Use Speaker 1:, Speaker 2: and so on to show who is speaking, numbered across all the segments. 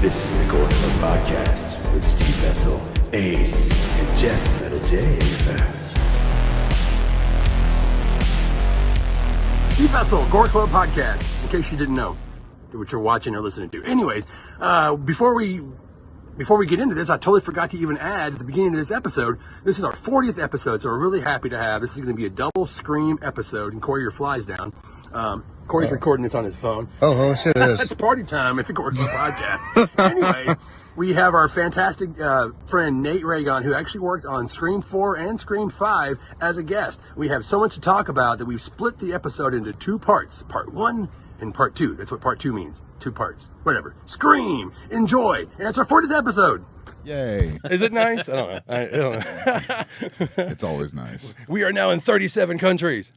Speaker 1: This is the GORE CLUB Podcast with Steve Vessel, Ace, and Deathmetal Dave.
Speaker 2: Steve Vessel, GORE CLUB Podcast, in case you didn't know what you're watching or listening to. Anyways, before we get into this, I totally forgot to even add at the beginning of this episode, this is our 40th episode, so we're really happy to have. This is going to be a double Scream episode, and Corey, your fly's down. Corey's recording this on his phone.
Speaker 3: Oh, shit it is.
Speaker 2: It's party time at the GORE CLUB Podcast. Anyway, we have our fantastic friend Nate Ragon, who actually worked on Scream 4 and Scream 5 as a guest. We have so much to talk about that we've split the episode into two parts, part 1 and part 2. That's what part 2 means. 2 parts. Whatever. Scream! Enjoy! And it's our 40th episode!
Speaker 3: Yay.
Speaker 2: Is it nice? I don't know.
Speaker 3: It's always nice.
Speaker 2: We are now in 37 countries.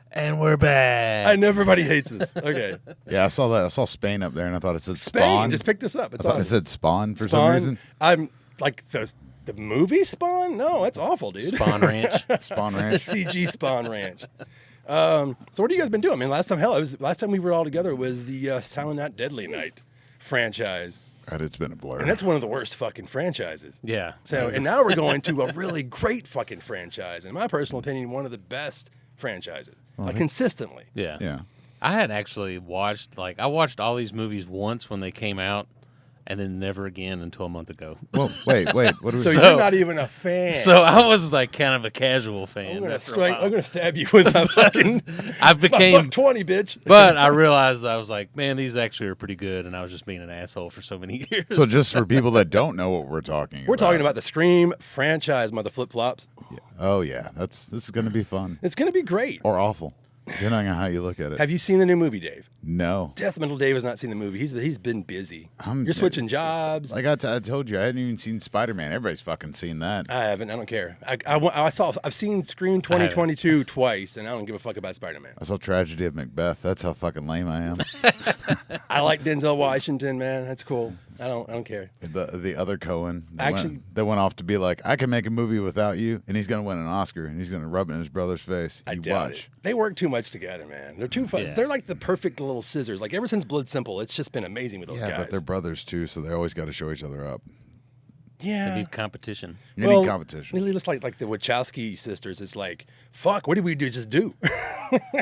Speaker 4: And we're back.
Speaker 2: And everybody hates us. Okay.
Speaker 3: Yeah, I saw that. I saw Spain up there, and I thought it said
Speaker 2: Spain
Speaker 3: Spawn.
Speaker 2: just picked us up. It's
Speaker 3: I thought
Speaker 2: awesome.
Speaker 3: it said Spawn for
Speaker 2: Spawn?
Speaker 3: some reason.
Speaker 2: I'm like the movie Spawn? No, that's awful, dude.
Speaker 4: Spawn Ranch.
Speaker 3: Spawn
Speaker 2: The
Speaker 3: Ranch.
Speaker 2: CG Spawn Ranch. So what have you guys been doing? I mean, last time we were all together was the Silent Night Deadly Night franchise.
Speaker 3: God, it's been a blur.
Speaker 2: And that's one of the worst fucking franchises.
Speaker 4: Yeah.
Speaker 2: So, and now we're going to a really great fucking franchise. In my personal opinion, one of the best franchises. Like consistently.
Speaker 4: Yeah.
Speaker 3: Yeah.
Speaker 4: I had actually watched all these movies once when they came out, and then never again until a month ago.
Speaker 3: Well, wait. What are we
Speaker 2: So,
Speaker 4: So-
Speaker 2: you're not even a fan.
Speaker 4: So I was like kind of a casual fan.
Speaker 2: I'm
Speaker 4: after a while.
Speaker 2: gonna stab you with my fucking
Speaker 4: I
Speaker 2: my
Speaker 4: became,
Speaker 2: buck 20, bitch.
Speaker 4: but I realized I was like, man, these actually are pretty good, and I was just being an asshole for so many years.
Speaker 3: So just for people that don't know what we're talking about.
Speaker 2: We're talking about the Scream franchise, mother flip flops.
Speaker 3: Yeah. Oh, yeah. This is going to be fun.
Speaker 2: It's gonna be great.
Speaker 3: Or awful, depending on how you look at it.
Speaker 2: Have you seen the new movie, Dave?
Speaker 3: No.
Speaker 2: Deathmetal Dave has not seen the movie. He's been busy.
Speaker 3: I'm-
Speaker 2: You're switching jobs.
Speaker 3: Like I told you, I hadn't even seen Spider-Man. Everybody's fucking seen that.
Speaker 2: I haven't. I don't care. I've seen Scream 2022 twice, and I don't give a fuck about Spider-Man.
Speaker 3: I saw Tragedy of Macbeth. That's how fucking lame I am.
Speaker 2: I like Denzel Washington, man. That's cool. I don't care.
Speaker 3: The other Cohen
Speaker 2: Actually-
Speaker 3: they went off to be like, I can make a movie without you, and he's gonna win an Oscar, and he's gonna rub it in his brother's face.
Speaker 2: I
Speaker 3: You
Speaker 2: doubt
Speaker 3: watch.
Speaker 2: it. They work too much together, man. They're too fun.
Speaker 4: Yeah.
Speaker 2: They're like the perfect little scissors. Like ever since Blood Simple, it's just been amazing with those
Speaker 3: Yeah,
Speaker 2: guys.
Speaker 3: but they're brothers too, so they always got to show each other up.
Speaker 2: yeah.
Speaker 4: They need competition.
Speaker 3: You need competition.
Speaker 2: Really, just like the Wachowski sisters. It's like, fuck. What did we just do?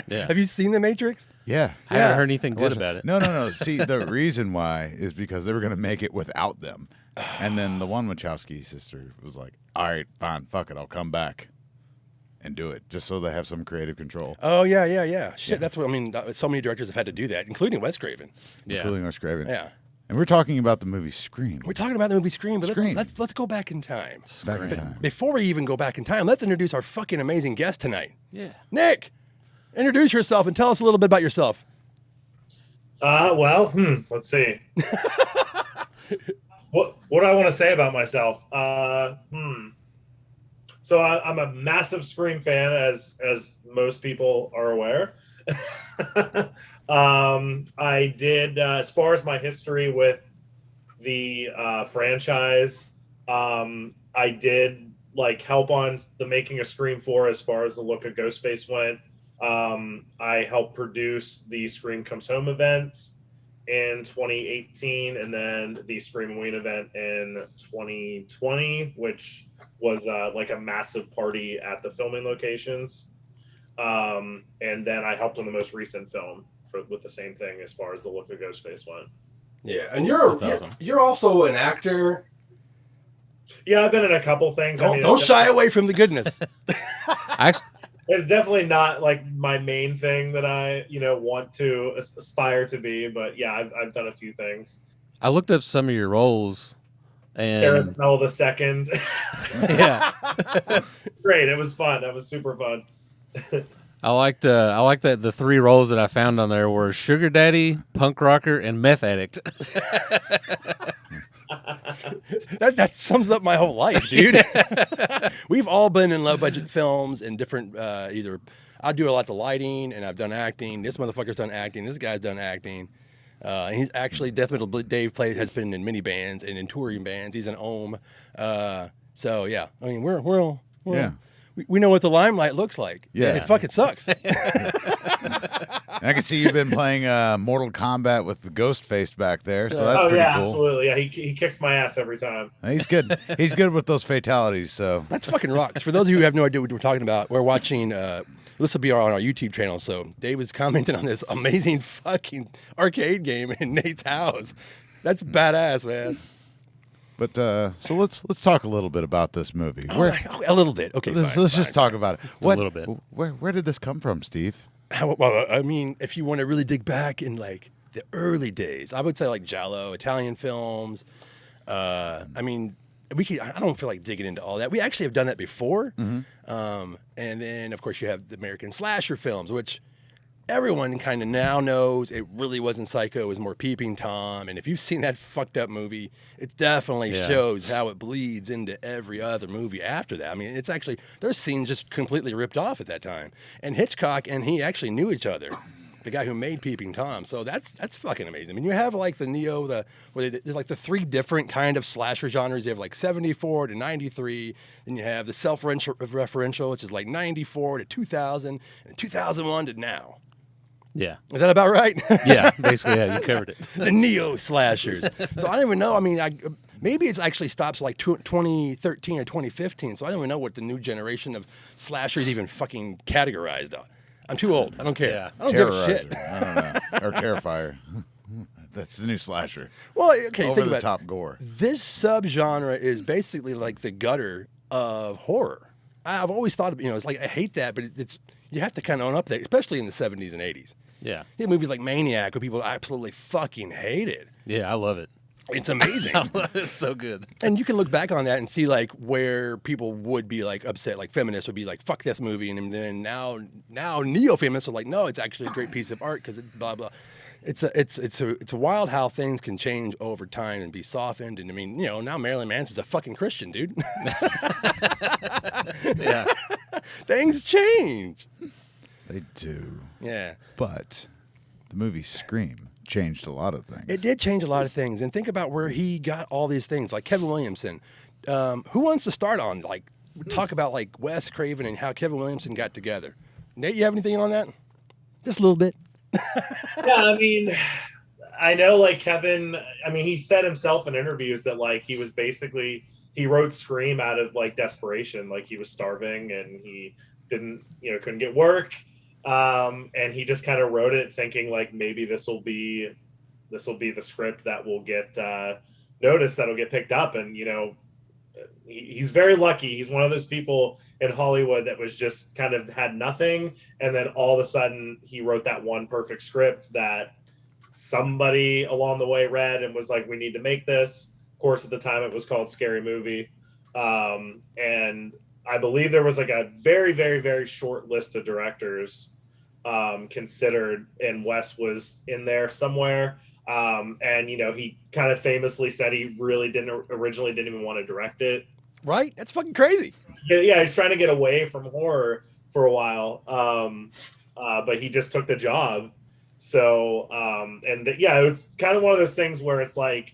Speaker 4: Yeah.
Speaker 2: Have you seen The Matrix?
Speaker 3: Yeah.
Speaker 4: I haven't heard anything good about it.
Speaker 3: No. See, the reason why is because they were gonna make it without them, and then the one Wachowski sister was like, "All right, fine, fuck it, I'll come back and do it, just so they have some creative control."
Speaker 2: Oh yeah. Shit, that's what I mean. So many directors have had to do that, including Wes Craven.
Speaker 4: Yeah.
Speaker 3: Including Wes Craven.
Speaker 2: Yeah.
Speaker 3: And we're talking about the movie Scream.
Speaker 2: We're talking about the movie Scream, but
Speaker 3: Scream.
Speaker 2: let's go back in time.
Speaker 3: Back in time.
Speaker 2: Before we even go back in time, let's introduce our fucking amazing guest tonight.
Speaker 4: Yeah.
Speaker 2: Nick, introduce yourself and tell us a little bit about yourself.
Speaker 5: Let's see. What do I want to say about myself? So I'm a massive Scream fan, as most people are aware. I did, as far as my history with the franchise, I did like help on the making of Scream 4 as far as the look of Ghostface went. I helped produce the Scream Comes Home event in 2018, and then the Scream Halloween event in 2020, which was like a massive party at the filming locations. And then I helped on the most recent film with the same thing as far as the look of Ghostface went.
Speaker 2: Yeah, and you're
Speaker 4: awesome.
Speaker 2: You're also an actor.
Speaker 5: Yeah, I've been in a couple things.
Speaker 2: Don't shy away from the goodness.
Speaker 5: It's definitely not like my main thing that I, want to aspire to be. But yeah, I've done a few things.
Speaker 4: I looked up some of your roles, and
Speaker 5: Carousel the Second.
Speaker 4: yeah,
Speaker 5: Great. It was fun. That was super fun.
Speaker 4: I liked that the 3 roles that I found on there were sugar daddy, punk rocker, and meth addict.
Speaker 2: That sums up my whole life, dude. We've all been in low budget films and different either I do a lot of lighting and I've done acting. This motherfucker's done acting. This guy's done acting. And he's actually Deathmetal Dave has been in many bands and in touring bands. He's an ohm. So yeah, I mean we're we know what the limelight looks like.
Speaker 3: Yeah.
Speaker 2: And it fucking sucks.
Speaker 3: And I can see you've been playing Mortal Kombat with the Ghostface back there, so that's pretty cool.
Speaker 5: Absolutely. Yeah, he kicks my ass every time.
Speaker 3: He's good. He's good with those fatalities. So
Speaker 2: That's fucking rocks. For those of you who have no idea what we're talking about, we're watching. This will be on our YouTube channel. So Dave was commenting on this amazing fucking arcade game in Nate's house. That's badass, man.
Speaker 3: But so let's talk a little bit about this movie.
Speaker 2: A little bit. Okay,
Speaker 3: Let's just talk about it. What,
Speaker 4: little bit.
Speaker 3: Where did this come from, Steve?
Speaker 2: Well, I mean, if you want to really dig back in like the early days, I would say like Giallo, Italian films. I mean, I don't feel like digging into all that. We actually have done that before. And then, of course, you have the American slasher films, which everyone kind of now knows it really wasn't Psycho. It was more Peeping Tom. And if you've seen that fucked up movie, it definitely shows how it bleeds into every other movie after that. I mean, it's actually, there's scenes just completely ripped off at that time. And Hitchcock and he actually knew each other. The guy who made Peeping Tom. So that's fucking amazing. I mean, you have like the Neo, where there's like the three different kind of slasher genres. You have like 74 to 93. Then you have the self-referential, which is like 94 to 2000, and 2001 to now.
Speaker 4: Yeah.
Speaker 2: Is that about right?
Speaker 4: Yeah, basically, yeah, you covered it.
Speaker 2: The Neo slashers. So I don't even know. I mean, maybe it actually stops like 2013 or 2015. So I don't even know what the new generation of slashers even fucking categorized on. I'm too old. I don't care.
Speaker 4: Yeah.
Speaker 2: I don't give a shit.
Speaker 3: I don't know. Or Terrifier. That's the new slasher.
Speaker 2: Well, okay,
Speaker 3: Over
Speaker 2: think
Speaker 3: the
Speaker 2: about
Speaker 3: top gore.
Speaker 2: This subgenre is basically like the gutter of horror. I've always thought, it's like I hate that, but it's you have to kind of own up there, especially in the 70s and 80s.
Speaker 4: Yeah.
Speaker 2: You have movies like Maniac, where people absolutely fucking hate it.
Speaker 4: Yeah, I love it.
Speaker 2: It's amazing.
Speaker 4: It's so good.
Speaker 2: And you can look back on that and see like where people would be like upset, like feminists would be like, "Fuck this movie," and then now neo-feminists are like, "No, it's actually a great piece of art because it blah blah." It's a wild how things can change over time and be softened. And I mean, now Marilyn Manson's a fucking Christian, dude.
Speaker 4: Yeah.
Speaker 2: Things change.
Speaker 3: They do.
Speaker 2: Yeah.
Speaker 3: But the movie Scream changed a lot of things.
Speaker 2: It did change a lot of things. And think about where he got all these things, like Kevin Williamson. Who wants to start on, like, talk about, like, Wes Craven and how Kevin Williamson got together? Nate, you have anything on that? Just a little bit.
Speaker 5: Yeah, I mean, I know, like, Kevin, I mean, he said himself in interviews that, like, he wrote Scream out of, like, desperation. Like, he was starving and he couldn't get work. And he just kind of wrote it thinking like maybe this will be the script that will get noticed, that'll get picked up. And he's very lucky. He's one of those people in Hollywood that was just kind of had nothing, and then all of a sudden he wrote that one perfect script that somebody along the way read and was like, we need to make this. Of course, at the time it was called Scary Movie, and I believe there was like a very, very, very short list of directors considered, and Wes was in there somewhere. And he kind of famously said he really didn't even want to direct it.
Speaker 2: Right? That's fucking crazy.
Speaker 5: Yeah, he's trying to get away from horror for a while. But he just took the job. So, it's kind of one of those things where it's like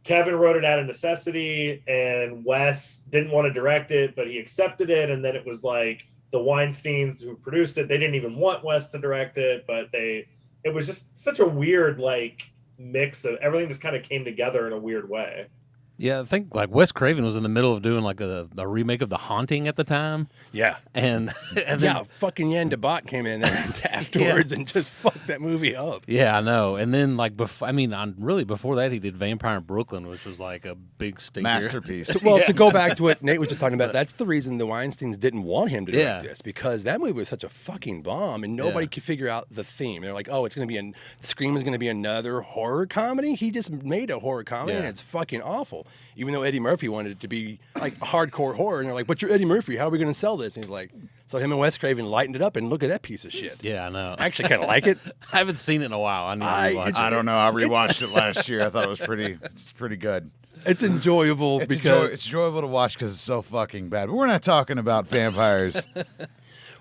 Speaker 5: Kevin wrote it out of necessity and Wes didn't want to direct it, but he accepted it. And then it was like the Weinsteins who produced it, they didn't even want Wes to direct it, but it was just such a weird like mix of everything just kind of came together in a weird way.
Speaker 4: Yeah, I think like Wes Craven was in the middle of doing like a remake of The Haunting at the time.
Speaker 2: Yeah.
Speaker 4: And then,
Speaker 2: fucking Jan de Bont came in afterwards and just fucked that movie up.
Speaker 4: Yeah, I know. And then like before that he did Vampire in Brooklyn, which was like a big stinker.
Speaker 3: Masterpiece.
Speaker 2: Well, to go back to what Nate was just talking about, that's the reason the Weinsteins didn't want him to direct this, because that movie was such a fucking bomb and nobody could figure out the theme. They're like, oh, it's going to be Scream is going to be another horror comedy. He just made a horror comedy and it's fucking awful. Even though Eddie Murphy wanted it to be like hardcore horror, and they're like, but you're Eddie Murphy, how are we going to sell this? And he's like, so him and Wes Craven lightened it up, and look at that piece of shit.
Speaker 4: Yeah, I know.
Speaker 2: I actually kind of like it.
Speaker 4: I haven't seen it in a while. I need to rewatch it.
Speaker 3: I don't know. I rewatched it last year. I thought it was pretty good.
Speaker 2: It's enjoyable
Speaker 3: it's enjoyable to watch because it's so fucking bad. But we're not talking about vampires.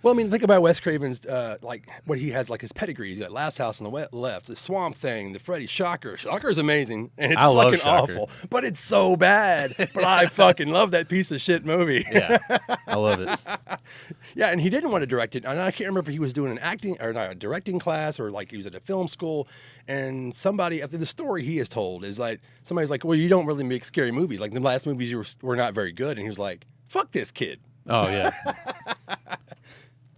Speaker 2: Well, I mean, think about Wes Craven's, like, what he has, like, his pedigree. He's got Last House on the Left, the Swamp Thing, the Freddy Shocker. Shocker's amazing, and it's
Speaker 4: I love
Speaker 2: fucking
Speaker 4: Shocker.
Speaker 2: awful, but it's so bad. But I fucking love that piece of shit movie.
Speaker 4: Yeah, I love it.
Speaker 2: Yeah, and he didn't want to direct it. And I can't remember if he was doing an acting or not a directing class or like he was at a film school. And somebody, after the story he has told is like, somebody's like, well, you don't really make scary movies. Like the last movies you were not very good. And he was like, fuck this kid.
Speaker 4: Oh yeah.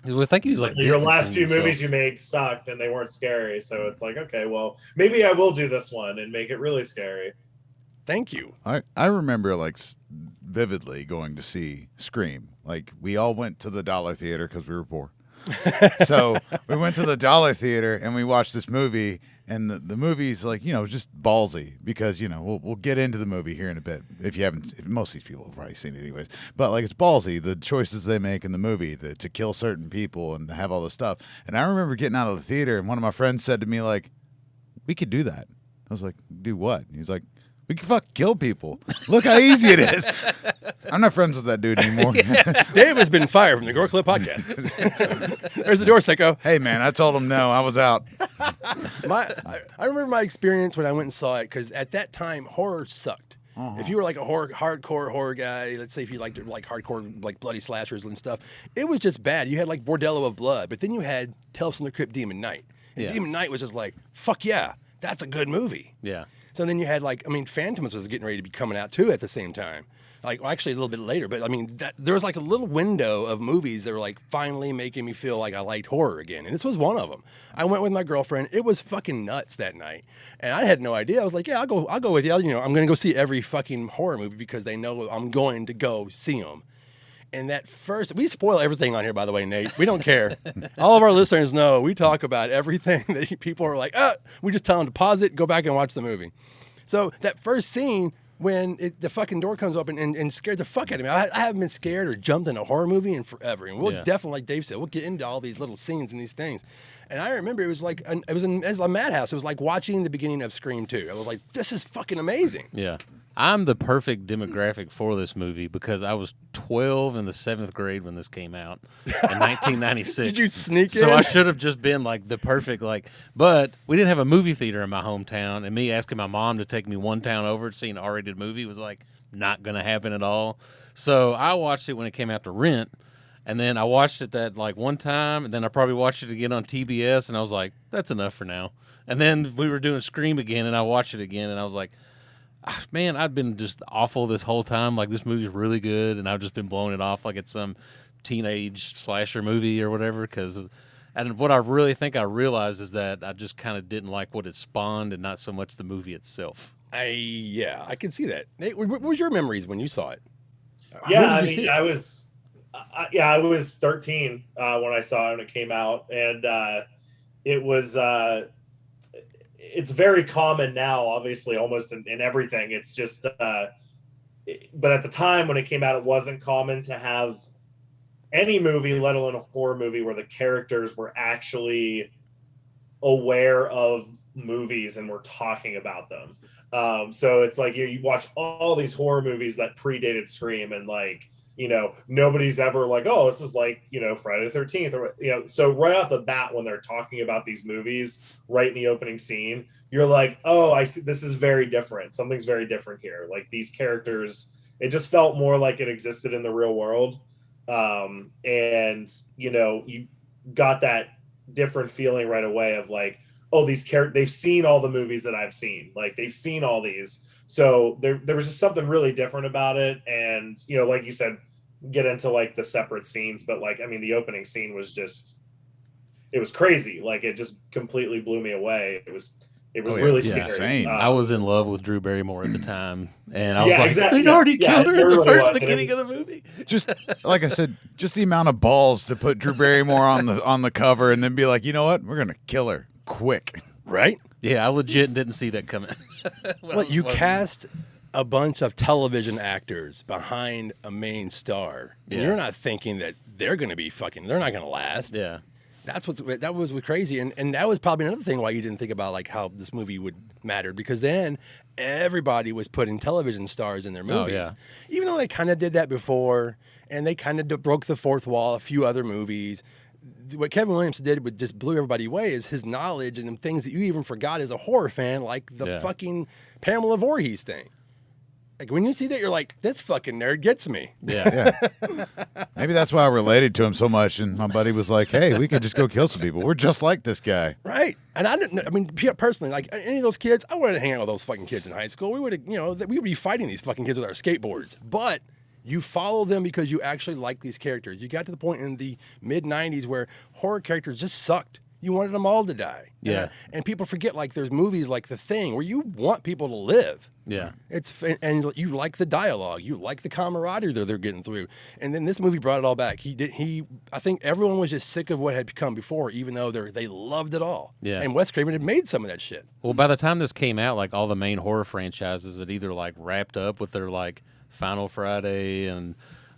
Speaker 4: I think he was like
Speaker 5: your last
Speaker 4: distancing
Speaker 5: few
Speaker 4: himself.
Speaker 5: movies you made sucked and they weren't scary. So it's like, okay, well, maybe I will do this one and make it really scary.
Speaker 2: Thank you.
Speaker 3: I remember like vividly going to see Scream. Like we all went to the dollar theater because we were poor. So we went to the dollar theater and we watched this movie, and the movie's like, you know, just ballsy because, you know, we'll get into the movie here in a bit. If you haven't, most of these people have probably seen it anyways, but like it's ballsy, the choices they make in the movie, to kill certain people and have all this stuff. And I remember getting out of the theater and one of my friends said to me like, we could do that. I was like, do what? And he's like, we can fucking kill people. Look how easy it is. I'm not friends with that dude anymore.
Speaker 2: Dave has been fired from the Gore Club podcast. There's the door, sicko.
Speaker 3: Hey, man, I told him no. I was out.
Speaker 2: I remember my experience when I went and saw it, because at that time, horror sucked. If you were like a hardcore horror guy, let's say if you liked like hardcore like bloody slashers and stuff, it was just bad. You had like Bordello of Blood, but then you had Tales from the Crypt Demon Knight. And
Speaker 4: Yeah.
Speaker 2: Demon Knight was just like, fuck yeah, that's a good movie.
Speaker 4: Yeah.
Speaker 2: So then you had like, I mean, Phantoms was getting ready to be coming out too at the same time. Like, well, actually a little bit later, but I mean, there was like a little window of movies that were like finally making me feel like I liked horror again. And this was one of them. I went with my girlfriend. It was fucking nuts that night. And I had no idea. I was like, yeah, I'll go with you. You know, I'm going to go see every fucking horror movie because they know I'm going to go see them. And that first, we spoil everything on here, by the way, Nate. We don't care. All of our listeners know we talk about everything that people are like, we just tell them to pause it, go back and watch the movie. So that first scene, when the fucking door comes open and scared the fuck out of me. I haven't been scared or jumped in a horror movie in forever. And we'll definitely, like Dave said, we'll get into all these little scenes and these things. And I remember it was like, as a madhouse. It was like watching the beginning of Scream 2. I was like, this is fucking amazing.
Speaker 4: Yeah. I'm the perfect demographic for this movie because I was 12 in the 7th grade when this came out in 1996.
Speaker 2: Did you sneak
Speaker 4: So
Speaker 2: in?
Speaker 4: I should have just been like the perfect, but we didn't have a movie theater in my hometown, and me asking my mom to take me one town over to see an R-rated movie was like not going to happen at all. So I watched it when it came out to rent, and then I watched it that like one time, and then I probably watched it again on TBS, and I was like, that's enough for now. And then we were doing Scream again, and I watched it again, and I was like, man, I've been just awful this whole time. Like, this movie's really good, and I've just been blowing it off like it's some teenage slasher movie or whatever. And what I really think I realized is that I just kind of didn't like what it spawned and not so much the movie itself.
Speaker 2: I can see that. Nate, what was your memories when you saw it?
Speaker 5: Yeah,
Speaker 2: When did you see it?
Speaker 5: I was 13 when I saw it when it came out, and it was. It's very common now, obviously, almost in everything. It's just, but at the time when it came out, it wasn't common to have any movie, let alone a horror movie, where the characters were actually aware of movies and were talking about them. So it's like you watch all these horror movies that predated Scream, and like, you know, nobody's ever like, oh, this is like, you know, Friday the 13th, or, you know, so right off the bat, when they're talking about these movies right in the opening scene, you're like, oh, I see, this is very different. Something's very different here. Like, these characters, it just felt more like it existed in the real world. And, you know, you got that different feeling right away of like, oh, these characters, they've seen all the movies that I've seen. Like, they've seen all these. So there was just something really different about it. And, you know, like you said, get into like the separate scenes, but like, I mean, the opening scene was just, it was crazy. Like, it just completely blew me away. It was really scary.
Speaker 3: Insane.
Speaker 4: I was in love with Drew Barrymore at the time, and I was
Speaker 5: Yeah,
Speaker 4: like,
Speaker 5: exactly.
Speaker 4: they'd already
Speaker 5: Yeah,
Speaker 4: killed her in the
Speaker 5: everybody
Speaker 4: first
Speaker 5: was.
Speaker 4: beginning of the movie.
Speaker 3: Just like I said, just the amount of balls to put Drew Barrymore on the cover and then be like, you know what, we're gonna kill her quick,
Speaker 2: Right?
Speaker 4: Yeah, I legit didn't see that coming.
Speaker 2: Well, you cast a bunch of television actors behind a main star, and
Speaker 4: Yeah.
Speaker 2: you're not thinking that they're going to be they're not going to last.
Speaker 4: Yeah.
Speaker 2: that was crazy, and that was probably another thing why you didn't think about like how this movie would matter, because then everybody was putting television stars in their movies, even though they kind of did that before, and they kind of broke the fourth wall. A few other movies. What Kevin Williamson did, but just blew everybody away, is his knowledge and the things that you even forgot as a horror fan, like the fucking Pamela Voorhees thing. Like when you see that, you're like, this fucking nerd gets me.
Speaker 3: Yeah. Maybe that's why I related to him so much. And my buddy was like, hey, we could just go kill some people. We're just like this guy.
Speaker 2: Right. And I didn't, I mean, personally, like any of those kids, I wanted to hang out with those fucking kids in high school. We would have, we would be fighting these fucking kids with our skateboards. But you follow them because you actually like these characters. You got to the point in the mid-90s where horror characters just sucked. You wanted them all to die.
Speaker 4: Yeah.
Speaker 2: And people forget, like, there's movies like The Thing where you want people to live.
Speaker 4: Yeah.
Speaker 2: And you like the dialogue. You like the camaraderie that they're getting through. And then this movie brought it all back. I think everyone was just sick of what had come before, even though they loved it all.
Speaker 4: Yeah.
Speaker 2: And Wes Craven had made some of that shit.
Speaker 4: Well, by the time this came out, like all the main horror franchises had either like wrapped up with their like Final Friday, and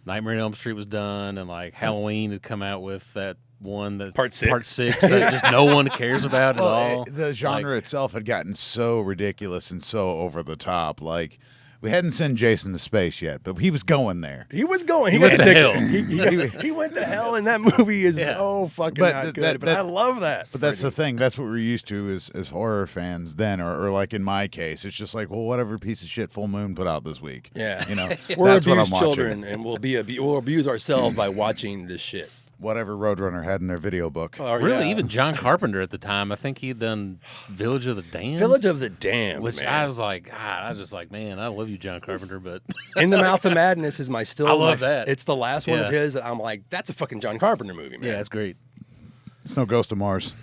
Speaker 4: Nightmare on Elm Street was done, and like Halloween had come out with that one that
Speaker 2: Part 6
Speaker 4: that just no one cares about at all.
Speaker 3: The genre itself had gotten so ridiculous and so over the top. Like, we hadn't sent Jason to space yet, but he was going there.
Speaker 2: He was going.
Speaker 4: He went to hell.
Speaker 2: He went to hell, and that movie is so fucking not good. But I love that.
Speaker 3: But that's the thing. That's what we're used to as horror fans then, or like in my case, it's just like, well, whatever piece of shit Full Moon put out this week.
Speaker 2: Yeah.
Speaker 3: We're
Speaker 2: abused
Speaker 3: what I'm watching.
Speaker 2: children, and we'll abuse ourselves by watching this shit.
Speaker 3: Whatever Roadrunner had in their video book.
Speaker 4: Really, even John Carpenter at the time, I think he'd done Village of the Damned.
Speaker 2: Village of the Damned,
Speaker 4: which
Speaker 2: man.
Speaker 4: I was like, God, I was just like, man, I love you, John Carpenter, but
Speaker 2: In the Mouth of Madness is I
Speaker 4: love that.
Speaker 2: It's the last one of his that I'm like, that's a fucking John Carpenter movie, man.
Speaker 4: yeah, it's great.
Speaker 3: It's no Ghost of Mars.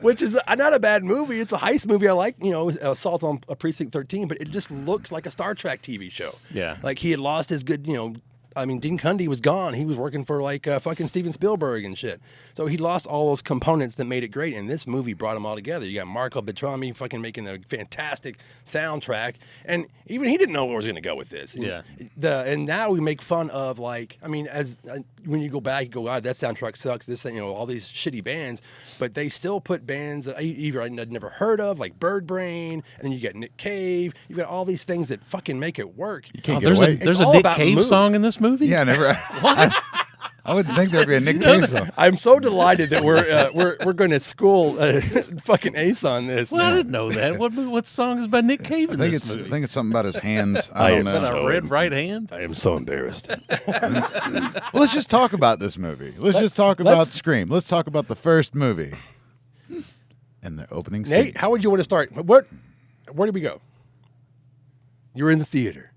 Speaker 2: Which is not a bad movie. It's a heist movie. I like, Assault on Precinct 13, but it just looks like a Star Trek TV show.
Speaker 4: Yeah.
Speaker 2: Like he had lost his good, Dean Cundy was gone. He was working for like fucking Steven Spielberg and shit. So he lost all those components that made it great. And this movie brought them all together. You got Marco Beltrami fucking making a fantastic soundtrack. And even he didn't know where was going to go with this.
Speaker 4: Yeah.
Speaker 2: And now we make fun of when you go back, you go, God, that soundtrack sucks. This, all these shitty bands. But they still put bands that I'd never heard of, like Bird Brain. And then you got Nick Cave. You've got all these things that fucking make it work.
Speaker 3: You can't get away.
Speaker 4: There's a Nick Cave song in this movie?
Speaker 3: Yeah, never. What? I wouldn't think there'd be a Nick Cave song.
Speaker 2: I'm so delighted that we're going to school fucking Ace on this.
Speaker 4: Well,
Speaker 2: man.
Speaker 4: I didn't know that. What song is by Nick Cave in this movie?
Speaker 3: I think it's something about his hands. I don't
Speaker 4: Is
Speaker 3: know.
Speaker 4: that a red right hand?
Speaker 2: I am so embarrassed.
Speaker 3: Well, let's just talk about this movie. Let's just talk about Scream. Let's talk about the first movie and the opening scene.
Speaker 2: Nate, how would you want to start? Where did we go? You were in the theater.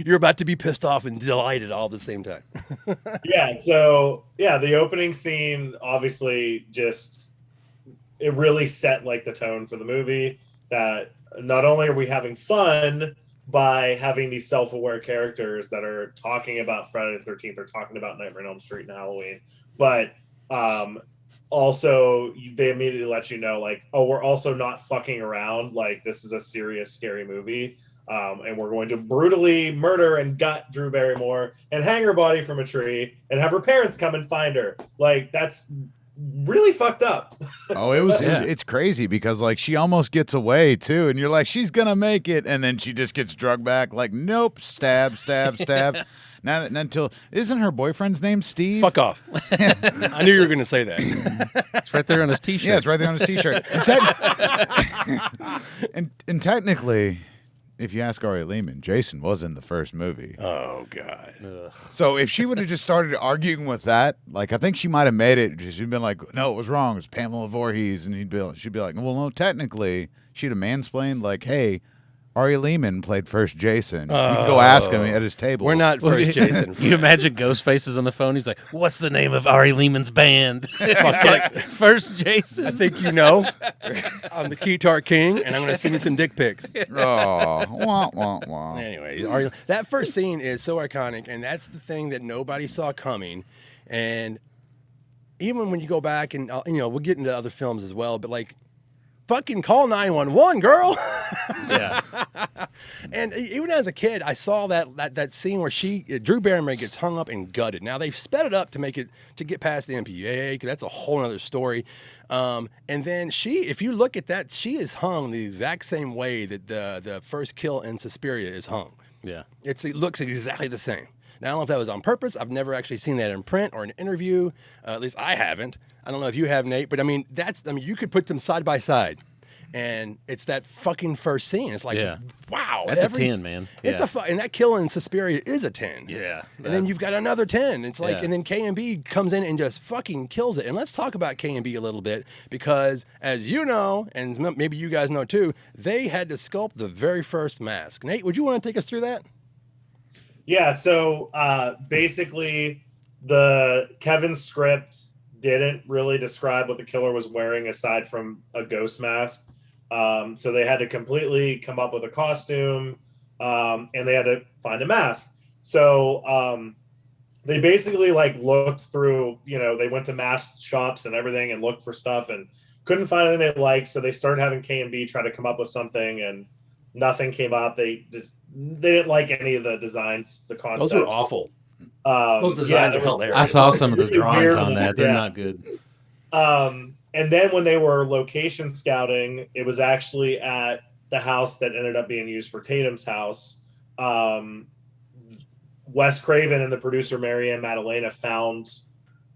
Speaker 2: You're about to be pissed off and delighted all at the same time.
Speaker 5: The opening scene obviously it really set like the tone for the movie, that not only are we having fun by having these self-aware characters that are talking about Friday the 13th, or talking about Nightmare on Elm Street and Halloween, but also they immediately let you know, like, oh, we're also not fucking around. Like, this is a serious, scary movie. And we're going to brutally murder and gut Drew Barrymore and hang her body from a tree and have her parents come and find her. Like, that's really fucked up.
Speaker 3: Oh, it's crazy because like she almost gets away too, and you're like, she's gonna make it, and then she just gets drugged back. Like, nope, stab. Not until isn't her boyfriend's name Steve?
Speaker 2: Fuck off. I knew you were going to say that.
Speaker 4: It's right there on his T-shirt.
Speaker 3: Yeah, it's right there on his T-shirt. And technically, if you ask Ari Lehman, Jason was in the first movie.
Speaker 2: Oh, God.
Speaker 4: Ugh.
Speaker 3: So if she would have just started arguing with that, like, I think she might have made it. She'd been like, no, it was wrong. It was Pamela Voorhees. And she'd be like, well, no, technically, she'd have mansplained, like, hey, Ari Lehman played first Jason. You can go ask him at his table.
Speaker 2: We're not first Jason.
Speaker 4: You imagine Ghostface is on the phone. He's like, what's the name of Ari Lehman's band? Like, first Jason.
Speaker 2: I think you know. I'm the Keytar King, and I'm going to send you some dick pics.
Speaker 3: Oh, wah, wah, wah.
Speaker 2: Anyway, that first scene is so iconic, and that's the thing that nobody saw coming. And even when you go back, and we'll get into other films as well, but like, fucking call 911, girl.
Speaker 4: Yeah.
Speaker 2: And even as a kid, I saw that scene where Drew Barrymore gets hung up and gutted. Now they've sped it up to get past the MPAA, because that's a whole other story. And then if you look at that, she is hung the exact same way that the first kill in Suspiria is hung.
Speaker 4: Yeah.
Speaker 2: It looks exactly the same. Now, I don't know if that was on purpose. I've never actually seen that in print or in an interview. At least I haven't. I don't know if you have, Nate. But I mean, you could put them side by side, and it's that fucking first scene. It's like, wow,
Speaker 4: that's a 10, man.
Speaker 2: It's and that kill in Suspiria is a 10.
Speaker 4: Yeah.
Speaker 2: And then you've got another 10. It's like, and then K&B comes in and just fucking kills it. And let's talk about K&B a little bit, because as you know, and maybe you guys know too, they had to sculpt the very first mask. Nate, would you want to take us through that?
Speaker 5: Yeah, so basically Kevin's script didn't really describe what the killer was wearing aside from a ghost mask. So they had to completely come up with a costume, and they had to find a mask. So they basically looked through, they went to mask shops and everything and looked for stuff and couldn't find anything they liked. So they started having K&B try to come up with something, and nothing came up. They didn't like any of the designs, the concepts.
Speaker 2: Those were awful. Those designs are hilarious.
Speaker 4: I saw some of the drawings on that. They're not good.
Speaker 5: And then when they were location scouting, it was actually at the house that ended up being used for Tatum's house. Wes Craven and the producer Marianne Maddalena found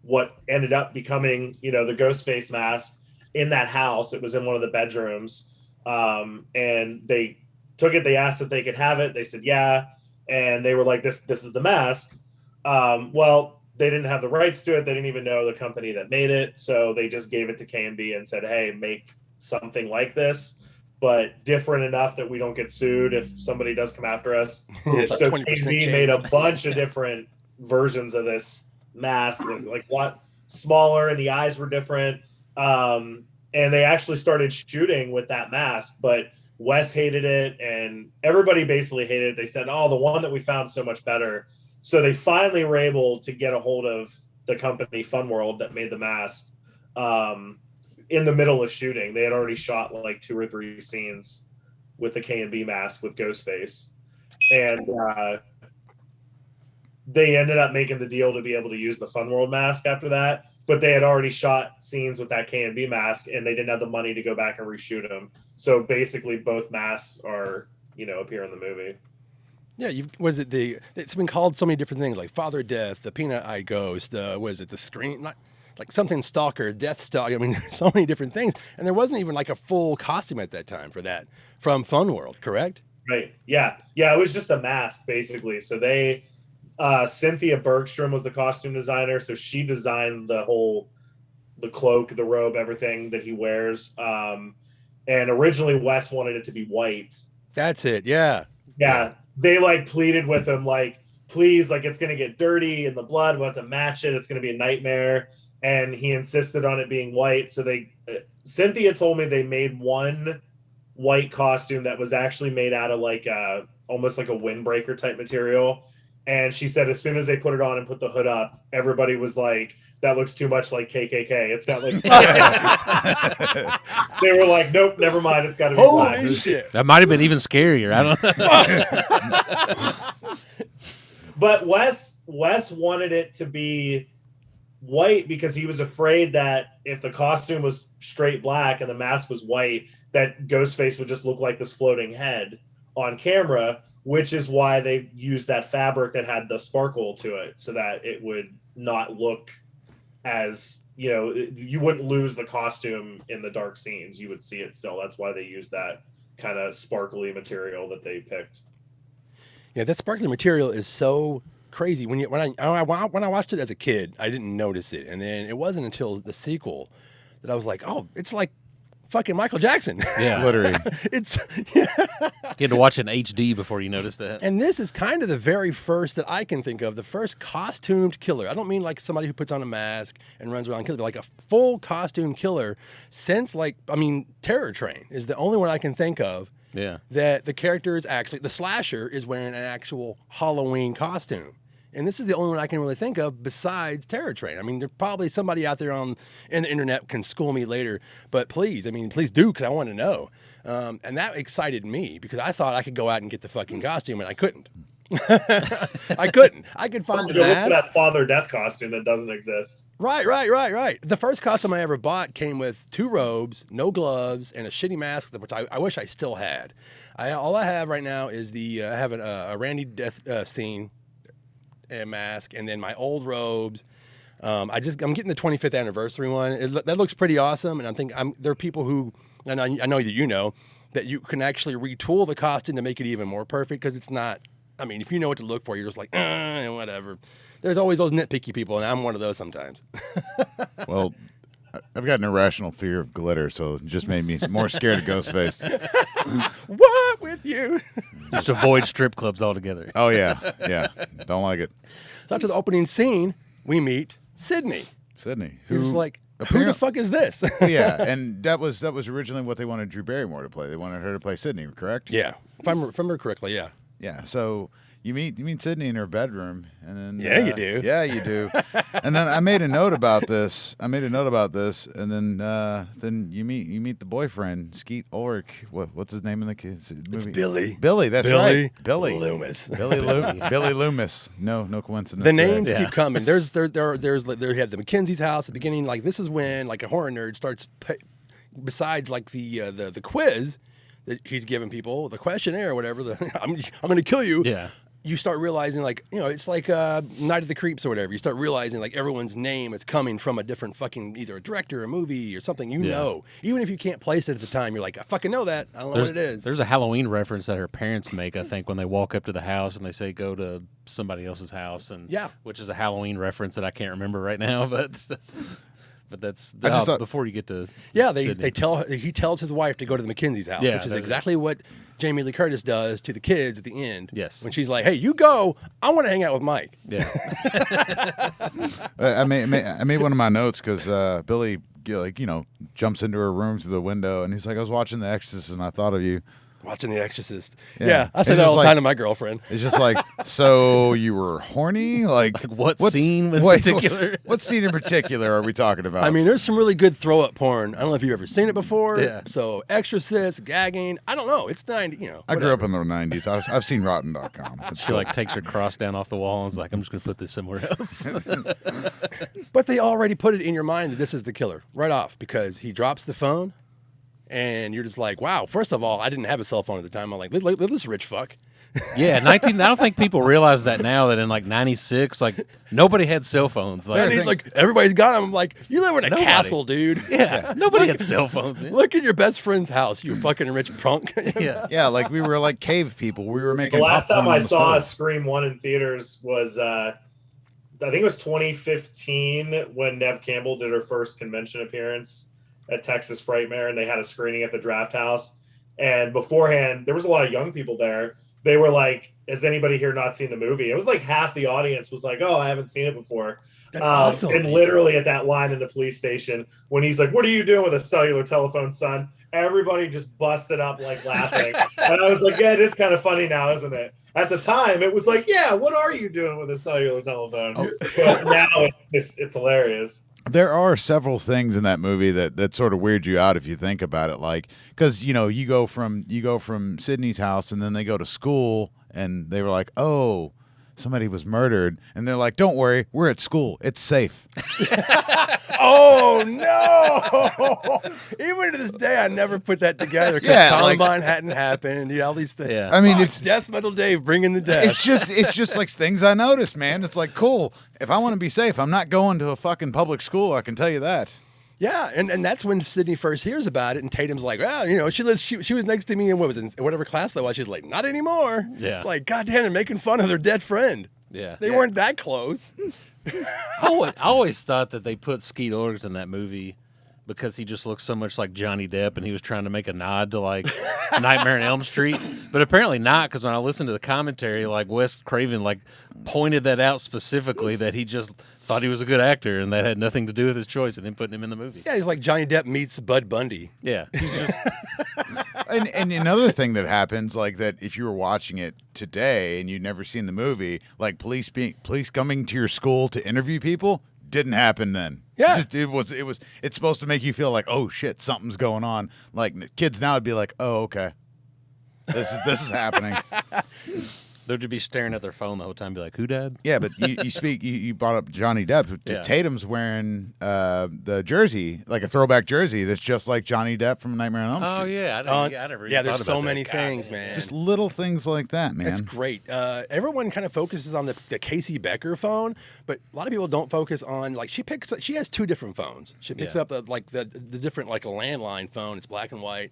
Speaker 5: what ended up becoming, the Ghostface mask in that house. It was in one of the bedrooms. And they took it. They asked if they could have it. They said, yeah. And they were like, this is the mask. Well, they didn't have the rights to it. They didn't even know the company that made it. So they just gave it to K&B and said, hey, make something like this, but different enough that we don't get sued if somebody does come after us. So K&B made a bunch of different versions of this mask, like what smaller, and the eyes were different. And they actually started shooting with that mask, but Wes hated it and everybody basically hated it. They said, oh, the one that we found is so much better. So they finally were able to get a hold of the company Fun World that made the mask in the middle of shooting. They had already shot like 2 or 3 scenes with the K&B mask with Ghostface. And they ended up making the deal to be able to use the Fun World mask after that. But they had already shot scenes with that K&B mask, and they didn't have the money to go back and reshoot them. So basically, both masks are, appear in the movie.
Speaker 2: Yeah, it's been called so many different things, like Father Death, the Peanut Eye Ghost, the Scream, like something Stalker, Death Stalker. I mean, so many different things, and there wasn't even like a full costume at that time for that from Fun World, correct?
Speaker 5: Right. Yeah. It was just a mask basically. So they. Cynthia Bergstrom was the costume designer, so she designed the cloak, the robe, everything that he wears. And originally Wes wanted it to be white.
Speaker 2: That's it. Yeah.
Speaker 5: They pleaded with him, please, it's going to get dirty in the blood. We'll have to match it. It's going to be a nightmare. And he insisted on it being white. So Cynthia told me they made one white costume that was actually made out of almost like a windbreaker type material. And she said as soon as they put it on and put the hood up, everybody was like, that looks too much like KKK. It's not like... They were like, nope, never mind. It's got to be black.
Speaker 2: Holy shit.
Speaker 4: That might have been even scarier. I don't know.
Speaker 5: But Wes wanted it to be white because he was afraid that if the costume was straight black and the mask was white, that Ghostface would just look like this floating head on camera, which is why they used that fabric that had the sparkle to it so that it would not look as, you wouldn't lose the costume in the dark scenes. You would see it still. That's why they used that kind of sparkly material that they picked.
Speaker 2: Yeah, that sparkly material is so crazy. When I watched it as a kid, I didn't notice it. And then it wasn't until the sequel that I was like, oh, it's like fucking Michael Jackson.
Speaker 4: Yeah, literally. You had to watch it in HD before you noticed that.
Speaker 2: And this is kind of the very first that I can think of, the first costumed killer. I don't mean like somebody who puts on a mask and runs around killing, but like a full costume killer since Terror Train is the only one I can think of.
Speaker 4: Yeah.
Speaker 2: That the character is actually, the slasher is wearing an actual Halloween costume. And this is the only one I can really think of besides Terror Train. I mean, there's probably somebody out there in the internet can school me later, but please do, because I want to know. And that excited me because I thought I could go out and get the fucking costume, and I couldn't. I couldn't. I could find the mask.
Speaker 5: Look for that Father Death costume that doesn't exist.
Speaker 2: Right. The first costume I ever bought came with 2 robes, no gloves, and a shitty mask, which I wish I still had. All I have right now is I have a Randy Death scene mask, and then my old robes. I'm getting the 25th anniversary one. That looks pretty awesome, and there are people who, and I know that you know, that you can actually retool the costume to make it even more perfect, because it's not. I mean, if you know what to look for, you're just like, whatever. There's always those nitpicky people, and I'm one of those sometimes.
Speaker 3: Well, I've got an irrational fear of glitter, so it just made me more scared of Ghostface.
Speaker 2: What with you?
Speaker 4: Just avoid strip clubs altogether.
Speaker 3: Oh, yeah. Don't like it.
Speaker 2: So after the opening scene, we meet Sydney. Who's like, who the fuck is this?
Speaker 3: Yeah, and that was originally what they wanted Drew Barrymore to play. They wanted her to play Sydney, correct?
Speaker 2: Yeah, if I remember correctly, yeah.
Speaker 3: Yeah, so you meet Sydney in her bedroom, and then
Speaker 2: you do.
Speaker 3: Yeah, you do. And then I made a note about this. And then you meet the boyfriend, Skeet Ulrich. What's his name in the kids movie?
Speaker 2: It's Billy.
Speaker 3: Billy, that's right. Billy
Speaker 2: Loomis.
Speaker 3: Billy Loomis. No coincidence.
Speaker 2: The names keep coming. There you have the Mackenzie's house at the beginning. Like, this is when like a horror nerd starts. Besides like the quiz that he's giving people, the questionnaire or whatever, I'm going to kill you.
Speaker 4: Yeah.
Speaker 2: You start realizing, like, it's like Night of the Creeps or whatever. You start realizing, like, everyone's name is coming from a different fucking, either a director or a movie or something you know. Even if you can't place it at the time, you're like, I fucking know that. I don't know what it is.
Speaker 4: There's a Halloween reference that her parents make, I think, when they walk up to the house and they say, go to somebody else's house. Which is a Halloween reference that I can't remember right now, but... But that's before you get to
Speaker 2: he tells his wife to go to the Mackenzie's house, which is exactly what Jamie Lee Curtis does to the kids at the end.
Speaker 4: Yes,
Speaker 2: when she's like, "Hey, you go. I want to hang out with Mike."
Speaker 4: Yeah.
Speaker 3: I made one of my notes because Billy, jumps into her room through the window, and he's like, "I was watching The Exorcist, and I thought of you."
Speaker 2: Watching The Exorcist. Yeah, I say that all the time to my girlfriend.
Speaker 3: It's just like, so you were horny? Like
Speaker 4: what scene in particular?
Speaker 3: What scene in particular are we talking about?
Speaker 2: I mean, there's some really good throw-up porn. I don't know if you've ever seen it before.
Speaker 4: Yeah.
Speaker 2: So Exorcist, gagging. I don't know. It's 90.
Speaker 3: I grew up in the 90s. I've seen Rotten.com.
Speaker 4: She takes her cross down off the wall and is like, I'm just going to put this somewhere else.
Speaker 2: But they already put it in your mind that this is the killer right off, because he drops the phone. And you're just like, wow, first of all, I didn't have a cell phone at the time. I'm like, look at this rich fuck.
Speaker 4: Yeah, I don't think people realize that now, that in like 96, like nobody had cell phones.
Speaker 2: And he's like, everybody's got them. I'm like, you live in a castle, dude.
Speaker 4: Yeah, nobody had cell phones.
Speaker 2: Look at your best friend's house, you fucking rich punk.
Speaker 3: Yeah, like we were like cave people. We were making
Speaker 5: the last time I saw
Speaker 3: stove.
Speaker 5: Scream 1 in theaters was, I think it was 2015 when Nev Campbell did her first convention appearance at Texas Frightmare, and they had a screening at the Draft House. And beforehand, there was a lot of young people there. They were like, has anybody here not seen the movie? It was like half the audience was like, oh, I haven't seen it before.
Speaker 2: That's awesome.
Speaker 5: And literally at that line in the police station, when he's like, what are you doing with a cellular telephone, son? Everybody just busted up like laughing. And I was like, yeah, it is kind of funny now, isn't it? At the time, it was like, yeah, what are you doing with a cellular telephone? But now it's hilarious.
Speaker 3: There are several things in that movie that sort of weird you out if you think about it, like, because you go from Sydney's house, and then they go to school, and they were like, oh, somebody was murdered, and they're like, don't worry, we're at school, it's safe.
Speaker 2: Oh no! Even to this day, I never put that together because Columbine hadn't happened. All these things.
Speaker 4: Yeah.
Speaker 3: I mean, it's
Speaker 2: Deathmetal Dave bringing the death.
Speaker 3: It's just like things I noticed, man. It's like, cool. If I want to be safe, I'm not going to a fucking public school. I can tell you that.
Speaker 2: Yeah, and that's when Sydney first hears about it, and Tatum's like, well, she was next to me in whatever class that was. She's like, not anymore.
Speaker 4: Yeah.
Speaker 2: It's like, goddamn, they're making fun of their dead friend.
Speaker 4: Yeah.
Speaker 2: They weren't that close.
Speaker 4: I always thought that they put Skeet Ulrich in that movie because he just looks so much like Johnny Depp, and he was trying to make a nod to like Nightmare on Elm Street, but apparently not, because when I listened to the commentary, like Wes Craven like pointed that out specifically, that he just thought he was a good actor, and that had nothing to do with his choice and him putting him in the movie.
Speaker 2: Yeah, he's like Johnny Depp meets Bud Bundy.
Speaker 4: Yeah, he's just
Speaker 3: And another thing that happens, like that, if you were watching it today and you'd never seen the movie, like police coming to your school to interview people, didn't happen then.
Speaker 6: Yeah.
Speaker 3: It's supposed to make you feel like, oh shit, something's going on. Like kids now would be like, oh okay, this is happening.
Speaker 4: They'd just be staring at their phone the whole time, be like, "Who died?"
Speaker 3: Yeah, but you brought up Johnny Depp.
Speaker 4: Yeah.
Speaker 3: Tatum's wearing the jersey, like a throwback jersey that's just like Johnny Depp from Nightmare on Elm Street.
Speaker 4: Oh yeah, I never. Even
Speaker 6: there's
Speaker 4: thought
Speaker 6: so
Speaker 4: about
Speaker 6: many
Speaker 4: that.
Speaker 6: things,
Speaker 4: God,
Speaker 6: man.
Speaker 3: Just little things like that, man.
Speaker 6: That's great. Everyone kind of focuses on the Casey Becker phone, but a lot of people don't focus on like she has 2 different phones. She picks up the different like a landline phone. It's black and white.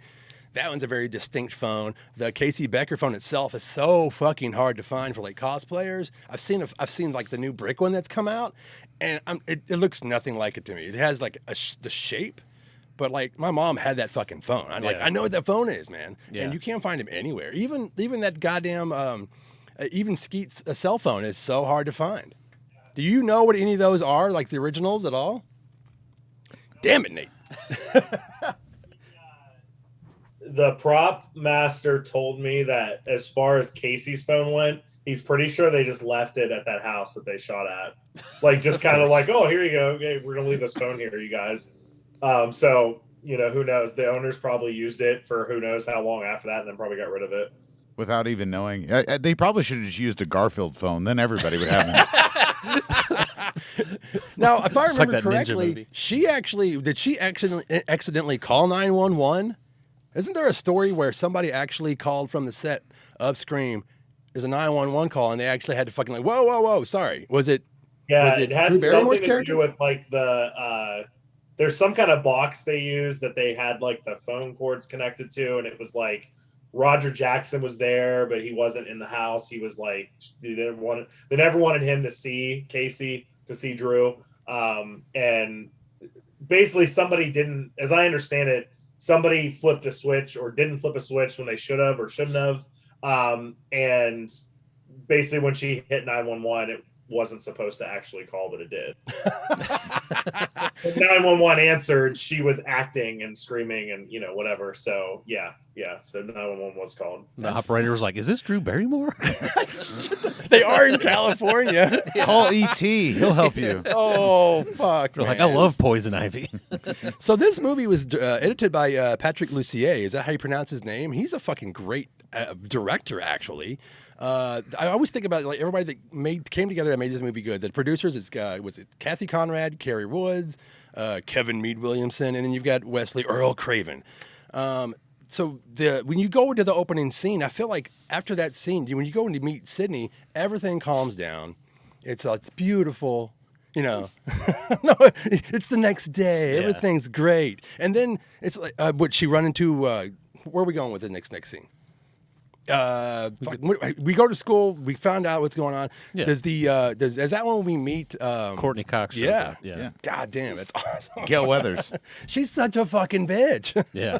Speaker 6: That one's a very distinct phone. The Casey Becker phone itself is so fucking hard to find for like cosplayers. I've seen like the new brick one that's come out, and it looks nothing like it to me. It has like the shape, but like my mom had that fucking phone. I know what that phone is, man.
Speaker 4: Yeah.
Speaker 6: And you can't find them anywhere. Even that goddamn even Skeet's cell phone is so hard to find. Do you know what any of those are, like the originals at all? Damn it, Nate.
Speaker 5: The prop master told me that as far as Casey's phone went, he's pretty sure they just left it at that house that they shot at. Like, just kind of like, oh, here you go. Okay, we're going to leave this phone here, you guys. So, who knows? The owners probably used it for who knows how long after that and then probably got rid of it.
Speaker 3: Without even knowing. They probably should have just used a Garfield phone. Then everybody would have one.
Speaker 6: Now, if I
Speaker 4: It's like
Speaker 6: remember
Speaker 4: that ninja
Speaker 6: correctly,
Speaker 4: movie.
Speaker 6: did she accidentally call 911? Isn't there a story where somebody actually called from the set of Scream? There's a 911 call, and they actually had to fucking like, whoa, sorry. Was it?
Speaker 5: Yeah,
Speaker 6: was
Speaker 5: it had
Speaker 6: Drew Barrymore's
Speaker 5: something to
Speaker 6: character?
Speaker 5: do with like there's some kind of box they use that they had like the phone cords connected to, and it was like Roger Jackson was there, but he wasn't in the house. He was like they never wanted him to see Casey, to see Drew, and basically somebody didn't, as I understand it, somebody flipped a switch or didn't flip a switch when they should have or shouldn't have. And basically when she hit 911, it wasn't supposed to actually call, but it did. When 911 answered, she was acting and screaming and, whatever. So, yeah. So 911 was called.
Speaker 4: The operator was like, "Is this Drew Barrymore?"
Speaker 6: They are in California.
Speaker 3: Call E.T. He'll help you.
Speaker 6: Oh, fuck.
Speaker 4: They're like,
Speaker 6: man.
Speaker 4: "I love Poison Ivy."
Speaker 6: So this movie was edited by Patrick Lussier. Is that how you pronounce his name? He's a fucking great director, actually. I always think about like everybody that came together and made this movie good. The producers, was it Kathy Conrad, Carrie Woods, Kevin Mead Williamson, and then you've got Wesley Earl Craven. So when you go into the opening scene, I feel like after that scene, when you go in to meet Sydney, everything calms down. It's beautiful. No, it's the next day.
Speaker 4: Yeah.
Speaker 6: Everything's great. And then it's like, what she run into, where are we going with the next scene? We go to school. We found out what's going on.
Speaker 4: Yeah.
Speaker 6: Is that when we meet
Speaker 4: Courtney Cox. shows
Speaker 6: Yeah.
Speaker 4: up. Yeah.
Speaker 6: God damn, it's awesome.
Speaker 3: Gail Weathers.
Speaker 6: She's such a fucking bitch.
Speaker 4: Yeah.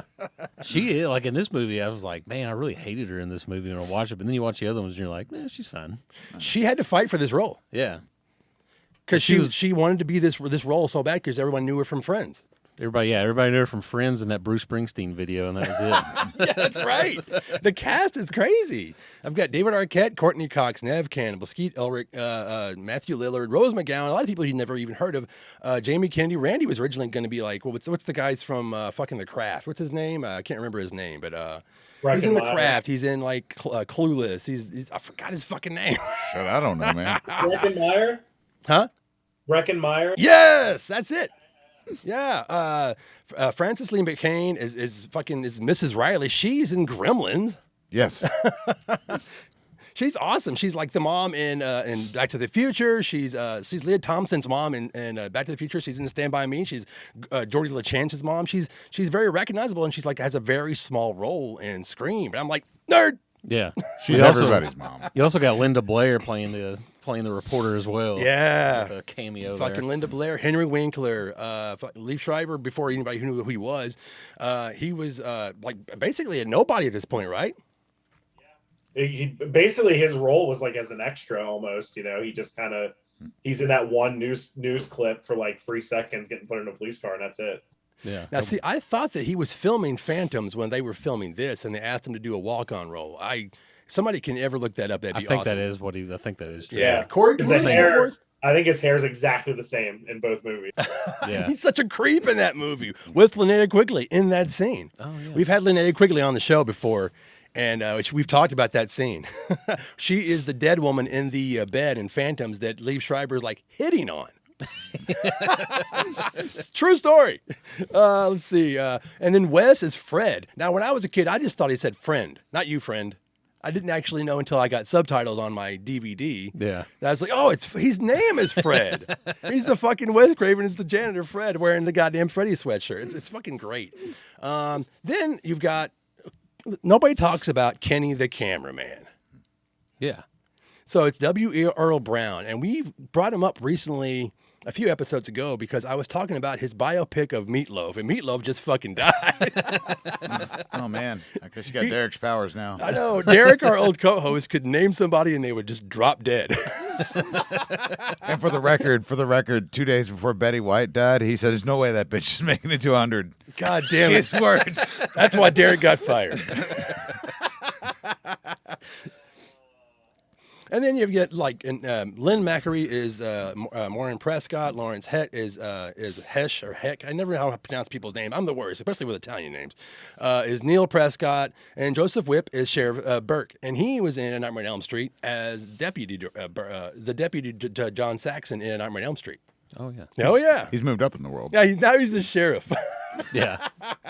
Speaker 4: She is, like in this movie, I was like, man, I really hated her in this movie when I watched it. But then you watch the other ones and you're like, man, she's fine.
Speaker 6: She had to fight for this role
Speaker 4: Yeah.
Speaker 6: because
Speaker 4: She
Speaker 6: she wanted to be this role so bad because everyone knew her from Friends.
Speaker 4: Everybody knew her from Friends and that Bruce Springsteen video, and that was it.
Speaker 6: Yeah, that's right. The cast is crazy. I've got David Arquette, Courtney Cox, Nev Campbell, Skeet Ulrich, Matthew Lillard, Rose McGowan, a lot of people you've never even heard of. Jamie Kennedy. Randy was originally going to be like, well, what's the guys from fucking The Craft? What's his name? I can't remember his name, but he's in The Craft. He's in like Clueless. He's I forgot his fucking name.
Speaker 3: Shit, I don't know, man.
Speaker 5: Breckenmeyer?
Speaker 6: Huh?
Speaker 5: Breckenmeyer?
Speaker 6: Yes, that's it. Yeah, Frances Lee McCain is Mrs. Riley. She's in Gremlins.
Speaker 3: Yes.
Speaker 6: She's awesome. She's like the mom in Back to the Future. She's Leah Thompson's mom in Back to the Future. She's in Stand By Me. She's Geordie LaChance's mom. She's very recognizable, and she's like has a very small role in Scream. And I'm like, nerd.
Speaker 4: Yeah.
Speaker 3: She's
Speaker 4: You also-
Speaker 3: everybody's mom.
Speaker 4: You also got Linda Blair playing the reporter as well.
Speaker 6: Yeah.
Speaker 4: With a cameo
Speaker 6: Fucking
Speaker 4: there.
Speaker 6: Linda Blair, Henry Winkler, Leaf Schreiber. Before anybody who knew who he was like basically a nobody at this point, right?
Speaker 5: He basically his role was like as an extra almost. He just kind of he's in that one news clip for like 3 seconds, getting put in a police car, and that's it.
Speaker 4: Yeah.
Speaker 6: Now, see, I thought that he was filming Phantoms when they were filming this, and they asked him to do a walk-on role. If somebody can ever look that up, that'd be
Speaker 4: I think
Speaker 6: awesome.
Speaker 4: that is what he. I think that is true.
Speaker 6: Yeah. Corey, can you
Speaker 5: His
Speaker 6: sing it for
Speaker 5: hair,
Speaker 6: us?
Speaker 5: I think his hair is exactly the same in both movies.
Speaker 4: Yeah.
Speaker 6: He's such a creep in that movie with Linnea Quigley in that scene.
Speaker 4: Oh, yeah.
Speaker 6: We've had Linnea Quigley on the show before, and we've talked about that scene. She is the dead woman in the bed in Phantoms that Liev Schreiber's like hitting on. It's a true story. Let's see. And then Wes is Fred. Now, when I was a kid, I just thought he said friend, not you, friend. I didn't actually know until I got subtitles on my DVD.
Speaker 4: Yeah.
Speaker 6: I was like, oh, his name is Fred. He's the fucking Wes Craven is the janitor Fred wearing the goddamn Freddy sweatshirt. It's fucking great. Then you've got, nobody talks about Kenny the cameraman.
Speaker 4: Yeah.
Speaker 6: So it's W. Earl Brown, and we brought him up recently a few episodes ago because I was talking about his biopic of Meatloaf, and Meatloaf just fucking died.
Speaker 3: Oh man, I guess you got Derek's powers now.
Speaker 6: I know. Derek, our old co-host, could name somebody and they would just drop dead.
Speaker 3: And for the record, 2 days before Betty White died, he said, "There's no way that bitch is making it to 100."
Speaker 6: God damn it.
Speaker 3: His words.
Speaker 6: That's why Derek got fired. And then you get like Lynn Macquarie is Maureen Prescott. Lawrence Heck is Hesh or Heck. I never know how to pronounce people's name. I'm the worst, especially with Italian names. Is Neil Prescott, and Joseph Whipp is Sheriff Burke, and he was in A Nightmare on Elm Street as deputy the deputy to John Saxon in A Nightmare on Elm Street.
Speaker 4: Oh yeah.
Speaker 6: Oh yeah,
Speaker 3: He's moved up in the world.
Speaker 6: yeah. Now he's the sheriff.
Speaker 4: Yeah.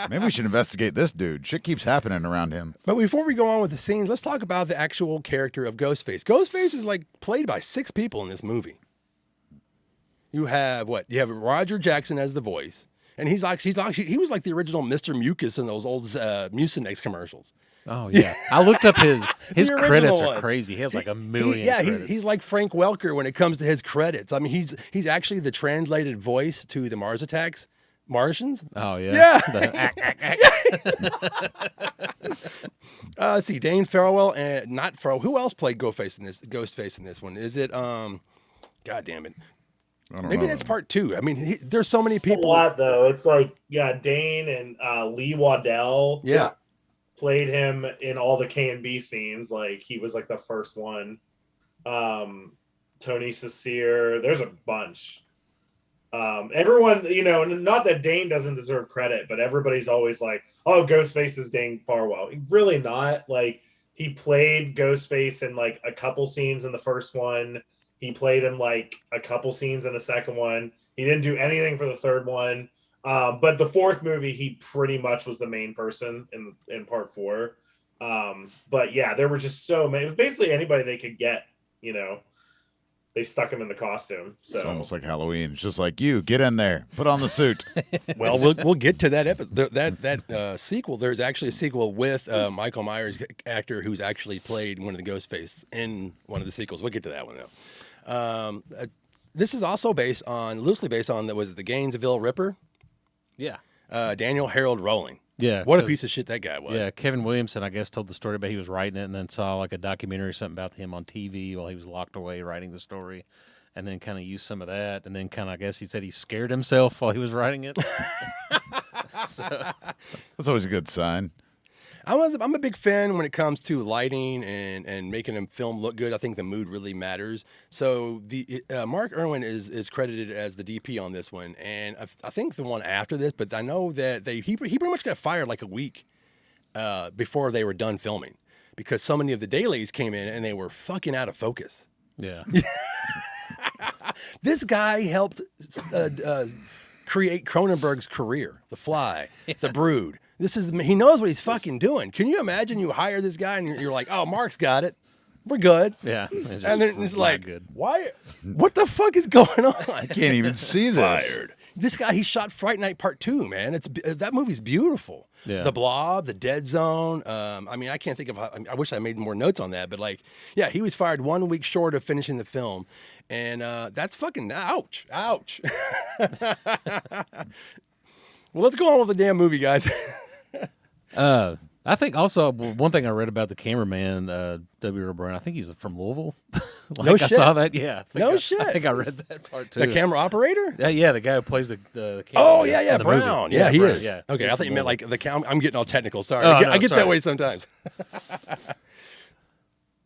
Speaker 3: Maybe we should investigate this dude. Shit keeps happening around him.
Speaker 6: But before we go on with the scenes, let's talk about the actual character of Ghostface. Ghostface is like played by 6 people in this movie. You have You have Roger Jackson as the voice, and he was like the original Mr. Mucus in those old Mucinex commercials.
Speaker 4: Oh yeah. I looked up his
Speaker 6: The original
Speaker 4: credits
Speaker 6: one.
Speaker 4: are crazy. He has like a million.
Speaker 6: Yeah,
Speaker 4: credits.
Speaker 6: he's like Frank Welker when it comes to his credits. I mean, he's actually the translated voice to the Mars Attacks. Martians?
Speaker 4: Oh yeah.
Speaker 6: Let's see, Dane Farrell and not Farrell. Who else played Ghostface in this one? Is it God damn it.
Speaker 3: I don't
Speaker 6: Maybe
Speaker 3: know.
Speaker 6: that's part 2. I mean, there's so many
Speaker 5: A
Speaker 6: people.
Speaker 5: lot though. It's like Dane and Lee Waddell.
Speaker 6: Yeah.
Speaker 5: Played him in all the K&B scenes. Like he was like the first one. Tony Cecere. There's a bunch. Everyone, not that Dane doesn't deserve credit, but everybody's always like, "Oh, Ghostface is Dane Farwell." Really not. Like he played Ghostface in like a couple scenes in the first one. He played him like a couple scenes in the second one. He didn't do anything for the third one. But the fourth movie, he pretty much was the main person in part 4. But yeah, there were just so many. Basically, anybody they could get, they stuck him in the costume. So
Speaker 3: It's almost like Halloween. It's just like, you get in there, put on the suit.
Speaker 6: Well, we'll get to that that sequel. There's actually a sequel with Michael Myers actor who's actually played one of the Ghostface in one of the sequels. We'll get to that one though. This is also loosely based on the Gainesville Ripper.
Speaker 4: Yeah.
Speaker 6: Daniel Harold Rowling.
Speaker 4: Yeah.
Speaker 6: What a piece of shit that guy was.
Speaker 4: Yeah, Kevin Williamson, I guess, told the story about he was writing it and then saw like a documentary or something about him on TV while he was locked away writing the story, and then kind of used some of that, and then kind of, I guess he said he scared himself while he was writing it.
Speaker 3: That's always a good sign.
Speaker 6: I'm a big fan when it comes to lighting and making a film look good. I think the mood really matters. So the Mark Irwin is credited as the DP on this one, and I think the one after this. But I know that he pretty much got fired like a week before they were done filming because so many of the dailies came in and they were fucking out of focus.
Speaker 4: Yeah.
Speaker 6: This guy helped create Cronenberg's career, The Fly, The Brood. He knows what he's fucking doing. Can you imagine you hire this guy and you're like, oh, Mark's got it. We're good.
Speaker 4: Yeah.
Speaker 6: And then it's like,
Speaker 4: good.
Speaker 6: why? What the fuck is going on?
Speaker 3: I can't even see this.
Speaker 6: Fired. This guy, he shot Fright Night Part 2, man. That movie's beautiful.
Speaker 4: Yeah.
Speaker 6: The Blob, The Dead Zone. I mean, I can't think of I wish I made more notes on that, but yeah, he was fired 1 week short of finishing the film. And that's fucking ouch. Well, let's go on with the damn movie, guys.
Speaker 4: I think also one thing I read about the cameraman, W. O'Brien, I think he's from Louisville.
Speaker 6: No
Speaker 4: I
Speaker 6: shit.
Speaker 4: saw that. Yeah.
Speaker 6: Shit.
Speaker 4: I think I read that part too.
Speaker 6: The camera operator?
Speaker 4: Yeah, the guy who plays the camera.
Speaker 6: Oh, yeah,
Speaker 4: in the
Speaker 6: Brown.
Speaker 4: movie.
Speaker 6: Yeah, he
Speaker 4: Brown,
Speaker 6: is.
Speaker 4: Yeah.
Speaker 6: Okay, I thought you meant like the camera. I'm getting all technical. Sorry.
Speaker 4: Oh,
Speaker 6: I get
Speaker 4: sorry.
Speaker 6: that way sometimes.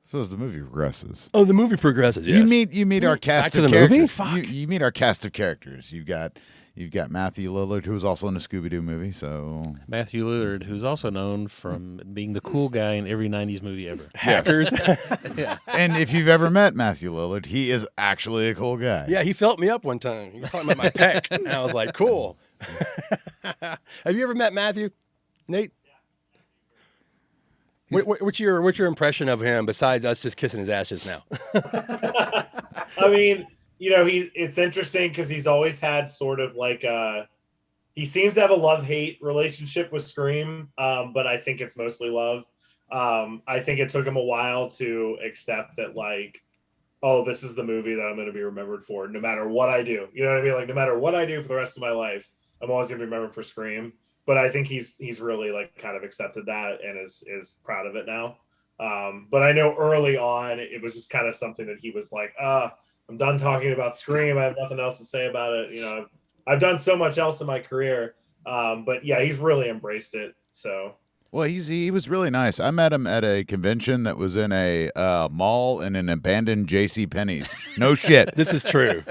Speaker 3: So as the movie progresses,
Speaker 6: Oh, the movie progresses. Yes.
Speaker 3: you meet our cast
Speaker 6: Back to
Speaker 3: of
Speaker 6: the
Speaker 3: characters.
Speaker 6: movie? Fuck.
Speaker 3: You meet our cast of characters. You've got Matthew Lillard, who was also in the Scooby Doo movie. So
Speaker 4: Matthew Lillard, who's also known from being the cool guy in every 90s movie ever.
Speaker 6: Hackers.
Speaker 3: and if you've ever met Matthew Lillard, he is actually a cool guy.
Speaker 6: Yeah, he felt me up one time. He was talking about my pec, and I was like, "Cool." Have you ever met Matthew, Nate? What's your impression of him besides us just kissing his ass just now?
Speaker 5: I mean, it's interesting because he's always had sort of like he seems to have a love-hate relationship with Scream, but I think it's mostly love. I think it took him a while to accept that, like, oh, this is the movie that I'm going to be remembered for, no matter what I do. You know what I mean? Like, no matter what I do for the rest of my life, I'm always going to be remembered for Scream. But I think he's really like kind of accepted that and is proud of it now. But I know early on it was just kind of something that he was like, I'm done talking about Scream. I have nothing else to say about it. I've done so much else in my career. But yeah, he's really embraced it. So.
Speaker 3: Well, he was really nice. I met him at a convention that was in a mall in an abandoned J.C. Penney's. No shit.
Speaker 6: This is true.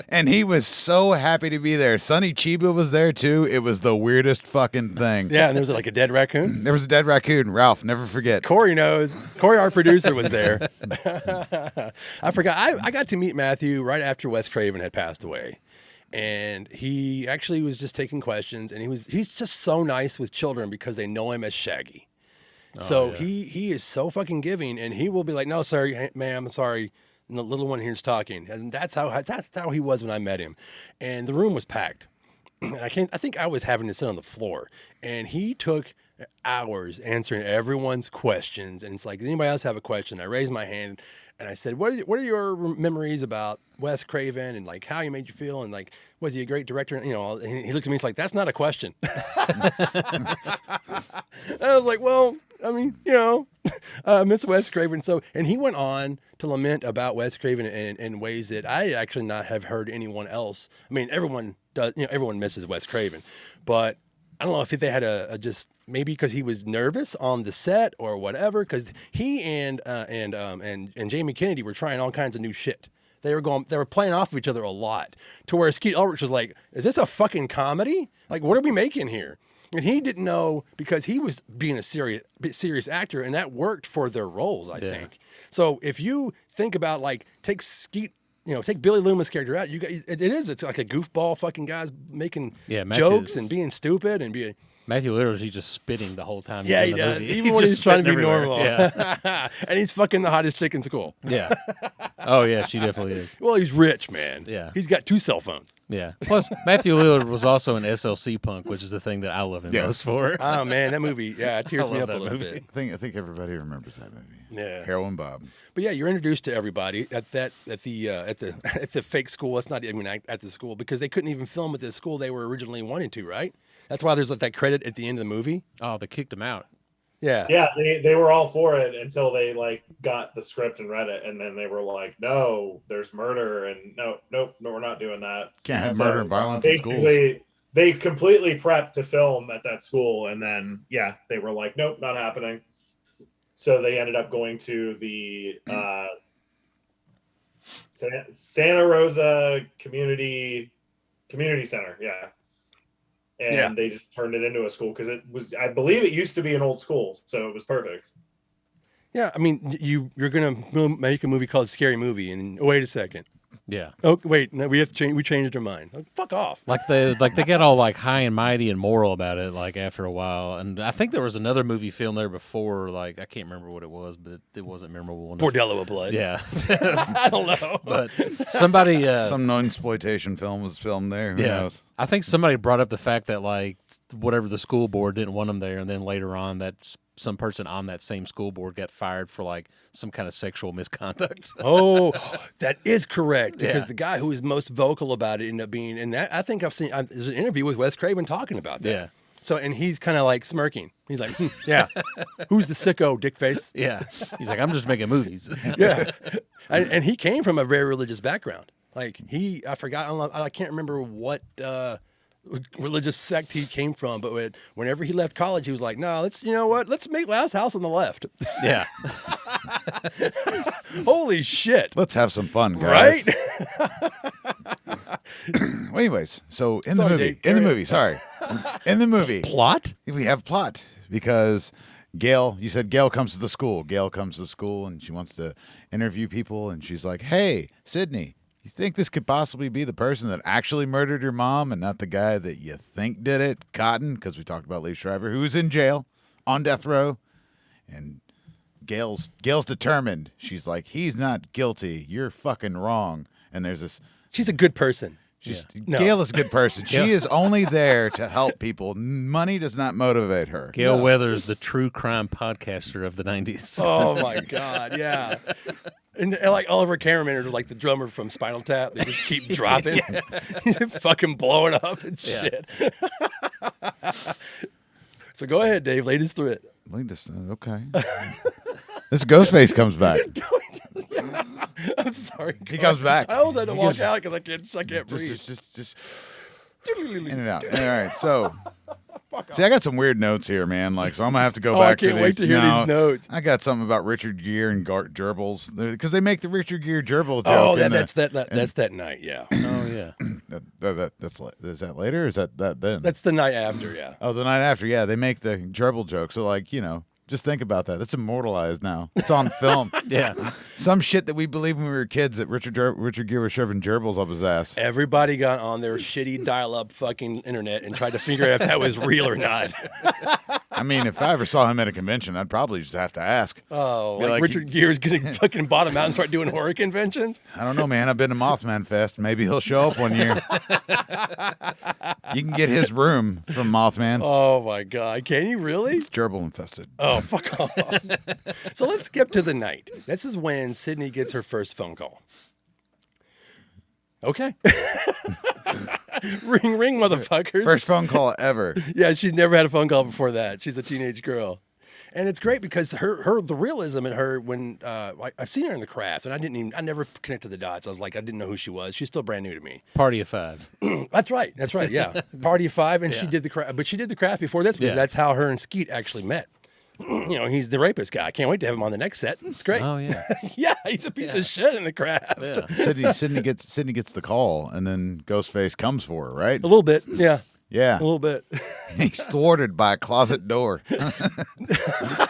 Speaker 3: And he was so happy to be there. Sonny Chiba was there too. It was the weirdest fucking thing.
Speaker 6: Yeah, and there was like a dead raccoon.
Speaker 3: There was a dead raccoon. Ralph, never forget.
Speaker 6: Corey knows. Corey, our producer, was there. I forgot. I got to meet Matthew right after Wes Craven had passed away. And he actually was just taking questions, and he's just so nice with children because they know him as Shaggy. So he is so fucking giving, and he will be like, "No, sorry, ma'am, I'm sorry." And the little one here's talking, and that's how he was when I met him. And the room was packed. And I think I was having to sit on the floor, and he took hours answering everyone's questions. And it's like, does anybody else have a question? I raised my hand. And I said, what are your memories about Wes Craven and like how he made you feel? And like, was he a great director? And he looked at me and he's like, that's not a question. And I was like, well, I mean, Miss Wes Craven. So, and he went on to lament about Wes Craven in ways that I actually not have heard anyone else. I mean, everyone does, everyone misses Wes Craven, but I don't know if they had a just maybe because he was nervous on the set or whatever. Because he and Jamie Kennedy were trying all kinds of new shit. They were playing off of each other a lot. To where Skeet Ulrich was like, "Is this a fucking comedy? Like, what are we making here?" And he didn't know because he was being a serious actor, and that worked for their roles, I think. So if you think about like take Skeet. Take Billy Loomis' character out. It's like a goofball fucking guys making jokes and being stupid and being.
Speaker 4: Matthew Lillard, he's just spitting the whole time.
Speaker 6: Yeah,
Speaker 4: he's in
Speaker 6: he
Speaker 4: the
Speaker 6: does.
Speaker 4: movie.
Speaker 6: Even when he's trying to be
Speaker 4: everywhere.
Speaker 6: normal.
Speaker 4: Yeah.
Speaker 6: And he's fucking the hottest chick in school.
Speaker 4: Yeah. Oh yeah, she definitely is.
Speaker 6: Well, he's rich, man.
Speaker 4: Yeah.
Speaker 6: He's got 2 cell phones.
Speaker 4: Yeah. Plus, Matthew Lillard was also an SLC punk, which is the thing that I love him most for.
Speaker 6: Oh man, that movie, it tears me
Speaker 4: love
Speaker 6: up a
Speaker 4: that
Speaker 6: little
Speaker 4: movie.
Speaker 6: bit.
Speaker 3: I think everybody remembers that movie.
Speaker 6: Yeah.
Speaker 3: Heroin Bob.
Speaker 6: But yeah, you're introduced to everybody at the fake school. It's not even at the school because they couldn't even film at the school they were originally wanting to, right? That's why there's like that credit at the end of the movie.
Speaker 4: Oh, they kicked him out.
Speaker 6: Yeah.
Speaker 5: Yeah, they were all for it until they like got the script and read it, and then they were like, "No, there's murder," and no, we're not doing that.
Speaker 3: Can't have murder and violence in schools.
Speaker 5: Basically, they completely prepped to film at that school, and then they were like, "Nope, not happening." So they ended up going to the Santa Rosa Community Center, and they just turned it into a school because it was, I believe, it used to be an old school, so it was perfect.
Speaker 6: Yeah, I mean, you're gonna make a movie called Scary Movie, and wait a second.
Speaker 4: Yeah.
Speaker 6: Oh wait, no, we have to change. We changed our mind. Like, fuck off.
Speaker 4: Like they get all like high and mighty and moral about it. Like after a while, and I think there was another movie filmed there before. Like I can't remember what it was, but it wasn't memorable enough.
Speaker 6: Bordello of Blood.
Speaker 4: Yeah.
Speaker 6: I don't know.
Speaker 4: But somebody,
Speaker 3: some non-exploitation film was filmed there. Who knows?
Speaker 4: I think somebody brought up the fact that like whatever the school board didn't want them there, and then later on that some person on that same school board got fired for like some kind of sexual misconduct.
Speaker 6: Oh, that is correct because
Speaker 4: Yeah.
Speaker 6: the guy who was most vocal about it ended up being, and that I think there's an interview with Wes Craven talking about that.
Speaker 4: Yeah.
Speaker 6: So, and he's kind of like smirking. He's like, yeah, who's the sicko, dick face?
Speaker 4: Yeah. He's like, I'm just making movies.
Speaker 6: Yeah. And he came from a very religious background. Like I forgot, I can't remember what religious sect he came from, but whenever he left college, he was like, no, let's make Last House on the Left.
Speaker 4: Yeah.
Speaker 6: Holy shit.
Speaker 3: Let's have some fun, guys.
Speaker 6: Right?
Speaker 3: Well, anyways, so in
Speaker 6: Sorry,
Speaker 3: the movie,
Speaker 6: Dave,
Speaker 3: in the movie,
Speaker 6: Plot?
Speaker 3: we have plot because Gail, you said Gail comes to the school. Gail comes to the school and she wants to interview people, and she's like, hey, Sydney, you think this could possibly be the person that actually murdered your mom and not the guy that you think did it, Cotton? Because we talked about Lee Shriver, who's in jail on death row. And Gail's determined. She's like, he's not guilty. You're fucking wrong. And there's this.
Speaker 6: She's a good person.
Speaker 3: Gail is a good person. She is only there to help people. Money does not motivate her.
Speaker 4: Gail Weathers, the true crime podcaster of the 90s.
Speaker 6: Oh, my God. Yeah. And like Oliver Cameraman or like the drummer from Spinal Tap, they just keep dropping, fucking blowing up and shit. So go ahead, Dave. Lead us through it.
Speaker 3: Okay. This Ghostface comes back.
Speaker 6: I'm sorry.
Speaker 3: He comes back.
Speaker 6: I almost had to walk out because I can't breathe.
Speaker 3: Just in and out. All right, so. See, I got some weird notes here, man. Like, so I'm gonna have to go back.
Speaker 6: I can't wait to hear these notes.
Speaker 3: I got something about Richard Gere and gerbils because they make the Richard Gere gerbil joke.
Speaker 6: Oh, that's that night. Yeah.
Speaker 4: Oh, yeah.
Speaker 3: Is that later? Or is that then?
Speaker 6: That's the night after. Yeah.
Speaker 3: Oh, the night after. Yeah, they make the gerbil joke. So, like, just think about that. It's immortalized now. It's on film.
Speaker 4: Yeah.
Speaker 3: Some shit that we believed when we were kids that Richard Gere was shoving gerbils up his ass.
Speaker 6: Everybody got on their shitty dial-up fucking internet and tried to figure out if that was real or not.
Speaker 3: I mean, if I ever saw him at a convention, I'd probably just have to ask.
Speaker 6: Oh,
Speaker 3: Be
Speaker 6: like Richard Gere's going to fucking bottom out and start doing horror conventions?
Speaker 3: I don't know, man. I've been to Mothman Fest. Maybe he'll show up one year. You can get his room from Mothman.
Speaker 6: Oh, my God. Can you really?
Speaker 3: It's gerbil infested.
Speaker 6: Oh, fuck off. So let's skip to the night. This is when Sydney gets her first phone call. Okay. Ring, ring, motherfuckers.
Speaker 3: First phone call ever.
Speaker 6: Yeah, she's never had a phone call before that. She's a teenage girl. And it's great because the realism in her when I've seen her in The Craft, and I never connected the dots. I was like, I didn't know who she was. She's still brand new to me.
Speaker 4: Party of Five.
Speaker 6: That's right. Yeah, Party of Five, and she did The Craft, but she did The Craft before this because that's how her and Skeet actually met. He's the rapist guy. I can't wait to have him on the next set. It's great.
Speaker 4: Oh yeah.
Speaker 6: Yeah, he's a piece of shit in The Craft.
Speaker 4: Yeah.
Speaker 3: Sydney gets the call, and then Ghostface comes for her, right?
Speaker 6: A little bit. Yeah.
Speaker 3: Yeah.
Speaker 6: A little bit.
Speaker 3: He's thwarted by a closet door.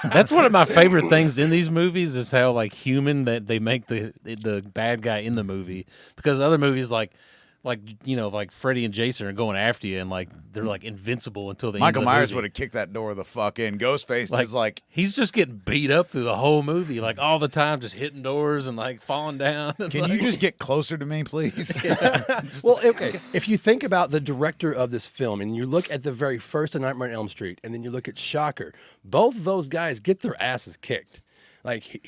Speaker 4: That's one of my favorite things in these movies is how like human that they make the bad guy in the movie, because other movies like Freddy and Jason are going after you and like they're like invincible until the
Speaker 3: Michael
Speaker 4: end of the
Speaker 3: Myers
Speaker 4: movie.
Speaker 3: would have kicked that door the fuck in. Ghostface is like
Speaker 4: he's just getting beat up through the whole movie, like all the time, just hitting doors and like falling down.
Speaker 3: Can you just get closer to me, please?
Speaker 6: Well, okay. If you think about the director of this film and you look at the very first of Nightmare on Elm Street and then you look at Shocker, both of those guys get their asses kicked. Like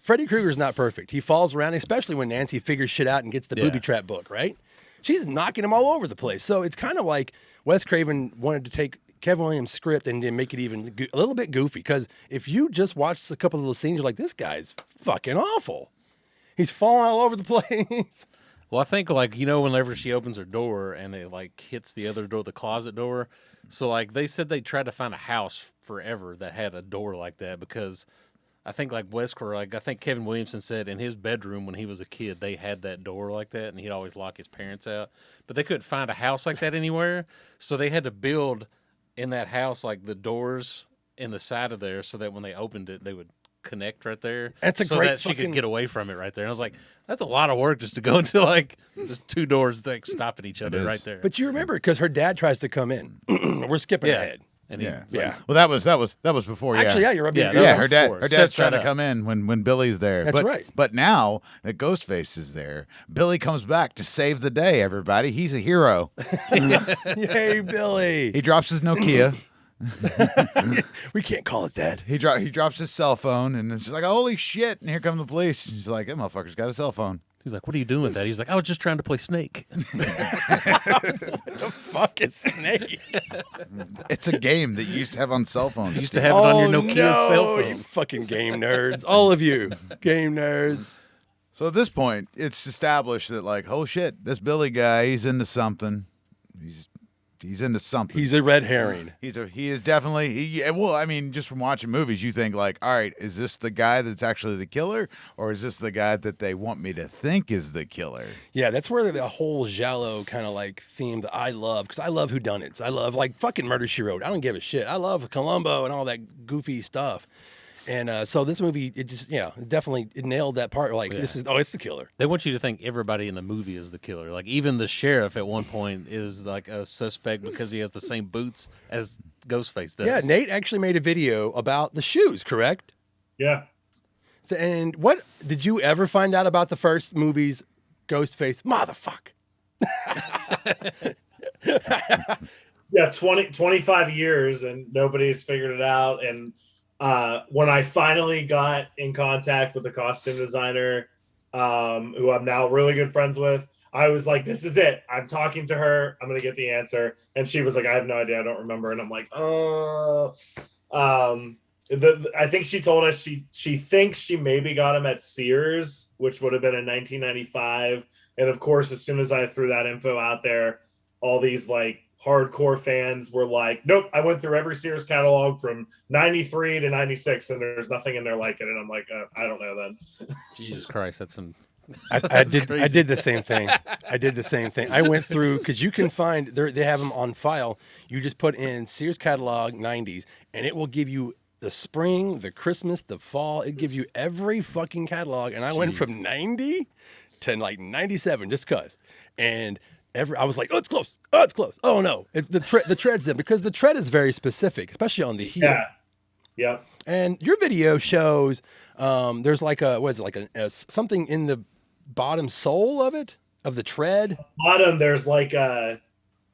Speaker 6: Freddy Krueger's not perfect. He falls around, especially when Nancy figures shit out and gets the booby trap book, right? She's knocking him all over the place. So it's kind of like Wes Craven wanted to take Kevin Williams' script and then make it even a little bit goofy. Because if you just watch a couple of those scenes, you're like, this guy's fucking awful. He's falling all over the place.
Speaker 4: Well, I think like whenever she opens her door and it like hits the other door, the closet door. So like they said they tried to find a house forever that had a door like that because I think like I think Kevin Williamson said in his bedroom when he was a kid they had that door like that and he'd always lock his parents out. But they couldn't find a house like that anywhere, so they had to build in that house like the doors in the side of there so that when they opened it they would connect right there.
Speaker 6: That's a
Speaker 4: so
Speaker 6: great
Speaker 4: that she could get away from it right there. And I was like, that's a lot of work just to go into like just two doors like stopping each other right there.
Speaker 6: But you remember because her dad tries to come in. We're skipping ahead.
Speaker 4: And
Speaker 3: yeah. Well, that was before. Yeah.
Speaker 6: Actually, yeah, you're right.
Speaker 4: Yeah,
Speaker 3: Her dad's trying to come in when Billy's there.
Speaker 6: That's right.
Speaker 3: But now that Ghostface is there, Billy comes back to save the day. Everybody, he's a hero.
Speaker 6: Yay, Billy!
Speaker 3: He drops his Nokia.
Speaker 6: We can't call it that.
Speaker 3: He drops his cell phone, and it's just like, holy shit! And here come the police. He's like, that motherfucker's got a cell phone.
Speaker 4: He's like, what are you doing with that? He's like, I was just trying to play Snake.
Speaker 6: The fuck is Snake?
Speaker 3: It's a game that you used to have on cell phones.
Speaker 4: You used to have it on your Nokia cell
Speaker 6: You
Speaker 4: phone.
Speaker 6: fucking game nerds. All of you. Game nerds.
Speaker 3: So at this point, it's established that, like, oh shit, this Billy guy, he's into something. He's into something.
Speaker 6: He's a red herring.
Speaker 3: He is definitely well, I mean, just from watching movies, you think like, all right, is this the guy that's actually the killer, or is this the guy that they want me to think is the killer?
Speaker 6: Yeah, that's where the whole giallo kind of like theme that I love, because I love whodunits. I love like fucking Murder, She Wrote. I don't give a shit. I love Columbo and all that goofy stuff. And so this movie, it just, definitely it nailed that part. Like, it's the killer.
Speaker 4: They want you to think everybody in the movie is the killer. Like, even the sheriff at one point is like a suspect because he has the same boots as Ghostface does.
Speaker 6: Yeah, Nate actually made a video about the shoes, correct?
Speaker 5: Yeah.
Speaker 6: And what did you ever find out about the first movie's Ghostface? Motherfucker.
Speaker 5: Yeah, 25 years and nobody's figured it out. And when I finally got in contact with the costume designer, who I'm now really good friends with, I was like, this is it. I'm talking to her. I'm going to get the answer. And she was like, I have no idea. I don't remember. And I'm like, oh. I think she told us she thinks she maybe got him at Sears, which would have been in 1995. And of course, as soon as I threw that info out there, all these like hardcore fans were like, nope, I went through every Sears catalog from 93 to 96 and there's nothing in there like it. And I'm like, I don't know then.
Speaker 4: Jesus Christ, that's some...
Speaker 6: I did the same thing. I went through, because you can find, they have them on file. You just put in Sears catalog 90s and it will give you the spring, the Christmas, the fall. It gives you every fucking catalog. And I went from 90 to like 97 just because. And I was like, oh, it's close. Oh, it's close. Oh, no. It's the tread's there, because the tread is very specific, especially on the heel.
Speaker 5: Yeah. Yep.
Speaker 6: And your video shows there's like something in the bottom sole of the tread.
Speaker 5: Bottom, there's like I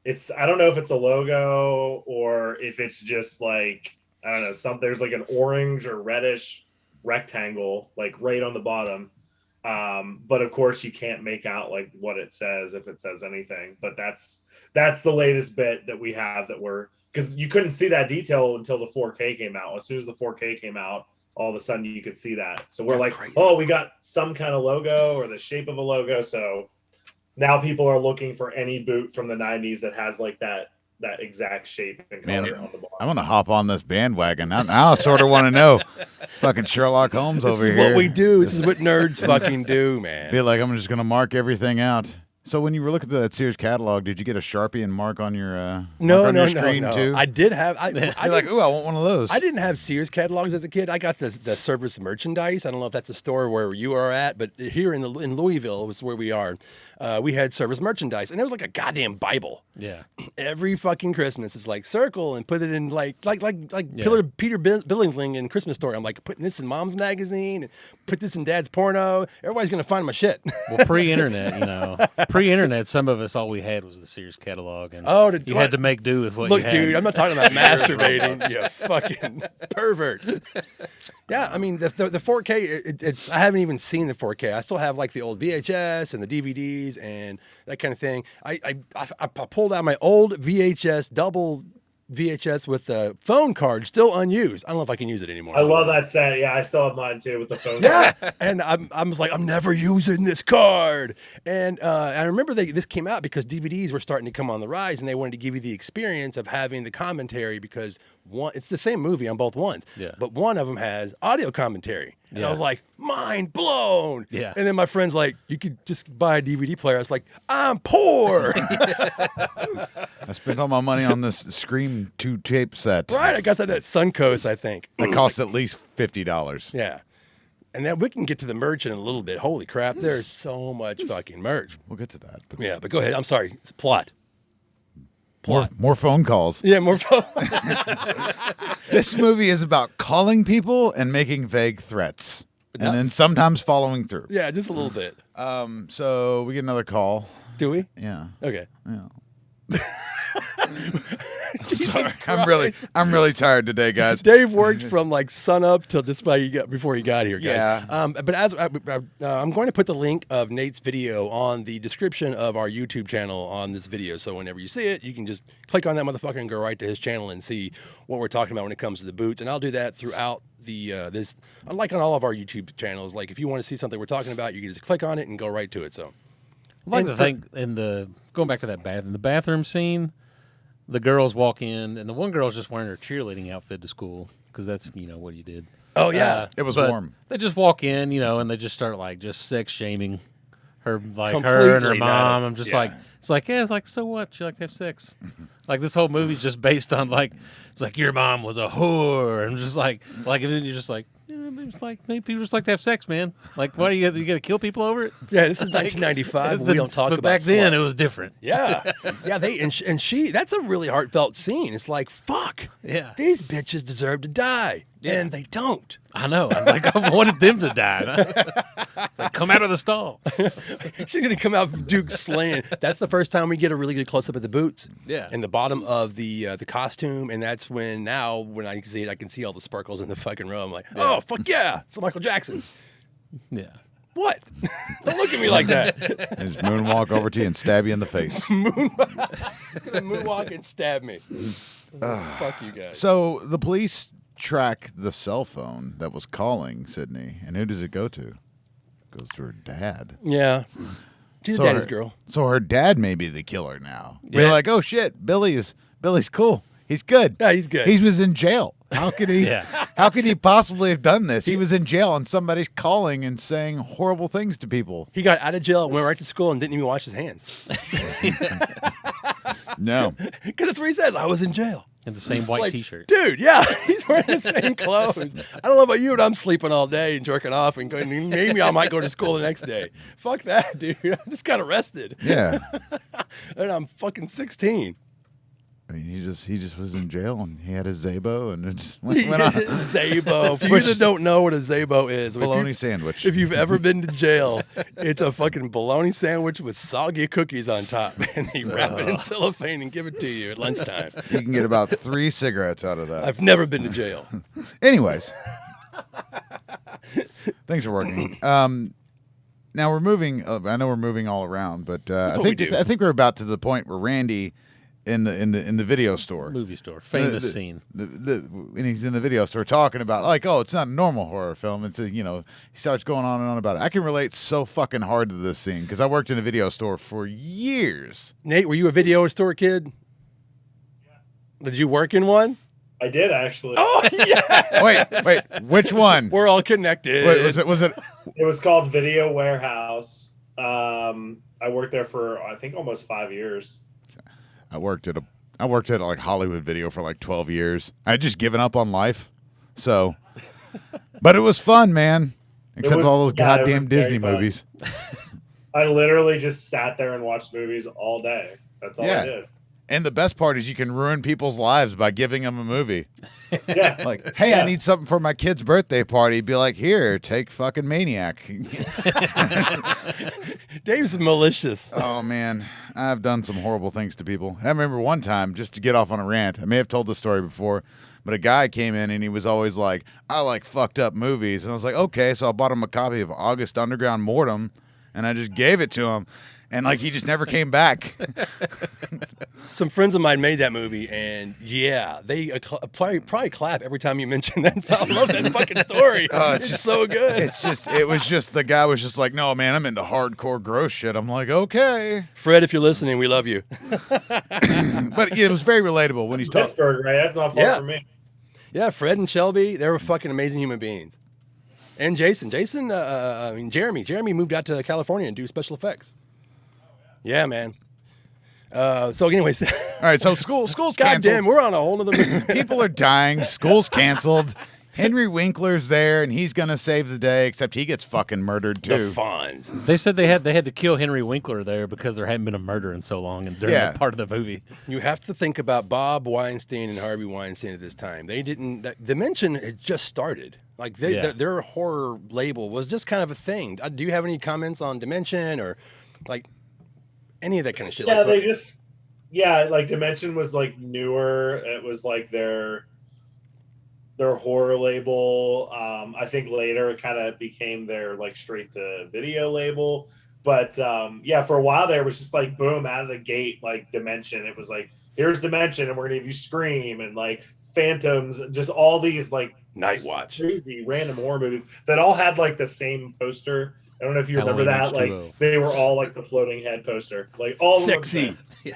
Speaker 5: don't know if it's a logo or if it's just like, I don't know, there's like an orange or reddish rectangle like right on the bottom. But of course you can't make out like what it says, if it says anything, but that's the latest bit that we have because you couldn't see that detail until the 4K came out. As soon as the 4K came out, all of a sudden you could see that. So we're like, crazy. Oh, we got some kind of logo or the shape of a logo. So now people are looking for any boot from the 90s that has like that exact shape and color on the bottom.
Speaker 3: I'm gonna hop on this bandwagon. Now I sort of want to know. Fucking Sherlock Holmes over here.
Speaker 6: This is what we do. This is what nerds fucking do, man.
Speaker 3: Feel like I'm just gonna mark everything out. So when you were looking at that Sears catalog, did you get a Sharpie and mark on your screen too?
Speaker 6: I did have.
Speaker 3: You're like, ooh, I want one of those.
Speaker 6: I didn't have Sears catalogs as a kid. I got the service merchandise. I don't know if that's a store where you are at, but here in Louisville was where we are. We had service merchandise, and it was like a goddamn Bible.
Speaker 4: Yeah.
Speaker 6: Every fucking Christmas, it's like circle and put it in like Peter Billingsley in Christmas Story. I'm like putting this in Mom's magazine and put this in Dad's porno. Everybody's gonna find my shit.
Speaker 4: Well, pre-internet, some of us all we had was the Sears catalog, and you had to make do with what you had.
Speaker 6: Look, dude, I'm not talking about masturbating. You fucking pervert. Yeah, I mean the 4K. I haven't even seen the 4K. I still have like the old VHS and the DVDs and that kind of thing. I pulled out my old VHS, double VHS with the phone card still unused. I don't know if I can use it anymore.
Speaker 5: I love that set. Yeah, I still have mine too with the phone
Speaker 6: card.
Speaker 5: Yeah,
Speaker 6: and I was like, I'm never using this card. And I remember this came out because DVDs were starting to come on the rise, and they wanted to give you the experience of having the commentary because it's the same movie on both ones.
Speaker 4: Yeah.
Speaker 6: But one of them has audio commentary. And
Speaker 4: Yeah.
Speaker 6: I was like, mind blown.
Speaker 4: Yeah.
Speaker 6: And then my friend's like, you could just buy a DVD player. I was like, I'm poor.
Speaker 3: I spent all my money on this Scream 2 tape set.
Speaker 6: Right. I got that at Suncoast, I think.
Speaker 3: It cost at least $50.
Speaker 6: Yeah. And then we can get to the merch in a little bit. Holy crap. There's so much fucking merch.
Speaker 3: We'll get to that. But
Speaker 6: Yeah, but go ahead. I'm sorry. It's plot.
Speaker 3: more phone calls.
Speaker 6: Yeah, more fun.
Speaker 3: This movie is about calling people and making vague threats, and then sometimes following through.
Speaker 6: Yeah, just a little bit.
Speaker 3: So we get another call.
Speaker 6: Do we?
Speaker 3: Yeah.
Speaker 6: Okay.
Speaker 3: Yeah. Sorry, I'm really tired today, guys.
Speaker 6: Dave worked from like sun up till just before he got here, guys.
Speaker 3: Yeah.
Speaker 6: But as I'm going to put the link of Nate's video on the description of our YouTube channel on this video, so whenever you see it, you can just click on that motherfucker and go right to his channel and see what we're talking about when it comes to the boots. And I'll do that throughout the this, unlike on all of our YouTube channels. Like if you want to see something we're talking about, you can just click on it and go right to it. So,
Speaker 4: I'd like to think going back to that in the bathroom scene, the girls walk in and the one girl's just wearing her cheerleading outfit to school because that's what you did.
Speaker 6: oh yeah,
Speaker 3: It was
Speaker 4: But
Speaker 3: warm.
Speaker 4: They just walk in, and they just start like just sex shaming her, like her and her
Speaker 6: Completely
Speaker 4: mom.
Speaker 6: not-
Speaker 4: I'm just
Speaker 6: yeah.
Speaker 4: like, it's like, so what? You like to have sex? Like this whole movie's just based on like, it's like your mom was a whore. I'm just like, and then you're just like, it's like maybe people just like to have sex, man. Like, what are you gonna kill people over it?
Speaker 6: yeah. This is 1995. But we don't talk
Speaker 4: but
Speaker 6: about
Speaker 4: back then
Speaker 6: sluts.
Speaker 4: it was different.
Speaker 6: Yeah, yeah. And she. That's a really heartfelt scene. It's like, fuck.
Speaker 4: Yeah.
Speaker 6: These bitches deserve to die, and they don't.
Speaker 4: I know. I'm like, I wanted them to die. It's like, come out of the stall.
Speaker 6: She's gonna come out Duke slaying. That's the first time we get a really good close up of the boots.
Speaker 4: Yeah.
Speaker 6: And the bottom of the costume, and that's when I see it, I can see all the sparkles in the fucking row. I'm like, oh fuck yeah, it's Michael Jackson.
Speaker 4: Yeah.
Speaker 6: What? Don't look at me like that.
Speaker 3: And just moonwalk over to you and stab you in the face.
Speaker 6: Moonwalk and stab me. Fuck you guys.
Speaker 3: So the police track the cell phone that was calling Sydney, and who does it go to? It goes to her dad.
Speaker 6: Yeah. She's
Speaker 3: So
Speaker 6: a daddy's
Speaker 3: her-
Speaker 6: girl.
Speaker 3: So her dad may be the killer now.
Speaker 6: Yeah.
Speaker 3: You're like, oh shit, Billy's cool. He's good.
Speaker 6: Yeah, he's good.
Speaker 3: He was in jail. How could he?
Speaker 4: Yeah.
Speaker 3: How could he possibly have done this? He was in jail, and somebody's calling and saying horrible things to people.
Speaker 6: He got out of jail, went right to school, and didn't even wash his hands.
Speaker 3: No.
Speaker 6: Because that's what he says. I was in jail.
Speaker 4: In the same white
Speaker 6: Like,
Speaker 4: T-shirt.
Speaker 6: Dude, yeah, he's wearing the same clothes. I don't know about you, but I'm sleeping all day and jerking off, and going, maybe I might go to school the next day. Fuck that, dude. I just got arrested,
Speaker 3: Yeah.
Speaker 6: and I'm fucking 16.
Speaker 3: I mean, he just was in jail, and he had his Zabo, and it just went on.
Speaker 6: Zabo. For you that don't know what a Zabo is,
Speaker 3: Bologna sandwich.
Speaker 6: If you've ever been to jail, it's a fucking bologna sandwich with soggy cookies on top, and they wrap it in cellophane and give it to you at lunchtime.
Speaker 3: You can get about 3 cigarettes out of that.
Speaker 6: I've never been to jail.
Speaker 3: Anyways, things are working. Now we're moving. I know we're moving all around, but
Speaker 6: what we do.
Speaker 3: I think we're about to the point where Randy in the video store,
Speaker 4: Movie store. Famous scene.
Speaker 3: and he's in the video store talking about like, oh, it's not a normal horror film. It's he starts going on and on about it. I can relate so fucking hard to this scene because I worked in a video store for years.
Speaker 6: Nate, were you a video store kid? Yeah. Did you work in one?
Speaker 5: I did actually.
Speaker 6: Oh yeah.
Speaker 3: Wait, which one?
Speaker 6: We're all connected.
Speaker 3: Wait, was it?
Speaker 5: It was called Video Warehouse. I worked there for I think almost 5 years.
Speaker 3: I worked at like Hollywood Video for like 12 years. I had just given up on life. So, but it was fun, man. Except
Speaker 5: was-
Speaker 3: all those
Speaker 5: yeah, it
Speaker 3: goddamn
Speaker 5: was very
Speaker 3: Disney
Speaker 5: fun.
Speaker 3: movies.
Speaker 5: I literally just sat there and watched movies all day. That's all
Speaker 3: Yeah.
Speaker 5: I did.
Speaker 3: And the best part is you can ruin people's lives by giving them a movie.
Speaker 5: Yeah.
Speaker 3: Like, hey,
Speaker 5: Yeah.
Speaker 3: I need something for my kid's birthday party. Be like, here, take fucking Maniac.
Speaker 6: Dave's malicious.
Speaker 3: Oh, man. I've done some horrible things to people. I remember one time, just to get off on a rant, I may have told this story before, but a guy came in and he was always like, I like fucked up movies. And I was like, okay. So I bought him a copy of August Underground Mortem, and I just gave it to him. And like he just never came back.
Speaker 6: Some friends of mine made that movie, and yeah, they probably clap every time you mention that. I love that fucking story. It's just so good.
Speaker 3: It was just the guy was just like, no, man, I'm into hardcore gross shit. I'm like, okay.
Speaker 6: Fred, if you're listening, we love you.
Speaker 3: But it was very relatable when he's talking.
Speaker 5: Pittsburgh, right? That's not far
Speaker 6: Yeah.
Speaker 5: from me.
Speaker 6: Yeah, Fred and Shelby, they were fucking amazing human beings. And Jason, Jeremy moved out to California and do special effects. Yeah, man. So anyways,
Speaker 3: All right, so school's canceled.
Speaker 6: goddamn, we're on a whole nother.
Speaker 3: People are dying. School's canceled. Henry Winkler's there, and he's gonna save the day. Except he gets fucking murdered
Speaker 6: The
Speaker 3: too.
Speaker 6: Fonz.
Speaker 4: They said they had to kill Henry Winkler there because there hadn't been a murder in so long and during
Speaker 3: Yeah.
Speaker 4: that part of the movie.
Speaker 6: You have to think about Bob Weinstein and Harvey Weinstein at this time. They didn't. Dimension had just started. Like
Speaker 4: Yeah.
Speaker 6: their horror label was just kind of a thing. Do you have any comments on Dimension or like any of that kind of shit?
Speaker 5: Yeah,
Speaker 6: like,
Speaker 5: Yeah, like Dimension was like newer. It was like their horror label. I think later it kind of became their like straight to video label. But yeah, for a while there it was just like boom out of the gate, like Dimension. It was like, here's Dimension, and we're gonna give you Scream and like Phantoms, just all these like
Speaker 6: Night Watch,
Speaker 5: crazy random horror movies that all had like the same poster. I don't know if you remember
Speaker 4: Halloween
Speaker 5: that.
Speaker 4: H2O.
Speaker 5: Like they were all like the floating head poster, like all
Speaker 6: sexy.
Speaker 5: of them.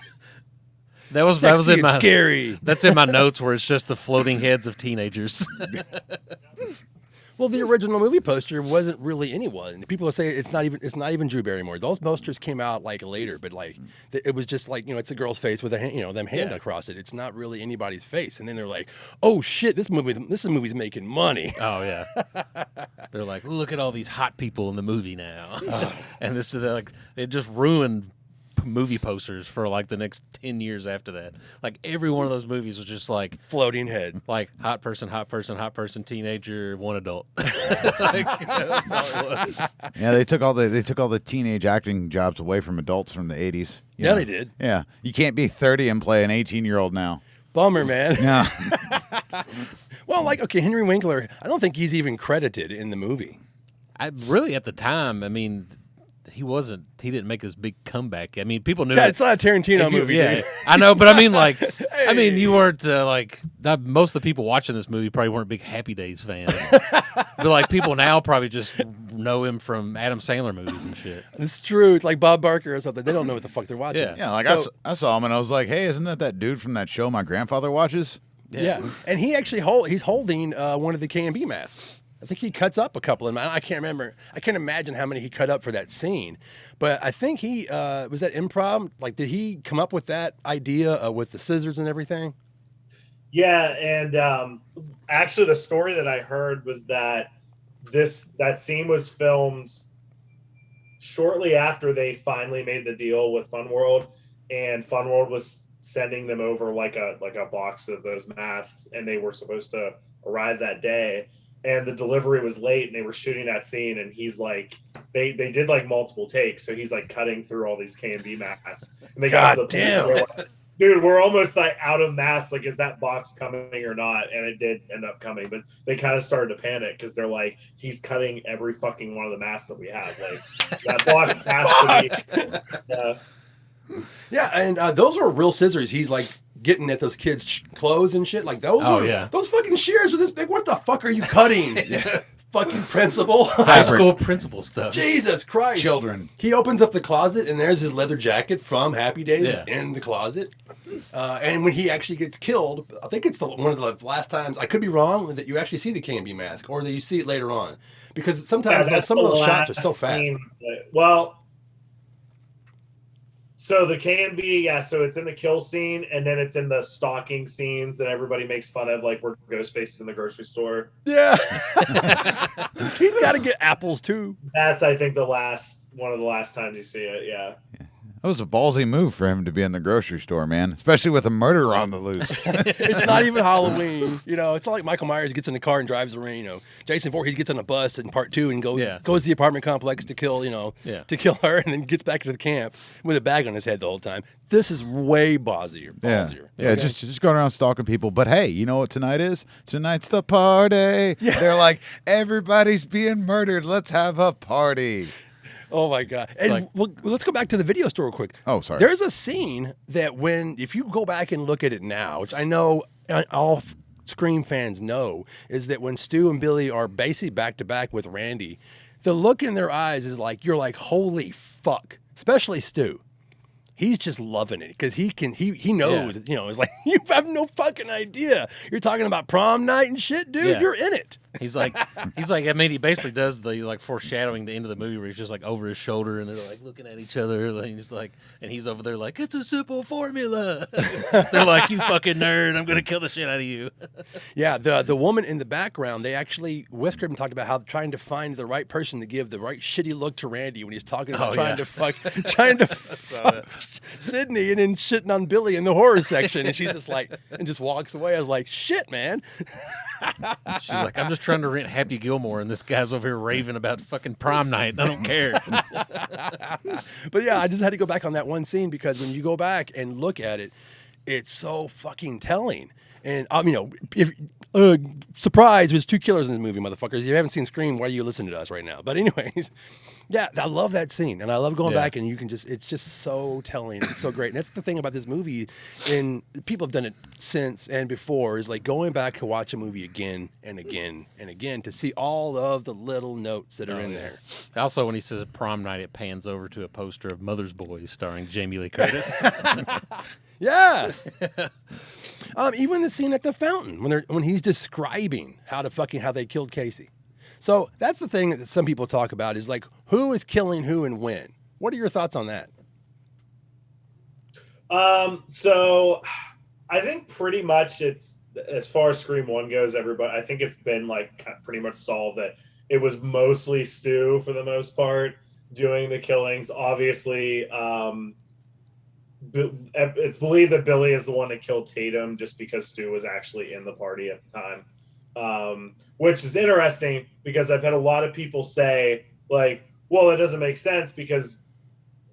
Speaker 4: That was
Speaker 6: Sexy
Speaker 4: in
Speaker 6: and
Speaker 4: my
Speaker 6: scary.
Speaker 4: That's in my notes where it's just the floating heads of teenagers.
Speaker 6: Well, the original movie poster wasn't really anyone. People will say it's not even Drew Barrymore. Those posters came out like later, but like it was just like, it's a girl's face with a hand, them hand across it. It's not really anybody's face. And then they're like, oh shit, this movie's making money.
Speaker 4: Oh yeah, they're like, look at all these hot people in the movie now, and it just ruined movie posters for like the next 10 years after that. Like every one of those movies was just like
Speaker 6: floating head,
Speaker 4: like hot person, teenager, one adult. That's all it was.
Speaker 3: Yeah, they took all the teenage acting jobs away from adults from the 80s.
Speaker 6: Yeah, they did.
Speaker 3: Yeah, you can't be 30 and play an 18-year-old now.
Speaker 6: Bummer, man.
Speaker 3: Yeah.
Speaker 6: Well, Henry Winkler, I don't think he's even credited in the movie.
Speaker 4: I really, at the time, I mean, he didn't make this big comeback. I mean, people knew.
Speaker 6: Yeah, it's not a Tarantino movie.
Speaker 4: Yeah,
Speaker 6: dude.
Speaker 4: I know, but I mean, you weren't most of the people watching this movie probably weren't big Happy Days fans. But like people now probably just know him from Adam Sandler movies and shit.
Speaker 6: It's true. It's like Bob Barker or something. They don't know what the fuck they're watching.
Speaker 4: Yeah.
Speaker 3: Yeah, like I saw him and I was like, hey, isn't that dude from that show my grandfather watches?
Speaker 6: Yeah. And he actually he's holding one of the K&B masks. I think he cuts up a couple of them. I can't remember. I can't imagine how many he cut up for that scene. But I think he was that improv. Like, did he come up with that idea with the scissors and everything?
Speaker 5: Yeah, and actually, the story that I heard was that that scene was filmed shortly after they finally made the deal with Fun World, and Fun World was sending them over like a box of those masks, and they were supposed to arrive that day. And the delivery was late, and they were shooting that scene, and he's like, they did like multiple takes, so he's like cutting through all these K&B masks. And they got to the point where like, dude, we're almost like out of masks. Like, is that box coming or not? And it did end up coming, but they kind of started to panic because they're like, he's cutting every fucking one of the masks that we have. Like, that box has to be.
Speaker 6: Yeah, and those were real scissors. He's like getting at those kids' clothes and shit. Like those. Those fucking shears are this big. What the fuck are you cutting? Fucking principal.
Speaker 4: High school principal stuff.
Speaker 6: Jesus Christ.
Speaker 3: Children.
Speaker 6: He opens up the closet and there's his leather jacket from Happy Days in the closet. And when he actually gets killed, I think it's one of the last times, I could be wrong, that you actually see the K&B mask or that you see it later on. Because sometimes some of those shots are so fast.
Speaker 5: Well, so the K&B, so it's in the kill scene, and then it's in the stalking scenes that everybody makes fun of, like where Ghostface is in the grocery store.
Speaker 6: Yeah. He's got to get apples too.
Speaker 5: That's, I think, one of the last times you see it, yeah.
Speaker 3: That was a ballsy move for him to be in the grocery store, man. Especially with a murderer on the loose.
Speaker 6: It's not even Halloween. It's not like Michael Myers gets in the car and drives around. Jason Voorhees gets on a bus in part 2 and goes to the apartment complex to kill, to kill her, and then gets back to the camp with a bag on his head the whole time. This is way ballsier.
Speaker 3: Yeah, just going around stalking people. But hey, you know what tonight is? Tonight's the party. Yeah. They're like, everybody's being murdered. Let's have a party.
Speaker 6: Oh my God! And let's go back to the video store real quick.
Speaker 3: Oh, sorry.
Speaker 6: There's a scene that if you go back and look at it now, which I know all Scream fans know, is that when Stu and Billy are basically back to back with Randy, the look in their eyes is like, you're like, holy fuck, especially Stu. He's just loving it because he knows, it's like, you have no fucking idea. You're talking about prom night and shit, dude. Yeah. You're in it.
Speaker 4: He's like, I mean, he basically does the like foreshadowing the end of the movie where he's just like over his shoulder and they're like looking at each other. And he's over there like, it's a simple formula. They're like, you fucking nerd. I'm going to kill the shit out of you.
Speaker 6: Yeah. The woman in the background, they actually, Wes Craven talked about how trying to find the right person to give the right shitty look to Randy when he's talking about trying to fuck Sydney and then shitting on Billy in the horror section. And she's just like, and just walks away. I was like, shit, man.
Speaker 4: She's like, I'm just trying to rent Happy Gilmore, and this guy's over here raving about fucking prom night. And I don't care.
Speaker 6: But yeah, I just had to go back on that one scene because when you go back and look at it, it's so fucking telling. And you know, if surprise, there's 2 killers in this movie, motherfuckers. If you haven't seen Scream, why are you listening to us right now? But anyways, yeah, I love that scene, and I love going back and you can it's just so telling. It's so great. And that's the thing about this movie, and people have done it since and before, is like going back to watch a movie again and again and again to see all of the little notes that are in there.
Speaker 4: Also, when he says prom night, it pans over to a poster of Mother's Boys starring Jamie Lee Curtis.
Speaker 6: Yeah. Even the scene at the fountain when he's describing how they killed Casey. So that's the thing that some people talk about is like who is killing who and when. What are your thoughts on that?
Speaker 5: So I think pretty much it's as far as Scream 1 goes, everybody. I think it's been like pretty much solved that it was mostly Stu for the most part doing the killings. Obviously, it's believed that Billy is the one that killed Tatum just because Stu was actually in the party at the time, which is interesting because I've had a lot of people say like, well, it doesn't make sense because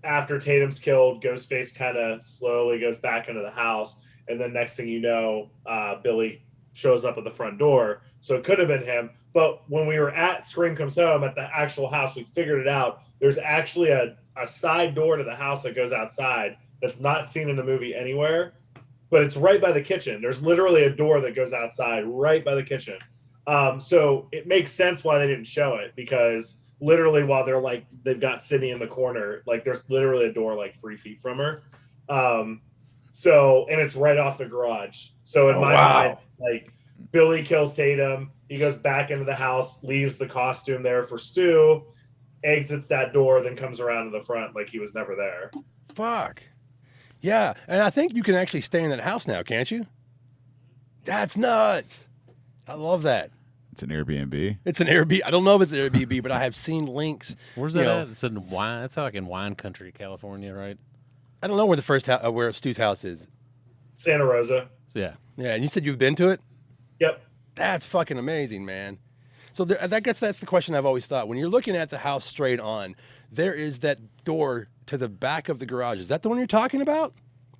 Speaker 5: after Tatum's killed, Ghostface kind of slowly goes back into the house. And then next thing you know, Billy shows up at the front door. So it could have been him. But when we were at Scream Comes Home at the actual house, we figured it out. There's actually a side door to the house that goes outside that's not seen in the movie anywhere, but it's right by the kitchen. There's literally a door that goes outside right by the kitchen. So it makes sense why they didn't show it because literally while they've got Sydney in the corner, like there's literally a door like 3 feet from her. And it's right off the garage. So in my mind, like Billy kills Tatum. He goes back into the house, leaves the costume there for Stu, exits that door, then comes around to the front like he was never there.
Speaker 6: Fuck. Yeah, and I think you can actually stay in that house now, can't you? That's nuts. I love that.
Speaker 3: It's an Airbnb.
Speaker 6: It's an Airbnb. I don't know if it's an Airbnb, but I have seen links.
Speaker 4: Where's that at? It's in wine. It's like in wine country, California, right?
Speaker 6: I don't know where the first where Stu's house is.
Speaker 5: Santa Rosa.
Speaker 4: Yeah.
Speaker 6: Yeah, and you said you've been to it?
Speaker 5: Yep.
Speaker 6: That's fucking amazing, man. So that's the question I've always thought. When you're looking at the house straight on, there is that door to the back of the garage. Is that the one you're talking about?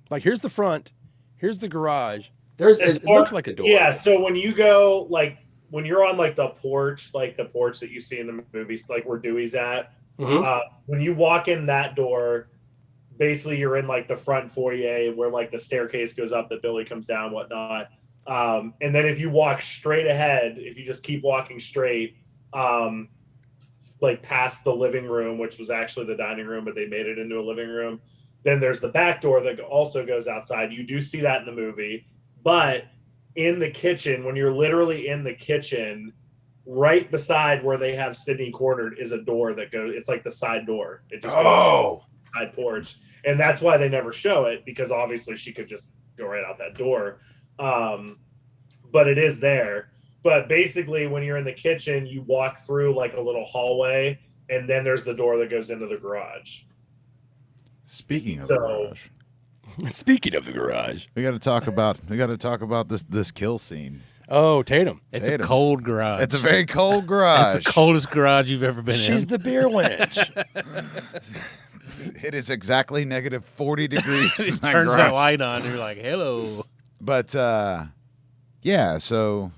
Speaker 6: Like, here's the front, here's the garage. It looks like a door.
Speaker 5: Yeah, so when you go, like, when you're on, like, the porch that you see in the movies, like where Dewey's at, when you walk in that door, basically you're in, like, the front foyer where, like, the staircase goes up that Billy comes down, whatnot. And then if you walk straight ahead, if you just keep walking straight, like past the living room, which was actually the dining room, but they made it into a living room. Then there's the back door that also goes outside. You do see that in the movie, but in the kitchen, when you're literally in the kitchen, right beside where they have Sydney cornered is a door that goes, it's like the side door. It just goes side porch. And that's why they never show it because obviously she could just go right out that door. But it is there. But basically, when you're in the kitchen, you walk through like a little hallway, and then there's the door that goes into the garage.
Speaker 3: Speaking of the garage, we got to talk about this kill scene.
Speaker 6: Oh, Tatum.
Speaker 4: It's a cold garage.
Speaker 3: It's a very cold garage.
Speaker 4: It's the coldest garage you've ever been in.
Speaker 6: She's the beer wench.
Speaker 3: It is exactly negative 40 degrees.
Speaker 4: He turns that light on, and you're like, hello.
Speaker 3: But yeah, so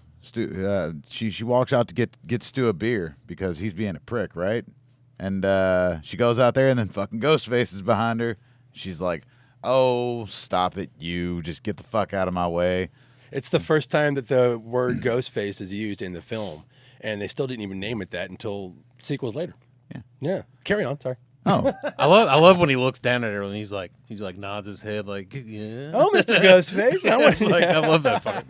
Speaker 3: she walks out to get Stu a beer because he's being a prick, right? And she goes out there, and then fucking Ghostface is behind her. She's like, "Oh, stop it, you! Just get the fuck out of my way."
Speaker 6: It's the first time that the word Ghostface is used in the film, and they still didn't even name it that until sequels later. Yeah. Carry on. Sorry.
Speaker 3: Oh,
Speaker 4: I love when he looks down at her and he's like nods his head like, yeah.
Speaker 6: Oh, Mr. Ghostface.
Speaker 4: I love that part.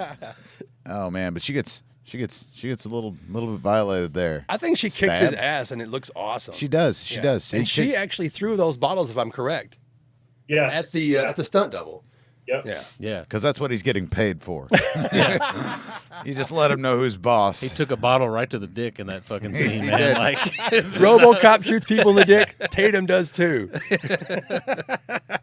Speaker 3: Oh man, but she gets a little bit violated there.
Speaker 6: I think she kicked his ass, and it looks awesome.
Speaker 3: She does. She does.
Speaker 6: And she actually threw those bottles, if I'm correct.
Speaker 5: Yes.
Speaker 6: At the stunt double.
Speaker 5: Yep.
Speaker 6: Yeah.
Speaker 4: Yeah.
Speaker 3: Because that's what he's getting paid for. You just let him know who's boss.
Speaker 4: He took a bottle right to the dick in that fucking scene, man. Like,
Speaker 6: RoboCop shoots people in the dick. Tatum does too.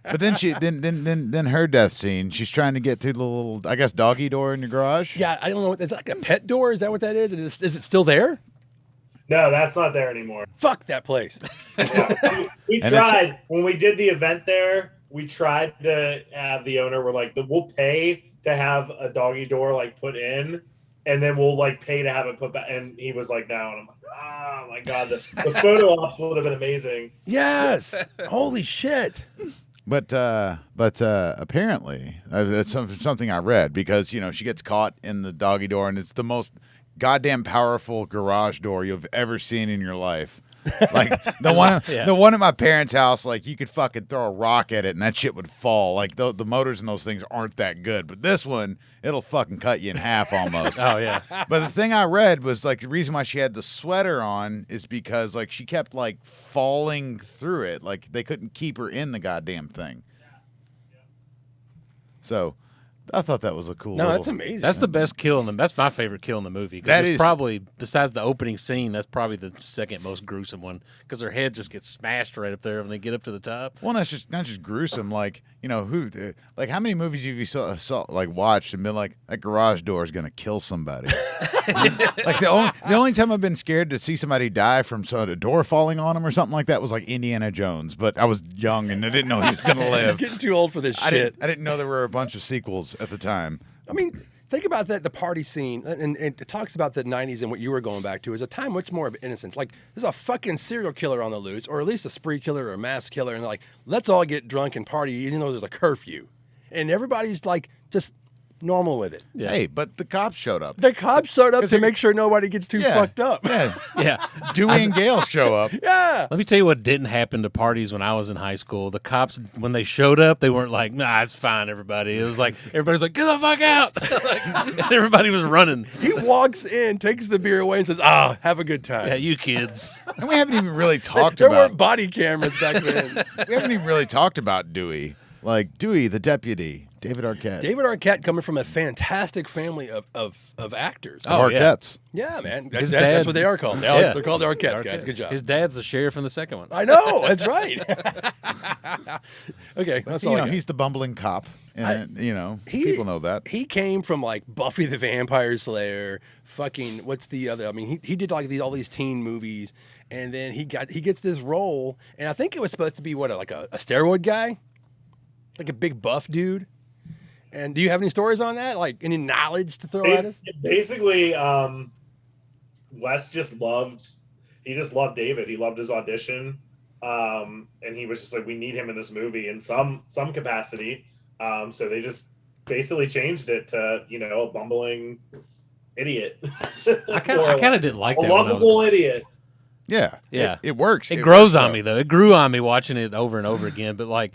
Speaker 3: But then then her death scene. She's trying to get through the little, I guess, doggy door in your garage.
Speaker 6: Yeah, I don't know. It's like a pet door. Is that what that is? Is it still there?
Speaker 5: No, that's not there anymore.
Speaker 6: Fuck that place.
Speaker 5: We tried when we did the event there. We tried to have the owner. We're like, we'll pay to have a doggy door like put in, and then we'll like pay to have it put back. And he was like, no. And I'm like, oh my god, the photo ops would have been amazing.
Speaker 6: Yes. Holy shit.
Speaker 3: But apparently, that's something I read, because she gets caught in the doggy door, and it's the most goddamn powerful garage door you've ever seen in your life. Like the one at my parents' house, like you could fucking throw a rock at it and that shit would fall. Like the motors in those things aren't that good, but this one, it'll fucking cut you in half almost.
Speaker 4: oh yeah.
Speaker 3: But the thing I read was like the reason why she had the sweater on is because like she kept like falling through it. Like they couldn't keep her in the goddamn thing. So I thought that was a cool.
Speaker 6: No, that's amazing.
Speaker 4: That's the best kill in the. That's my favorite kill in the movie.
Speaker 3: That
Speaker 4: Because
Speaker 3: is-
Speaker 4: it's probably, besides the opening scene, that's probably the second most gruesome one. Because her head just gets smashed right up there when they get up to the top.
Speaker 3: Well, that's just not just gruesome. Like like how many movies have you saw like watched and been like, that garage door is gonna kill somebody? Like the only time I've been scared to see somebody die from a door falling on them or something like that was like Indiana Jones. But I was young and I didn't know he was gonna
Speaker 6: I'm
Speaker 3: live.
Speaker 6: getting too old for this
Speaker 3: I
Speaker 6: shit.
Speaker 3: didn't know there were a bunch of sequels at the time.
Speaker 6: I mean, think about that, the party scene, and it talks about the 90s and what you were going back to is a time much more of innocence. Like, there's a fucking serial killer on the loose, or at least a spree killer or a mass killer, and they're like, let's all get drunk and party, even though there's a curfew. And everybody's like, just normal with it.
Speaker 4: Yeah.
Speaker 3: Hey, but the cops showed up.
Speaker 6: The cops showed up to make sure nobody gets too
Speaker 3: Yeah.
Speaker 6: fucked up.
Speaker 3: Yeah,
Speaker 4: Yeah.
Speaker 3: Dewey and Gale show up.
Speaker 6: Yeah.
Speaker 4: Let me tell you what didn't happen to parties when I was in high school. The cops, when they showed up, they weren't like, nah, it's fine, everybody. It was like, everybody's like, get the fuck out. And everybody was running.
Speaker 6: He walks in, takes the beer away, and says, have a good time.
Speaker 4: Yeah, you kids.
Speaker 3: And we haven't even really talked
Speaker 6: There
Speaker 3: about.
Speaker 6: weren't body cameras back then.
Speaker 3: We haven't even really talked about Dewey. Like Dewey, the deputy, David Arquette.
Speaker 6: David Arquette coming from a fantastic family of actors.
Speaker 4: Oh, yeah.
Speaker 3: Arquettes.
Speaker 6: Yeah, man.
Speaker 4: His
Speaker 6: That's
Speaker 4: dad-
Speaker 6: what they are called.
Speaker 4: Yeah.
Speaker 6: They're called the Arquettes, guys. Good job.
Speaker 4: His dad's the sheriff in the second one.
Speaker 6: I know. That's right. Okay, that's all I got.
Speaker 3: He's the bumbling cop, and people know that.
Speaker 6: He came from like Buffy the Vampire Slayer, fucking what's the other? I mean, he did like all these teen movies, and then he gets this role, and I think it was supposed to be like a steroid guy, like a big buff dude. And do you have any stories on that? Like any knowledge to throw at us?
Speaker 5: Basically, Wes just loved David. He loved his audition. And he was just like, we need him in this movie in some capacity. So they just basically changed it to, a bumbling idiot.
Speaker 4: I kind of didn't like
Speaker 5: a
Speaker 4: that. when I was-
Speaker 5: lovable idiot.
Speaker 3: Yeah,
Speaker 4: Yeah.
Speaker 3: it works.
Speaker 4: It grows
Speaker 3: works
Speaker 4: on me, though. It grew on me watching it over and over again. But, like,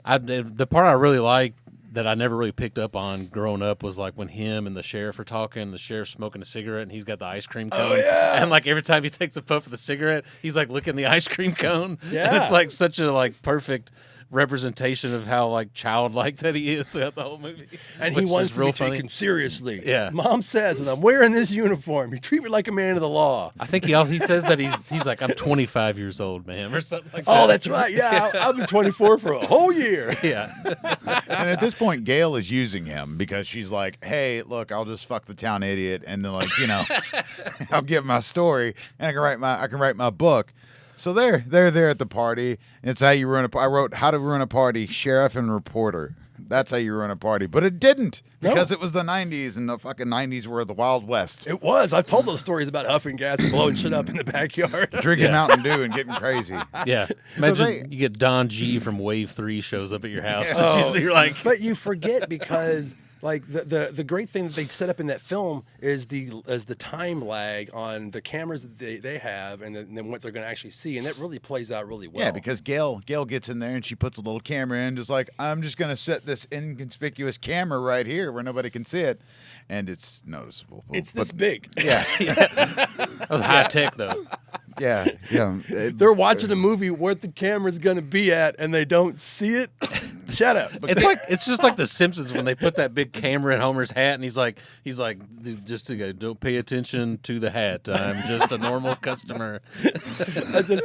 Speaker 4: the part I really liked that I never really picked up on growing up was, like, when him and the sheriff are talking, the sheriff's smoking a cigarette, and he's got the ice cream cone.
Speaker 6: Oh, yeah.
Speaker 4: And, like, every time he takes a puff of the cigarette, he's, like, licking the ice cream cone.
Speaker 6: Yeah.
Speaker 4: And it's, like, such a, like, perfect representation of how, like, childlike that he is throughout the whole movie.
Speaker 6: And
Speaker 4: which
Speaker 6: he wants
Speaker 4: is
Speaker 6: to
Speaker 4: real
Speaker 6: be
Speaker 4: funny.
Speaker 6: taken seriously.
Speaker 4: Yeah.
Speaker 6: Mom says, when I'm wearing this uniform, you treat me like a man of the law.
Speaker 4: I think he says that he's like, I'm 25 years old, man, or something like that.
Speaker 6: Oh, that's right. Yeah, I've been 24 for a whole year.
Speaker 4: Yeah.
Speaker 3: And at this point, Gail is using him because she's like, "Hey, look, I'll just fuck the town idiot, and then I'll give my story, and I can write my book." So they're there at the party. It's how you ruin a. I wrote How to Ruin a Party, Sheriff and Reporter. That's how you ruin a party, but it didn't because it was the '90s, and the fucking '90s were the Wild West.
Speaker 6: It was. I've told those stories about huffing gas and blowing shit up in the backyard.
Speaker 3: Drinking Mountain Dew and getting crazy.
Speaker 4: Yeah.
Speaker 3: So
Speaker 4: Imagine you get Don G from Wave 3 shows up at your house.
Speaker 6: Oh,
Speaker 4: You're like,
Speaker 6: but you forget because like the great thing that they set up in that film is the time lag on the cameras that they have and then what they're going to actually see, and that really plays out really well.
Speaker 3: Yeah, because Gail gets in there and she puts a little camera in, just like, I'm just going to set this inconspicuous camera right here where nobody can see it, and it's noticeable.
Speaker 6: it's this big.
Speaker 3: Yeah,
Speaker 4: that was high tech, though.
Speaker 3: yeah.
Speaker 6: They're watching a movie where the camera's going to be at, and they don't see it. Shut up.
Speaker 4: It's just like The Simpsons when they put that big camera in Homer's hat, and he's like, just to go, don't pay attention to the hat. I'm just a normal customer.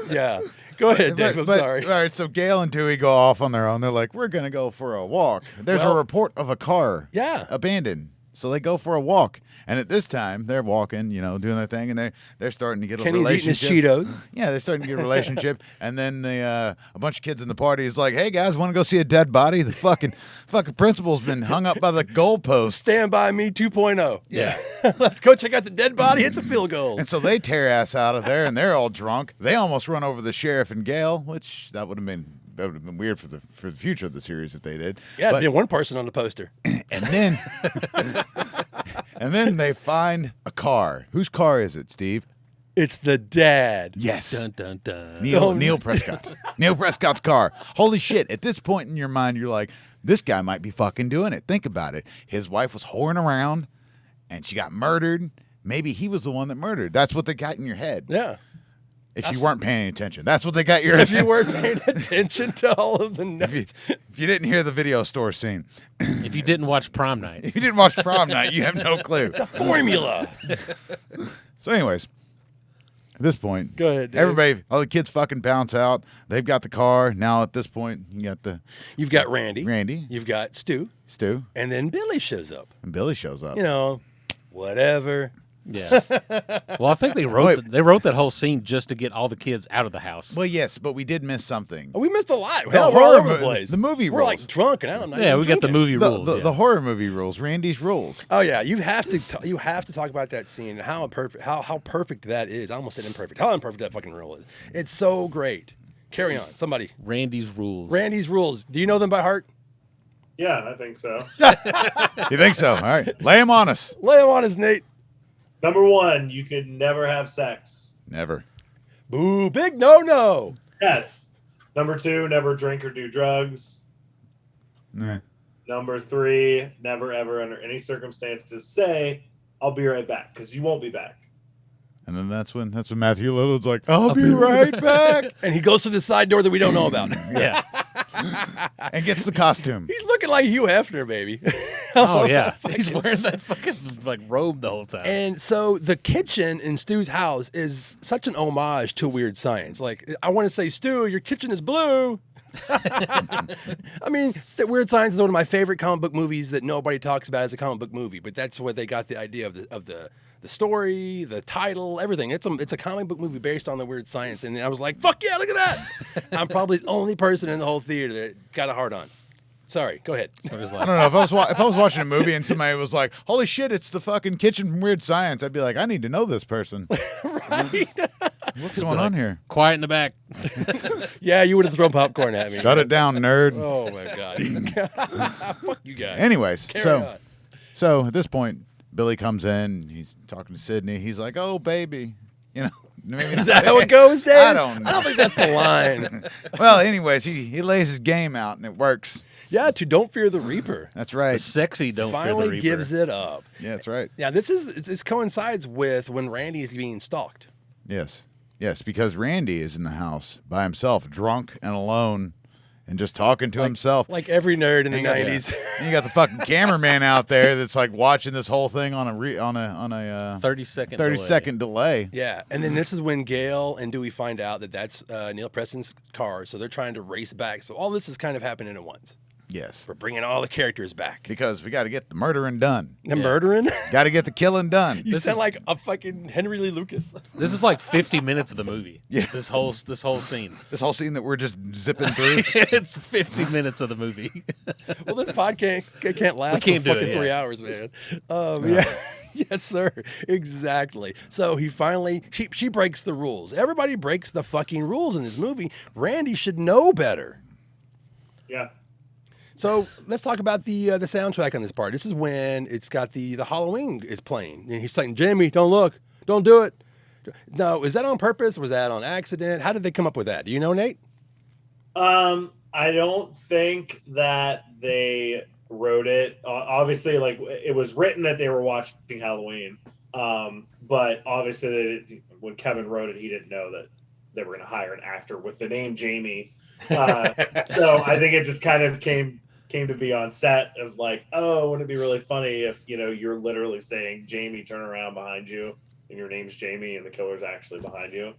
Speaker 6: Yeah. Go ahead, Dave. I'm sorry.
Speaker 3: All right, so Gail and Dewey go off on their own. They're like, we're going to go for a walk. There's a report of a car abandoned. So they go for a walk. And at this time, they're walking, doing their thing, and they're starting to get a relationship.
Speaker 6: Kenny's eating his Cheetos.
Speaker 3: Yeah, they're starting to get a relationship. And then a bunch of kids in the party is like, hey, guys, want to go see a dead body? The fucking principal's been hung up by the goalpost.
Speaker 6: Stand by me 2.0.
Speaker 4: Yeah.
Speaker 6: Let's go check out the dead body, hit the field goal.
Speaker 3: And so they tear ass out of there, and they're all drunk. They almost run over the sheriff and Gail, which that would have been weird for the future of the series if they did.
Speaker 6: Yeah, but one person on the poster.
Speaker 3: And then they find a car. Whose car is it, Steve?
Speaker 6: It's the dad.
Speaker 3: Yes.
Speaker 4: Dun, dun, dun.
Speaker 3: Neil Prescott. Neil Prescott's car. Holy shit. At this point in your mind, you're like, this guy might be fucking doing it. Think about it. His wife was whoring around, and she got murdered. Maybe he was the one that murdered. That's what they got in your head.
Speaker 6: Yeah.
Speaker 3: If you weren't paying attention. That's what they got your head.
Speaker 6: If you weren't paying attention to all of the notes.
Speaker 3: If you didn't hear the video store scene.
Speaker 4: If you didn't watch Prom Night.
Speaker 3: If you didn't watch Prom Night, you have no clue.
Speaker 6: It's a formula.
Speaker 3: So anyways, at this point,
Speaker 6: go ahead, Dave.
Speaker 3: Everybody, all the kids fucking bounce out. They've got the car. Now at this point,
Speaker 6: you've got Randy.
Speaker 3: Randy.
Speaker 6: You've got Stu.
Speaker 3: And
Speaker 6: then Billy shows up. Whatever.
Speaker 4: Yeah. Well, I think they wrote that whole scene just to get all the kids out of the house.
Speaker 3: Well, yes, but we did miss something.
Speaker 6: We missed a lot. Hell, we're all over the place.
Speaker 3: The movie rules.
Speaker 6: We're like drunk, and I'm not.
Speaker 4: Yeah, we got the movie rules.
Speaker 3: The horror movie rules. Randy's rules.
Speaker 6: Oh yeah, you have to talk about that scene and how perfect that is. I almost said imperfect. How imperfect that fucking rule is. It's so great. Carry on, somebody.
Speaker 4: Randy's rules.
Speaker 6: Randy's rules. Do you know them by heart?
Speaker 5: Yeah, I think so.
Speaker 3: You think so? All right, lay them on us.
Speaker 6: Lay them on us, Nate.
Speaker 5: Number 1, you could never have sex.
Speaker 3: Never.
Speaker 6: Boo, big no.
Speaker 5: Yes. Number 2, never drink or do drugs.
Speaker 3: Nah.
Speaker 5: Number 3, never ever under any circumstances say, I'll be right back, because you won't be back.
Speaker 3: And then that's when Matthew Lillard's like, I'll be right back.
Speaker 6: And he goes to the side door that we don't know about.
Speaker 4: Yeah.
Speaker 3: And gets the costume.
Speaker 6: He's looking like Hugh Hefner, baby.
Speaker 4: Oh, yeah. He's wearing that fucking robe the whole time.
Speaker 6: And so the kitchen in Stu's house is such an homage to Weird Science. Like, I want to say, Stu, your kitchen is blue. I mean, Weird Science is one of my favorite comic book movies that nobody talks about as a comic book movie, but that's where they got the idea of the story, the title, everything. It's a comic book movie based on the Weird Science, and I was like, fuck yeah, look at that. I'm probably the only person in the whole theater that got a hard on. Sorry, go ahead.
Speaker 3: I don't know if I was watching a movie and somebody was like, "Holy shit, it's the fucking kitchen from Weird Science," I'd be like, "I need to know this person."
Speaker 6: Right?
Speaker 3: What's going on here?
Speaker 4: Quiet in the back.
Speaker 6: Yeah, you would have thrown popcorn at me.
Speaker 3: Shut it down, nerd.
Speaker 6: Oh my god. Fuck you guys.
Speaker 3: Anyways,
Speaker 6: Carry on.
Speaker 3: so at this point, Billy comes in. He's talking to Sydney. He's like, "Oh, baby," Maybe
Speaker 6: Is that how it goes, Dave?
Speaker 3: I don't know.
Speaker 6: I don't think that's the line.
Speaker 3: Well, anyways, he lays his game out and it works.
Speaker 6: Yeah, to Don't Fear the Reaper.
Speaker 3: That's right.
Speaker 4: The sexy Don't Fear the
Speaker 6: Finally
Speaker 4: Reaper.
Speaker 6: gives it up.
Speaker 3: Yeah, that's right.
Speaker 6: Yeah, this coincides with when Randy is being stalked.
Speaker 3: Yes, because Randy is in the house by himself, drunk and alone, and just talking to himself.
Speaker 6: Like every nerd in the 90s.
Speaker 3: And you got the fucking cameraman out there that's like watching this whole thing on a
Speaker 4: 30-second
Speaker 3: delay.
Speaker 6: Yeah, and then this is when Gail and Dewey find out that that's Neil Preston's car, so they're trying to race back. So all this is kind of happening at once.
Speaker 3: Yes.
Speaker 6: We're bringing all the characters back.
Speaker 3: Because we got to get the murdering done.
Speaker 6: The murdering?
Speaker 3: Got to get the killing done.
Speaker 6: You sound like a fucking Henry Lee Lucas.
Speaker 4: This is like 50 minutes of the movie.
Speaker 3: Yeah.
Speaker 4: This whole scene.
Speaker 3: This whole scene that we're just zipping through.
Speaker 4: It's 50 minutes of the movie.
Speaker 6: Well, this podcast can't last for fucking 3 hours, man. Yeah. Yes, sir. Exactly. So he finally, she breaks the rules. Everybody breaks the fucking rules in this movie. Randy should know better.
Speaker 5: Yeah.
Speaker 6: So let's talk about the soundtrack on this part. This is when it's got the Halloween is playing. And he's saying, Jamie, don't look. Don't do it. No, is that on purpose? Was that on accident? How did they come up with that? Do you know, Nate?
Speaker 5: I don't think that they wrote it. Obviously, like it was written that they were watching Halloween. But obviously when Kevin wrote it, he didn't know that they were going to hire an actor with the name Jamie So I think it just kind of came to be on set of like, oh, wouldn't it be really funny if, you know, you're literally saying, Jamie, turn around behind you, and your name's Jamie, and the killer's actually behind you.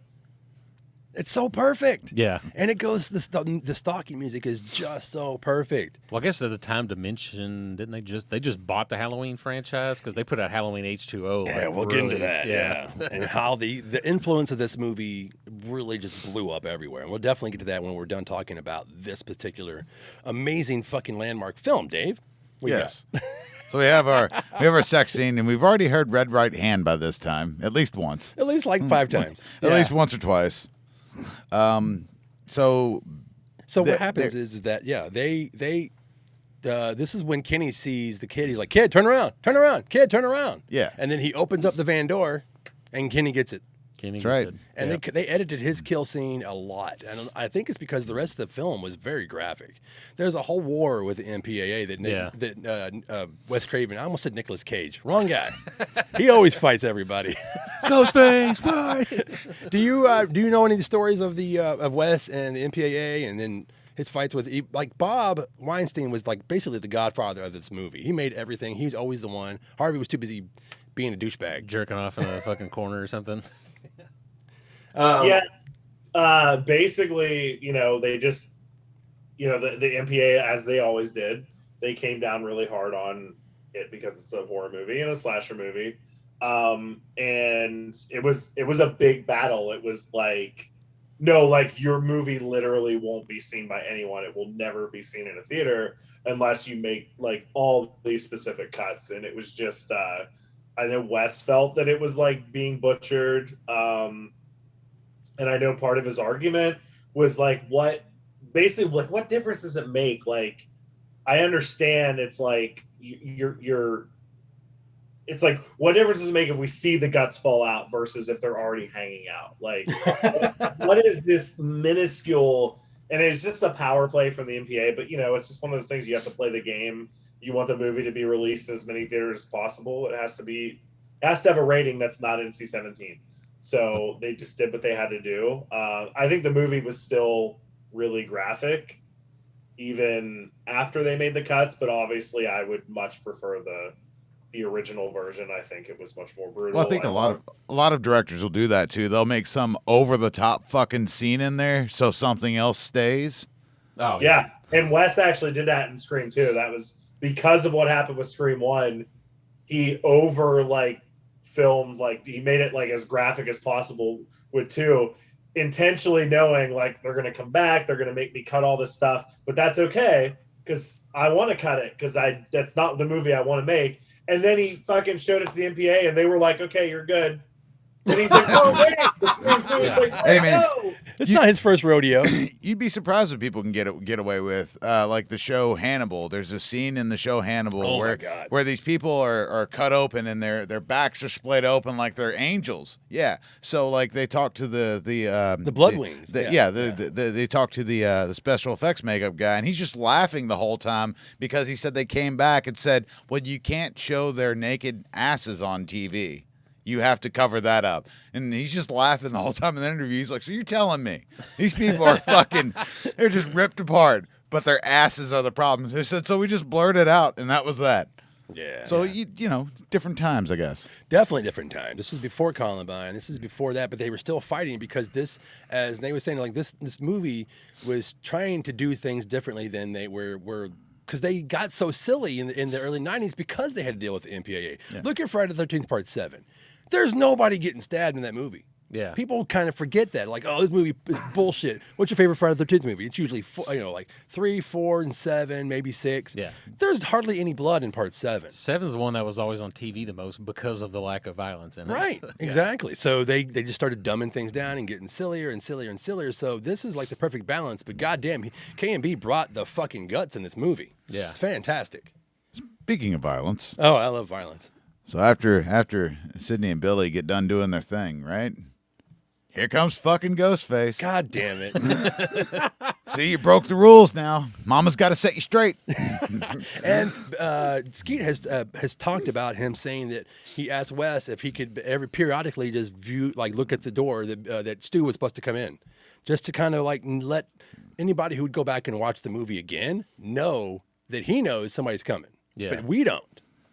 Speaker 6: It's so perfect.
Speaker 4: Yeah.
Speaker 6: And it goes, the stalking music is just so perfect.
Speaker 4: Well, I guess at the time to mention, didn't they just bought the Halloween franchise? Because they put out Halloween H2O.
Speaker 6: Yeah,
Speaker 4: like,
Speaker 6: we'll get into that.
Speaker 4: Yeah.
Speaker 6: And how the influence of this movie really just blew up everywhere. And we'll definitely get to that when we're done talking about this particular amazing fucking landmark film, Dave.
Speaker 3: Yes. So we have our sex scene, and we've already heard Red Right Hand by this time, at least once.
Speaker 6: At least like 5 times.
Speaker 3: At least once or twice. So
Speaker 6: what happens is that this is when Kenny sees the kid. He's like, "Kid, turn around, kid, turn around."
Speaker 3: Yeah.
Speaker 6: And then he opens up the van door, and Kenny gets it.
Speaker 4: That's
Speaker 3: right.
Speaker 6: And they edited his kill scene a lot, and I think it's because the rest of the film was very graphic. There's a whole war with the MPAA that Wes Craven. I almost said Nicolas Cage. Wrong guy. He always fights everybody.
Speaker 4: Ghostface, fight!
Speaker 6: Do you know any of the stories of the of Wes and the MPAA, and then his fights with like Bob Weinstein was like basically the godfather of this movie. He made everything. He was always the one. Harvey was too busy being a douchebag,
Speaker 4: Jerking off in a fucking corner or something.
Speaker 5: Basically, you know, they just, you know, the MPA, as they always did, they came down really hard on it because it's a horror movie and a slasher movie. And it was a big battle. It was like, no, like your movie literally won't be seen by anyone. It will never be seen in a theater unless you make like all these specific cuts. And it was just, I know Wes felt that it was like being butchered. And I know part of his argument was like, what difference does it make? Like, I understand it's like it's like, what difference does it make if we see the guts fall out versus if they're already hanging out? Like, what is this minuscule? And it's just a power play from the MPA, but you know, it's just one of those things. You have to play the game. You want the movie to be released in as many theaters as possible. It has to have a rating that's not NC-17. So they just did what they had to do. I think the movie was still really graphic, even after they made the cuts. But obviously, I would much prefer the original version. I think it was much more brutal.
Speaker 3: Well, I think a lot of directors will do that too. They'll make some over the top fucking scene in there so something else stays.
Speaker 4: Oh
Speaker 5: yeah. And Wes actually did that in Scream 2. That was because of what happened with Scream 1. He filmed, like he made it like as graphic as possible with 2, intentionally knowing like they're going to come back, they're going to make me cut all this stuff, but that's okay because I want to cut it because that's not the movie I want to make. And then he fucking showed it to the MPA and they were like, okay, you're good. And he's like, oh wait, the Scream 3 is like,
Speaker 3: hey man,
Speaker 5: no.
Speaker 6: It's not his first rodeo.
Speaker 3: You'd be surprised what people can get away with. Like the show Hannibal. There's a scene in the show Hannibal where these people are cut open and their backs are split open like they're angels. Yeah. So like they talk to the
Speaker 6: blood wings.
Speaker 3: They talk to the special effects makeup guy, and he's just laughing the whole time because he said they came back and said, well, you can't show their naked asses on TV. You have to cover that up. And he's just laughing the whole time in the interview. He's like, so you're telling me these people are fucking, they're just ripped apart, but their asses are the problem. They said, so we just blurted it out, and that was that.
Speaker 6: Yeah.
Speaker 3: So, you know, different times, I guess.
Speaker 6: Definitely different time. This was before Columbine. This is before that, but they were still fighting because this, as they were saying, like this movie was trying to do things differently than they were because they got so silly in the early 90s because they had to deal with the MPAA. Yeah. Look at Friday the 13th Part 7. There's nobody getting stabbed in that movie.
Speaker 4: Yeah.
Speaker 6: People kind of forget that. Like, oh, this movie is bullshit. What's your favorite Friday the 13th movie? It's usually, like 3, 4, and 7, maybe 6.
Speaker 4: Yeah.
Speaker 6: There's hardly any blood in Part 7.
Speaker 4: 7's the one that was always on TV the most because of the lack of violence in it.
Speaker 6: Right. Exactly. So they just started dumbing things down and getting sillier and sillier and sillier. So this is like the perfect balance. But goddamn, K&B brought the fucking guts in this movie.
Speaker 4: Yeah.
Speaker 6: It's fantastic.
Speaker 3: Speaking of violence.
Speaker 6: Oh, I love violence.
Speaker 3: So after Sydney and Billy get done doing their thing, right? Here comes fucking Ghostface.
Speaker 6: God damn it.
Speaker 3: See, you broke the rules now. Mama's got to set you straight.
Speaker 6: And Skeet has talked about him saying that he asked Wes if he could periodically just look at the door that Stu was supposed to come in, just to kind of like let anybody who would go back and watch the movie again know that he knows somebody's coming.
Speaker 4: Yeah.
Speaker 6: But we don't.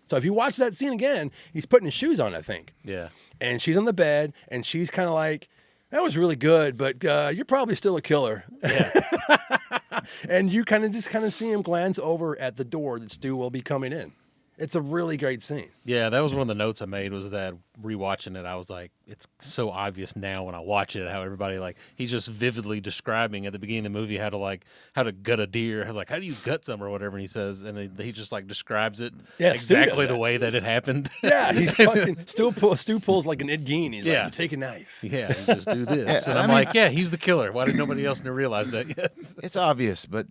Speaker 6: So if you watch that scene again, he's putting his shoes on, I think.
Speaker 4: Yeah.
Speaker 6: And she's on the bed, and she's kind of like, that was really good, but you're probably still a killer.
Speaker 4: Yeah.
Speaker 6: And you kind of see him glance over at the door that Stu will be coming in. It's a really great scene.
Speaker 4: Yeah, that was one of the notes I made, was that rewatching it, I was like, it's so obvious now when I watch it, how everybody, like, he's just vividly describing at the beginning of the movie how to gut a deer. I was like, how do you gut some or whatever? And he says, and he just like describes it exactly the way that it happened.
Speaker 6: Yeah, he's fucking, Stu pulls like an Ed Gein. He's like, take a knife.
Speaker 4: Yeah, you just do this. And I'm like, yeah, he's the killer. Why did nobody else realize that yet?
Speaker 3: It's obvious, but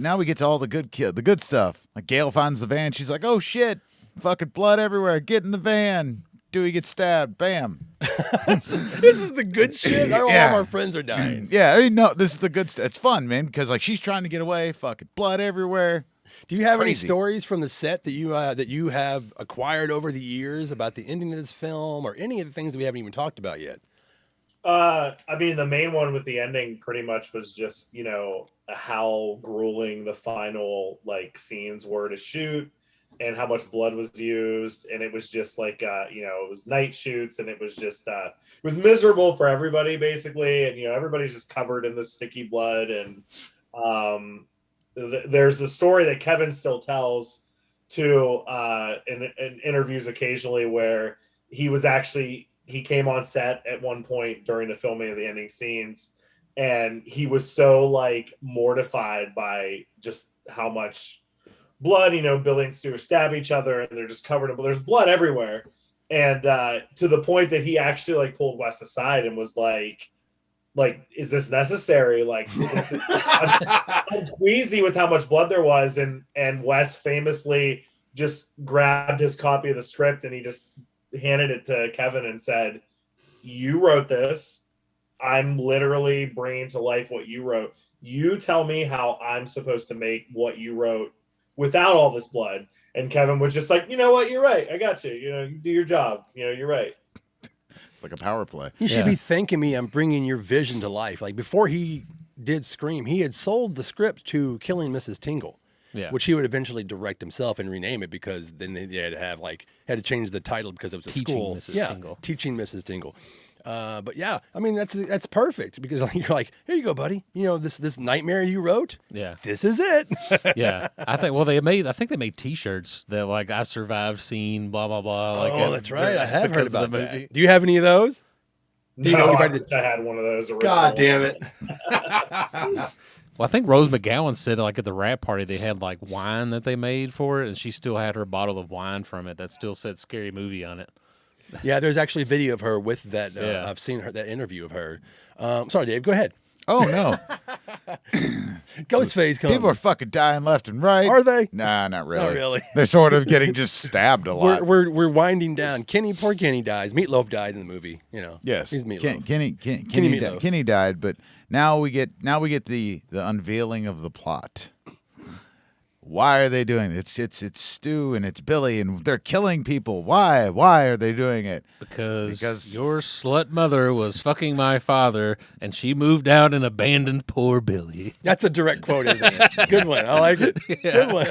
Speaker 3: now we get to all the good stuff. Like Gail finds the van. She's like, oh shit, fucking blood everywhere. Get in the van. Dewey gets stabbed. Bam.
Speaker 6: This is the good shit. All of our friends are dying.
Speaker 3: Yeah, I mean, no, this is the good stuff. It's fun, man, because like she's trying to get away. Fucking blood everywhere.
Speaker 6: Do you have any stories from the set that you have acquired over the years about the ending of this film, or any of the things that we haven't even talked about yet?
Speaker 5: I mean, the main one with the ending pretty much was just, how grueling the final like scenes were to shoot, and how much blood was used. And it was just like, it was night shoots, and it was just, it was miserable for everybody basically. And, everybody's just covered in the sticky blood. And there's a story that Kevin still tells to in interviews occasionally, where he came on set at one point during the filming of the ending scenes, and he was so like mortified by just how much blood, Billy and Stu stab each other, and they're just covered in blood. There's blood everywhere. And to the point that he actually like pulled Wes aside and was like, is this necessary? Like, I'm queasy with how much blood there was. And Wes famously just grabbed his copy of the script, and he just handed it to Kevin and said, you wrote this. I'm literally bringing to life what you wrote. You tell me how I'm supposed to make what you wrote without all this blood. And Kevin was just like, you know what? You're right. I got you. You do your job. You're right.
Speaker 3: It's like a power play.
Speaker 6: You should be thanking me. I'm bringing your vision to life. Like before he did Scream, he had sold the script to Killing Mrs. Tingle, which he would eventually direct himself and rename it, because then they had to change the title because it was a school. Teaching Mrs. Tingle. But yeah, I mean that's perfect, because like, you're like, here you go, buddy. This nightmare you wrote.
Speaker 4: Yeah,
Speaker 6: this is it.
Speaker 4: Yeah, I think they made T-shirts that like I survived scene blah blah blah. Like,
Speaker 6: that's right. I have heard about
Speaker 4: the
Speaker 6: that.
Speaker 4: movie.
Speaker 6: Do you have any of those? Do you know anybody
Speaker 5: I had one of those original.
Speaker 6: God damn it.
Speaker 4: Well, I think Rose McGowan said like at the wrap party they had like wine that they made for it, and she still had her bottle of wine from it that still said "Scary Movie" on it.
Speaker 6: Yeah, there's actually a video of her with that. I've seen that interview of her. Sorry, Dave, go ahead.
Speaker 3: Oh, no.
Speaker 6: Ghostface comes.
Speaker 3: People are fucking dying left and right.
Speaker 6: Are they?
Speaker 3: Nah, not really.
Speaker 6: Not really.
Speaker 3: They're sort of getting just stabbed a lot.
Speaker 6: We're winding down. Poor Kenny dies. Meatloaf died in the movie.
Speaker 3: Yes.
Speaker 6: He's Meatloaf.
Speaker 3: Kenny died, but now we get the unveiling of the plot. Why are they doing it? It's Stu and it's Billy, and they're killing people. Why? Why are they doing it?
Speaker 4: Because your slut mother was fucking my father, and she moved out and abandoned poor Billy.
Speaker 6: That's a direct quote, isn't it? Good one. I like it. Yeah. Good one.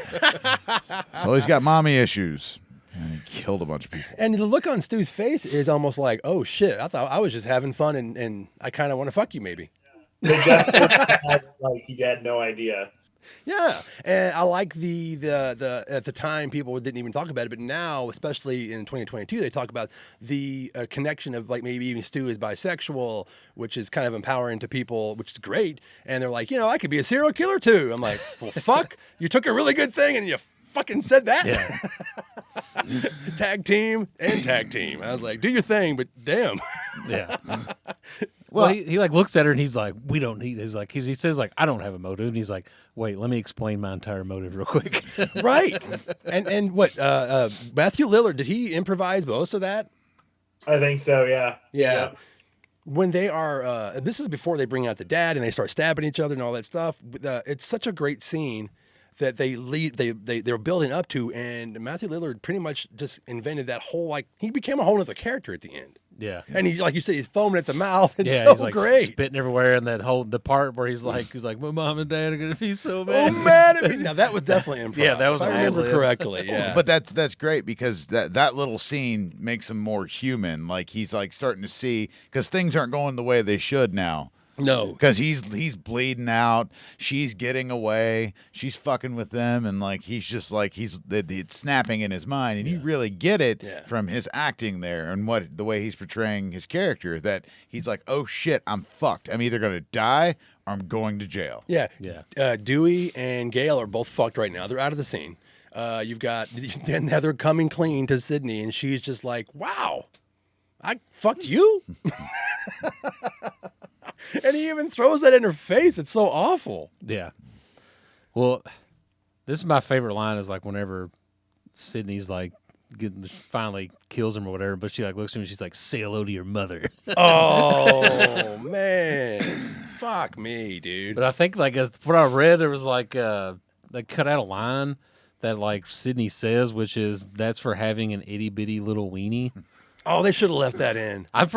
Speaker 3: So he's got mommy issues, and he killed a bunch of people.
Speaker 6: And the look on Stu's face is almost like, oh shit, I thought I was just having fun, and I kind of want to fuck you, maybe.
Speaker 5: Like he had no idea.
Speaker 6: Yeah, and I like the at the time people didn't even talk about it, but now, especially in 2022, they talk about the connection of like maybe even Stu is bisexual, which is kind of empowering to people, which is great. And they're like, I could be a serial killer too. I'm like, well, fuck, you took a really good thing and you fucking said that.
Speaker 4: Yeah.
Speaker 6: Tag team. I was like, do your thing, but damn.
Speaker 4: Yeah. Well, he like looks at her and he's like, we don't need. He's like, he says like, I don't have a motive, and he's like, wait, let me explain my entire motive real quick.
Speaker 6: Right. And what Matthew Lillard, did he improvise most of that?
Speaker 5: I think so. Yeah.
Speaker 6: Yeah. when they are, this is before they bring out the dad and they start stabbing each other and all that stuff. It's such a great scene that they're building up to, and Matthew Lillard pretty much just invented that whole, like, he became a whole other character at the end.
Speaker 4: Yeah.
Speaker 6: And he, like you said, he's foaming at the mouth. It's
Speaker 4: Yeah,
Speaker 6: so
Speaker 4: he's like
Speaker 6: great.
Speaker 4: spitting everywhere, and the part where he's like, my mom and dad are gonna be so mad.
Speaker 6: Oh man! I mean, now that was definitely improv.
Speaker 4: Yeah, that was
Speaker 6: if I remember
Speaker 4: ad-lib.
Speaker 6: correctly. Yeah,
Speaker 3: But that's great because that little scene makes him more human. Like he's like starting to see because things aren't going the way they should now.
Speaker 6: no,
Speaker 3: Because he's bleeding out, she's getting away, she's fucking with them, and like he's just like it's snapping in his mind, and you really get it from his acting there and the way he's portraying his character that he's like, oh shit, I'm fucked. I'm either gonna die or I'm going to jail.
Speaker 6: yeah.
Speaker 4: Yeah.
Speaker 6: Dewey and Gail are both fucked right now. They're out of the scene. You've got then Heather coming clean to Sydney, and she's just like, "Wow, I fucked you." And he even throws that in her face. It's so awful.
Speaker 4: Yeah. Well, this is my favorite line is like whenever Sydney's like finally kills him or whatever, but she like looks at him and she's like, say hello to your mother.
Speaker 6: Oh man, fuck me, dude.
Speaker 4: But I think like what I read, there was like they cut out a line that like Sydney says, which is that's for having an itty bitty little weenie.
Speaker 6: Oh, they should have left that in.
Speaker 4: I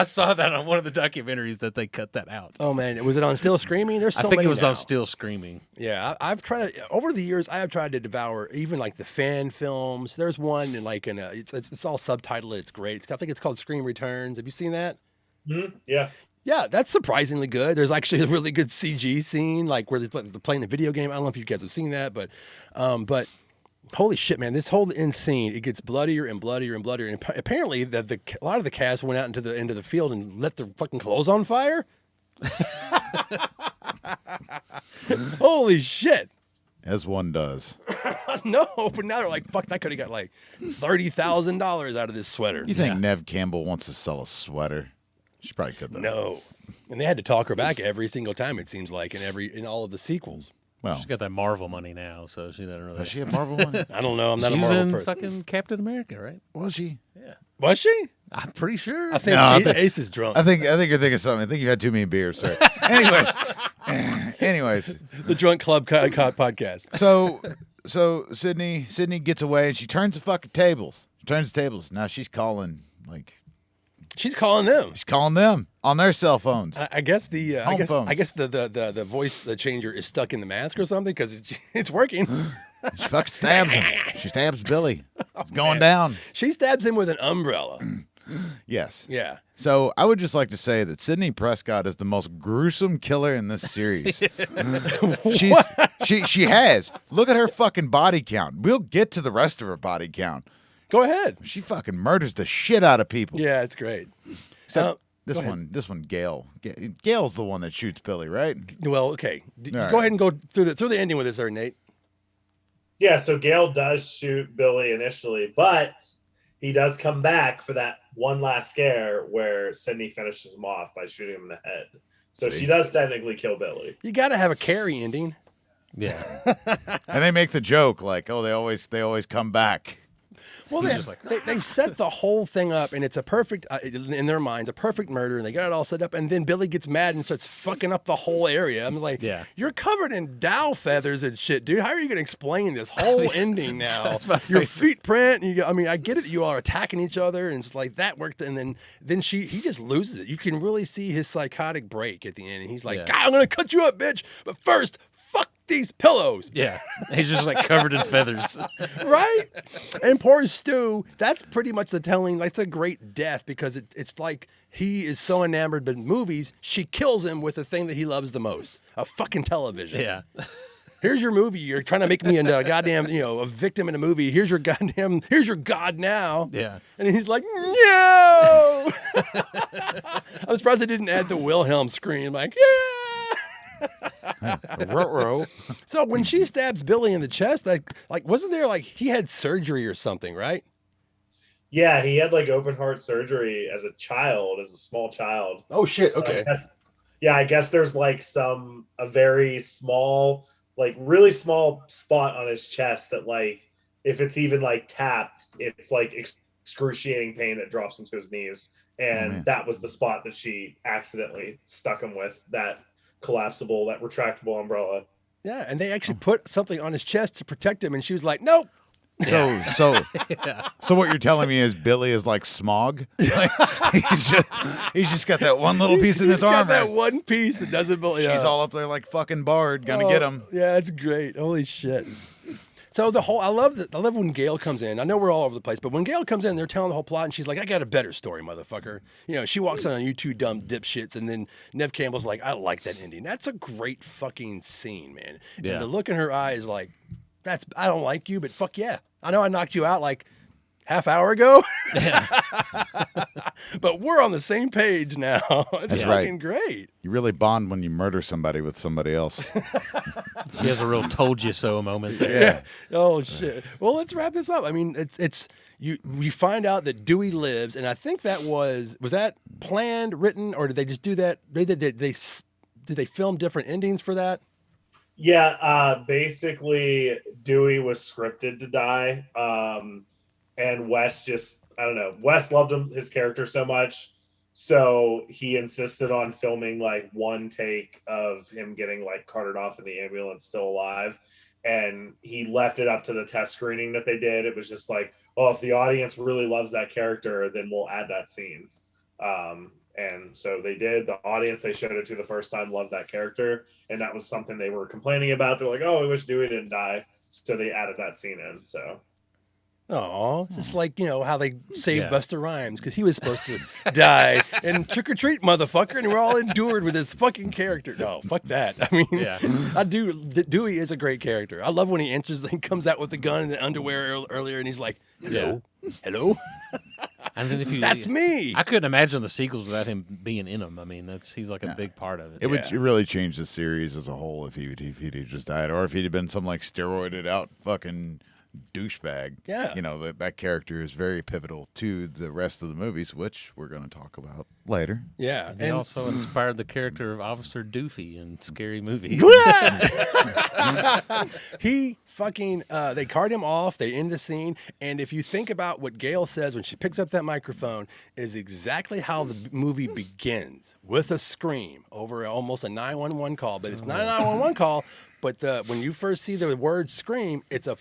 Speaker 4: saw that on one of the documentaries that they cut that out.
Speaker 6: Oh man, was it on Still Screaming? There's so
Speaker 4: I think
Speaker 6: many
Speaker 4: it was
Speaker 6: now.
Speaker 4: on Still Screaming.
Speaker 6: Yeah, I've tried to, over the years. I have tried to devour even like the fan films. There's one and like it's all subtitled. It's great. I think it's called Scream Returns. Have you seen that?
Speaker 5: Mhm. Yeah.
Speaker 6: Yeah, that's surprisingly good. There's actually a really good CG scene, like where they're playing a video game. I don't know if you guys have seen that, but holy shit, man! This whole end scene, it gets bloodier and bloodier and bloodier. And apparently, a lot of the cast went out into the field and let their fucking clothes on fire. Holy shit!
Speaker 3: As one does.
Speaker 6: No, but now they're like, fuck, that could have got like $30,000 out of this sweater.
Speaker 3: You think Nev Campbell wants to sell a sweater? She probably could though.
Speaker 6: No, and they had to talk her back every single time. It seems like in all of the sequels.
Speaker 3: Well,
Speaker 4: She's got that Marvel money now, so she doesn't really.
Speaker 3: does she have Marvel money?
Speaker 6: I don't know. I'm not
Speaker 4: She
Speaker 6: a
Speaker 4: was
Speaker 6: Marvel
Speaker 4: in
Speaker 6: person.
Speaker 4: fucking Captain America, right?
Speaker 3: Was she?
Speaker 6: Was she?
Speaker 4: I'm pretty sure.
Speaker 6: I think
Speaker 3: No, I think-
Speaker 6: Ace is drunk.
Speaker 3: I think you're thinking something. I think you've had too many beers, sir. Anyways,
Speaker 6: The Drunk Club podcast.
Speaker 3: so Sydney gets away and she turns the fucking tables. She turns the tables. Now she's calling
Speaker 6: She's calling them.
Speaker 3: she's calling them on their cell phones.
Speaker 6: I guess
Speaker 3: Home phones.
Speaker 6: I guess the voice changer is stuck in the mask or something because it's working.
Speaker 3: She fucking stabs him. She stabs Billy. It's going down.
Speaker 6: She stabs him with an umbrella.
Speaker 3: Yes.
Speaker 6: Yeah.
Speaker 3: So I would just like to say that Sidney Prescott is the most gruesome killer in this series. She has. Look at her fucking body count. We'll get to the rest of her body count.
Speaker 6: Go ahead.
Speaker 3: She fucking murders the shit out of people.
Speaker 6: Yeah, it's great.
Speaker 3: Except
Speaker 6: go ahead.
Speaker 3: this one, Gail. Gail's the one that shoots Billy, right?
Speaker 6: Well, okay.
Speaker 3: All right.
Speaker 6: Go ahead and go through the ending with this, there, Nate.
Speaker 5: Yeah, so Gale does shoot Billy initially, but he does come back for that one last scare where Sydney finishes him off by shooting him in the head. So she does technically kill Billy.
Speaker 6: You got to have a Carrie ending.
Speaker 4: Yeah.
Speaker 3: And they make the joke like, oh, they always come back.
Speaker 6: Well, they've set the whole thing up, and it's a perfect, in their minds, a perfect murder, and they got it all set up, and then Billy gets mad and starts fucking up the whole area. I'm like,
Speaker 4: Yeah.
Speaker 6: You're covered in dow feathers and shit, dude. How are you going to explain this whole ending now?
Speaker 4: That's my
Speaker 6: Your
Speaker 4: favorite.
Speaker 6: feet print, and I get it, you are attacking each other, and it's like, that worked, and then he just loses it. You can really see his psychotic break at the end, and he's like,
Speaker 4: Yeah.
Speaker 6: God, I'm going to cut you up, bitch, but first, fuck these pillows.
Speaker 4: Yeah. He's just like covered in feathers.
Speaker 6: Right? And poor Stu, that's pretty much the telling. That's a great death because it's like he is so enamored with movies, she kills him with the thing that he loves the most, a fucking television.
Speaker 4: Yeah.
Speaker 6: Here's your movie. You're trying to make me into a goddamn, a victim in a movie. Here's your God now.
Speaker 4: Yeah.
Speaker 6: And he's like, no. I'm surprised they didn't add the Wilhelm scream, like, yeah. So when she stabs Billy in the chest, like wasn't there like he had surgery or something, right?
Speaker 5: Yeah, he had like open heart surgery as a small child.
Speaker 6: Oh shit!
Speaker 5: So
Speaker 6: Okay.
Speaker 5: I guess there's like a very small, like really small spot on his chest that like if it's even like tapped, it's like excruciating pain that drops into his knees. and that was the spot that she accidentally stuck him with, that collapsible, that retractable umbrella.
Speaker 6: Yeah, and they actually put something on his chest to protect him, and she was like, "Nope."
Speaker 3: So what you're telling me is Billy is like Smog? Like, he's just got that one little piece in his arm.
Speaker 6: Got that one piece that doesn't believe.
Speaker 3: She's all up there like fucking Bard, gonna get him.
Speaker 6: Yeah, it's great. Holy shit. So I love when Gail comes in. I know we're all over the place, but when Gail comes in, they're telling the whole plot, and she's like, "I got a better story, motherfucker." You know, she walks on you two dumb dipshits, and then Nev Campbell's like, "I like that ending." That's a great fucking scene, man.
Speaker 4: Yeah.
Speaker 6: And the look in her eye is like, I don't like you, but fuck yeah. I know I knocked you out like half hour ago, but we're on the same page now. It's
Speaker 3: That's
Speaker 6: fucking
Speaker 3: right.
Speaker 6: great.
Speaker 3: You really bond when you murder somebody with somebody else.
Speaker 4: He has a real "told you so" moment there.
Speaker 3: Yeah.
Speaker 6: Oh shit. Well, let's wrap this up. I mean, we find out that Dewey lives, and I think that was that planned, written, or did they just do that? Did they film different endings for that?
Speaker 5: Yeah, basically Dewey was scripted to die. And Wes I don't know, Wes loved his character so much. So he insisted on filming like one take of him getting like carted off in the ambulance still alive. And he left it up to the test screening that they did. It was just like, oh, if the audience really loves that character, then we'll add that scene. And so they did. The audience they showed it to the first time loved that character. And that was something they were complaining about. They're like, oh, we wish Dewey didn't die. So they added that scene in. So.
Speaker 6: Oh, it's just like, how they saved Buster Rhymes because he was supposed to die and trick or treat, motherfucker, and we're all endured with this fucking character. No, fuck that. I mean, Dewey is a great character. I love when he answers, he comes out with the gun and the underwear earlier, and he's like, hello, hello.
Speaker 4: And then
Speaker 6: that's me.
Speaker 4: I couldn't imagine the sequels without him being in them. I mean, he's like a big part of it.
Speaker 3: It would really change the series as a whole if he'd just died, or if he'd have been some like steroided out fucking douchebag.
Speaker 6: Yeah.
Speaker 3: That character is very pivotal to the rest of the movies, which we're going to talk about later.
Speaker 6: Yeah.
Speaker 4: And he also inspired the character of Officer Doofy in Scary Movie.
Speaker 6: He fucking, they cart him off, they end the scene, and if you think about what Gail says when she picks up that microphone is exactly how the movie begins, with a scream over almost a 911 call, but it's not a 911 call, but when you first see the word scream, it's a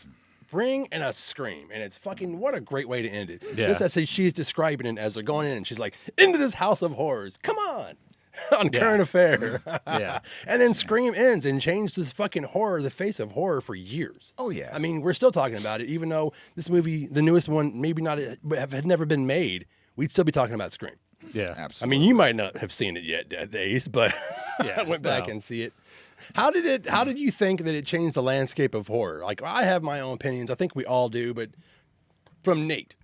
Speaker 6: ring and a scream, and it's fucking, what a great way to end it.
Speaker 4: Yeah.
Speaker 6: Just as she's describing it as they're going in, and she's like, into this house of horrors, come on. On Current Affair.
Speaker 4: Yeah.
Speaker 6: And then Scream ends and changed this fucking horror, the face of horror for years.
Speaker 3: Oh, yeah.
Speaker 6: I mean, we're still talking about it, even though this movie, the newest one, maybe not, had never been made, we'd still be talking about Scream.
Speaker 4: Yeah.
Speaker 3: Absolutely.
Speaker 6: I mean, you might not have seen it yet, Ace, but I went back and see it. How did you think that it changed the landscape of horror? Like, I have my own opinions. I think we all do, but from Nate.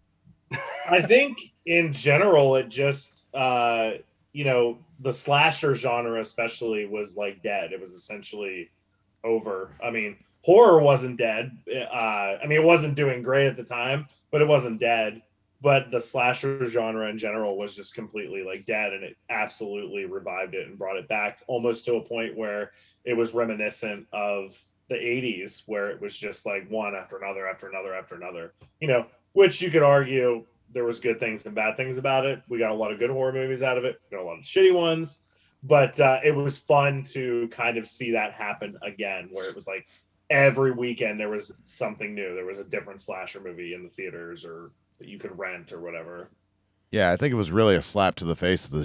Speaker 5: I think in general, it just, the slasher genre especially was like dead. It was essentially over. I mean, horror wasn't dead. It wasn't doing great at the time, but it wasn't dead. But the slasher genre in general was just completely like dead, and it absolutely revived it and brought it back almost to a point where it was reminiscent of the 80s, where it was just like one after another, after another, after another, which you could argue there was good things and bad things about it. We got a lot of good horror movies out of it. We got a lot of shitty ones, but it was fun to kind of see that happen again, where it was like every weekend there was something new. There was a different slasher movie in the theaters or that you could rent or whatever.
Speaker 3: Yeah, I think it was really a slap to the face of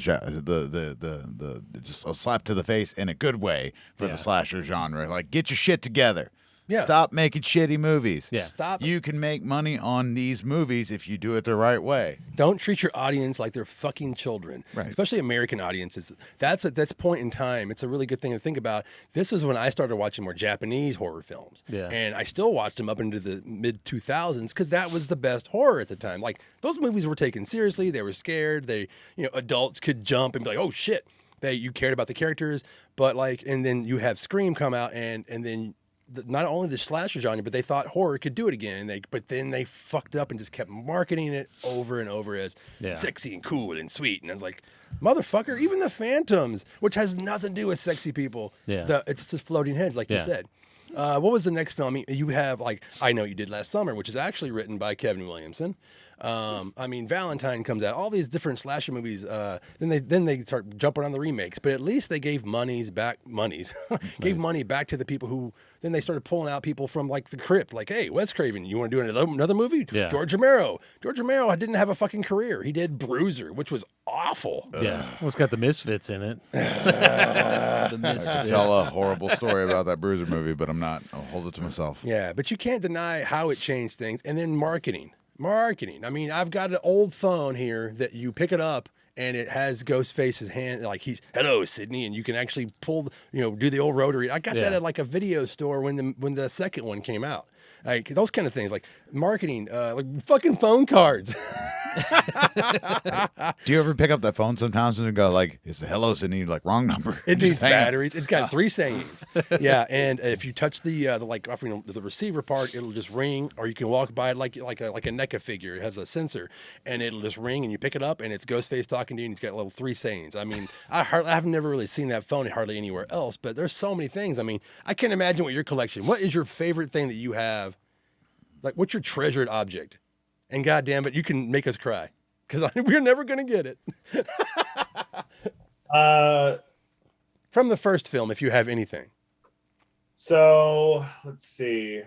Speaker 3: just a slap to the face in a good way for the slasher genre. Like, get your shit together.
Speaker 6: Yeah.
Speaker 3: Stop making shitty movies.
Speaker 4: Yeah.
Speaker 6: Stop.
Speaker 3: You can make money on these movies if you do it the right way.
Speaker 6: Don't treat your audience like they're fucking children,
Speaker 3: Right.
Speaker 6: Especially American audiences. That's at this point in time. It's a really good thing to think about. This is when I started watching more Japanese horror films, and I still watched them up into the mid 2000s because that was the best horror at the time. Like, those movies were taken seriously. They were scared. They, adults could jump and be like, "Oh shit!" You cared about the characters, but like, and then you have Scream come out, and then. Not only the slasher genre, but they thought horror could do it again. But then they fucked up and just kept marketing it over and over as sexy and cool and sweet. And I was like, motherfucker, even the Phantoms, which has nothing to do with sexy people.
Speaker 4: Yeah.
Speaker 6: It's just floating heads, like you said. What was the next film? You have, like, I Know You Did Last Summer, which is actually written by Kevin Williamson. I mean, Valentine comes out. All these different slasher movies. Then they start jumping on the remakes. But at least they gave money back to the people who. Then they started pulling out people from like the Crypt. Like, hey, Wes Craven, you want to do another movie?
Speaker 4: Yeah.
Speaker 6: George Romero. George Romero didn't have a fucking career. He did Bruiser, which was awful.
Speaker 4: Yeah. Well, it's got the Misfits in it. The
Speaker 3: I
Speaker 4: Misfits.
Speaker 3: could tell a horrible story about that Bruiser movie, but I'm not. I'll hold it to myself.
Speaker 6: Yeah, but you can't deny how it changed things. And then marketing. I mean, I've got an old phone here that you pick it up and it has Ghostface's hand, like he's hello Sydney, and you can actually pull, do the old rotary. I got that at like a video store when the second one came out. Like those kind of things, like marketing, like fucking phone cards.
Speaker 3: Do you ever pick up that phone sometimes and go like, "It's a hello, Sydney," like wrong number?
Speaker 6: It needs
Speaker 3: Just hang up.
Speaker 6: batteries. It's got 3 sayings. Yeah, and if you touch the receiver part, it'll just ring, or you can walk by it like a NECA figure. It has a sensor, and it'll just ring, and you pick it up, and it's Ghostface talking to you, and he's got little 3 sayings. I mean, I've never really seen that phone hardly anywhere else, but there's so many things. I mean, I can't imagine what your collection. What is your favorite thing that you have? Like, what's your treasured object? And goddamn it, you can make us cry because we're never gonna get it. From the first film, if you have anything.
Speaker 5: So let's see.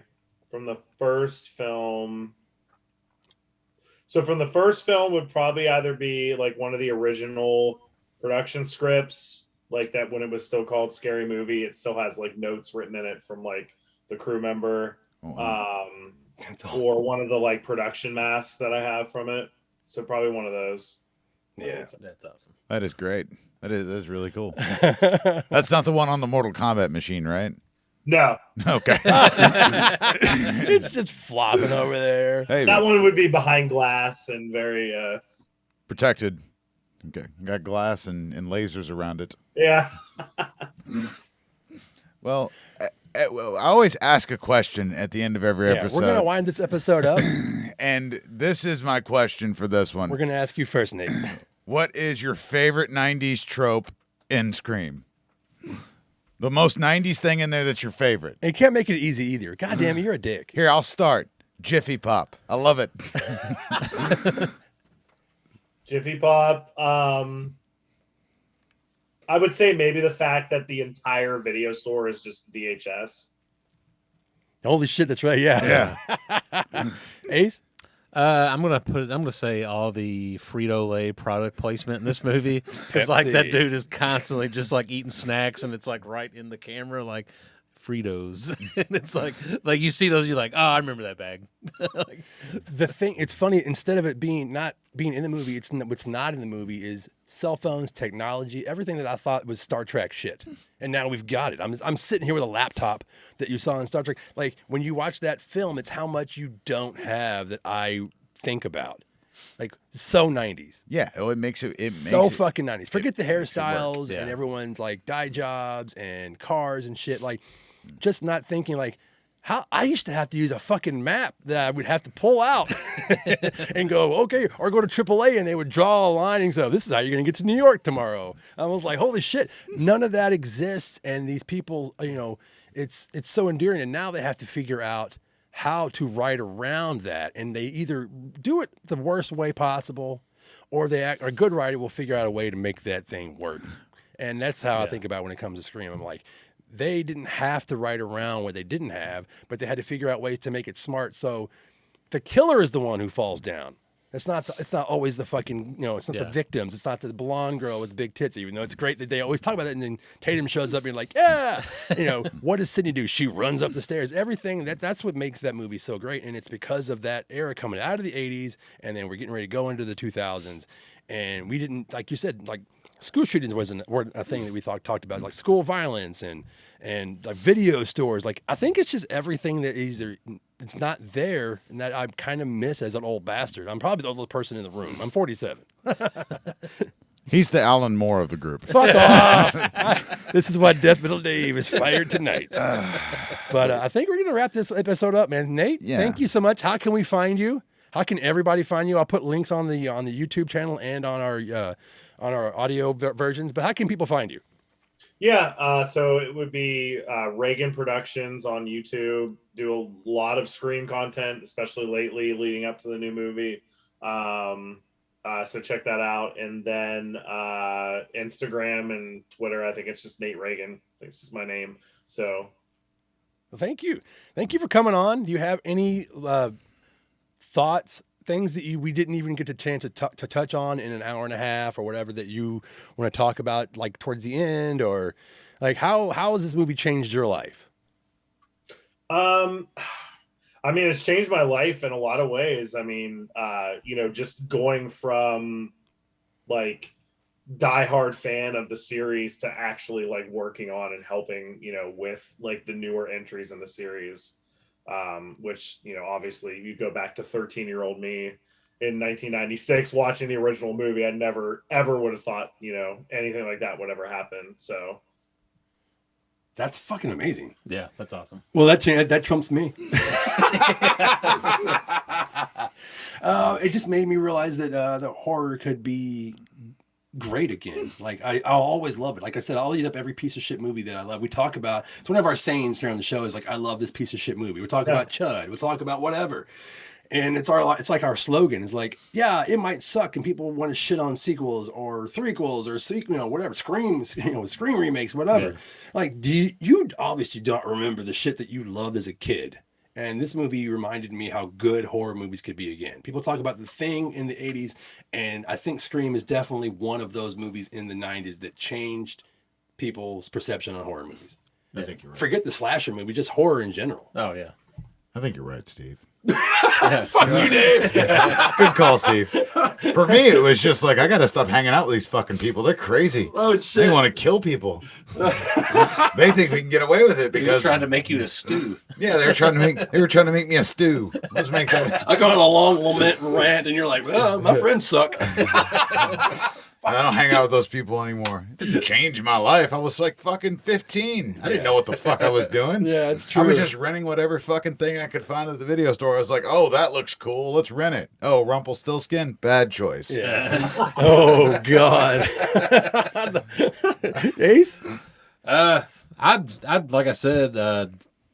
Speaker 5: From the first film. So from the first film would probably either be like one of the original production scripts, like that when it was still called Scary Movie. It still has like notes written in it from like the crew member. Or one of the like production masks that I have from it. So probably one of those.
Speaker 6: Yeah,
Speaker 4: That's awesome.
Speaker 3: That is great. That's really cool. That's not the one on the Mortal Kombat machine, right?
Speaker 5: No.
Speaker 3: Okay.
Speaker 6: it's just flopping over there.
Speaker 3: Hey,
Speaker 5: That one would be behind glass and very
Speaker 3: protected. Okay, got glass and lasers around it.
Speaker 5: yeah.
Speaker 3: Well, I always ask a question at the end of every episode.
Speaker 6: We're gonna wind this episode up.
Speaker 3: And this is my question for this one.
Speaker 6: We're gonna ask you first, Nate.
Speaker 3: What is your favorite 90s trope in Scream? The most 90s thing in there that's your favorite.
Speaker 6: And you can't make it easy either. God damn it, you're a dick.
Speaker 3: Here, I'll start. Jiffy Pop. I love it.
Speaker 5: Jiffy Pop. I would say maybe the fact that the entire video store is just VHS.
Speaker 6: Holy shit, that's right. Yeah. Ace?
Speaker 4: I'm gonna say all the Frito-Lay product placement in this movie because like that dude is constantly just like eating snacks and it's like right in the camera like Fritos and it's like you see those you're like, oh, I remember that bag.
Speaker 6: The thing, it's funny, instead of it not being in the movie, what's not in the movie is cell phones, technology, everything that I thought was Star Trek shit. And now we've got it. I'm sitting here with a laptop that you saw in Star Trek. Like when you watch that film, it's how much you don't have that I think about. Like so 90s.
Speaker 3: Yeah, it makes it
Speaker 6: so fucking 90s. Forget the hairstyles
Speaker 3: yeah.
Speaker 6: and everyone's like dye jobs and cars and shit. Like just not thinking like how I used to have to use a fucking map that I would have to pull out and go, okay, or go to AAA and they would draw a line and go, this is how you're going to get to New York tomorrow. I was like, holy shit, none of that exists. And these people, it's so endearing. And now they have to figure out how to write around that. And they either do it the worst way possible or a good writer will figure out a way to make that thing work. And that's how I think about when it comes to Scream. I'm like, they didn't have to write around what they didn't have, but they had to figure out ways to make it smart. So the killer is the one who falls down. It's not always the fucking, it's not the victims. It's not the blonde girl with the big tits, even though it's great that they always talk about it. And then Tatum shows up and you're like, yeah, what does Sydney do? She runs up the stairs. Everything that's what makes that movie so great. And it's because of that era coming out of the 80s. And then we're getting ready to go into the 2000s. And we didn't, like you said, like, school shootings wasn't a thing that we talked about, like school violence and like video stores. Like I think it's just everything that it's not there and that I kind of miss as an old bastard. I'm probably the oldest person in the room. I'm 47.
Speaker 3: He's the Alan Moore of the group.
Speaker 6: Fuck off. This is why Deathmetal Dave is fired tonight. But I think we're going to wrap this episode up, man. Nate, thank you so much. How can we find you? How can everybody find you? I'll put links on the YouTube channel and on our audio versions, but how can people find you?
Speaker 5: Yeah, so it would be Reagan Productions on YouTube. Do a lot of Scream content, especially lately leading up to the new movie. So check that out. And then Instagram and Twitter, I think it's just Nate Ragon. I think it's just my name. So
Speaker 6: Well, thank you for coming on. Do you have any thoughts, things that we didn't even get a chance to touch on in an hour and a half or whatever that you want to talk about, like towards the end, or like how has this movie changed your life?
Speaker 5: I mean, it's changed my life in a lot of ways. I mean, just going from like diehard fan of the series to actually like working on and helping, with like the newer entries in the series, which, obviously you go back to 13-year-old me in 1996 watching the original movie. I never, ever would have thought, anything like that would ever happen. So
Speaker 6: That's fucking amazing.
Speaker 4: Yeah, that's awesome.
Speaker 6: Well, that trumps me. It just made me realize that horror could be great again. Like I'll always love it. Like I said, I'll eat up every piece of shit movie that I love. We talk about, it's one of our sayings here on the show is like, I love this piece of shit movie. We talk about Chud. We'll talk about whatever. And it's like our slogan is like, yeah, it might suck and people want to shit on sequels or threequels or whatever, Scream remakes, whatever. Yeah. Like, you obviously don't remember the shit that you loved as a kid. And this movie reminded me how good horror movies could be again. People talk about The Thing in the 80s, and I think Scream is definitely one of those movies in the 90s that changed people's perception on horror movies.
Speaker 3: I think you're right.
Speaker 6: Forget the slasher movie, just horror in general.
Speaker 4: Oh, yeah.
Speaker 3: I think you're right, Steve.
Speaker 6: Fuck you, Dave.
Speaker 3: Good call, Steve. For me, it was just like, I got to stop hanging out with these fucking people. They're crazy.
Speaker 6: Oh, shit.
Speaker 3: They want to kill people. They think we can get away with it because
Speaker 4: they're trying to make you a stew.
Speaker 3: Yeah, they were trying to make me a stew. Let's make that.
Speaker 6: I go on a long lament and rant, and you're like, "Well, my friends suck."
Speaker 3: I don't hang out with those people anymore. It didn't change my life. I was like fucking 15. I didn't know what the fuck I was doing.
Speaker 6: Yeah, it's true.
Speaker 3: I was just renting whatever fucking thing I could find at the video store. I was like, oh, that looks cool. Let's rent it. Oh, Rumpelstiltskin? Bad choice.
Speaker 6: Yeah. Oh, God. Ace?
Speaker 4: I like I said, I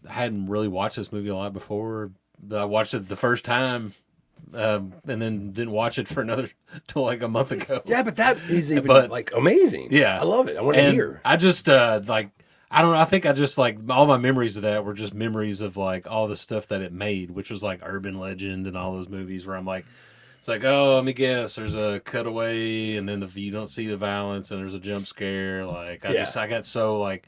Speaker 4: hadn't really watched this movie a lot before. I watched it the first time. And then didn't watch it for another till like a month ago.
Speaker 6: Yeah, but that is even like amazing.
Speaker 4: Yeah,
Speaker 6: I love it. I want to hear.
Speaker 4: I just like I don't know. I think I just like all my memories of that were just memories of like all the stuff that it made, which was like Urban Legend and all those movies where I'm like, it's like, oh, let me guess, there's a cutaway and then you don't see the violence and there's a jump scare. Like I got so like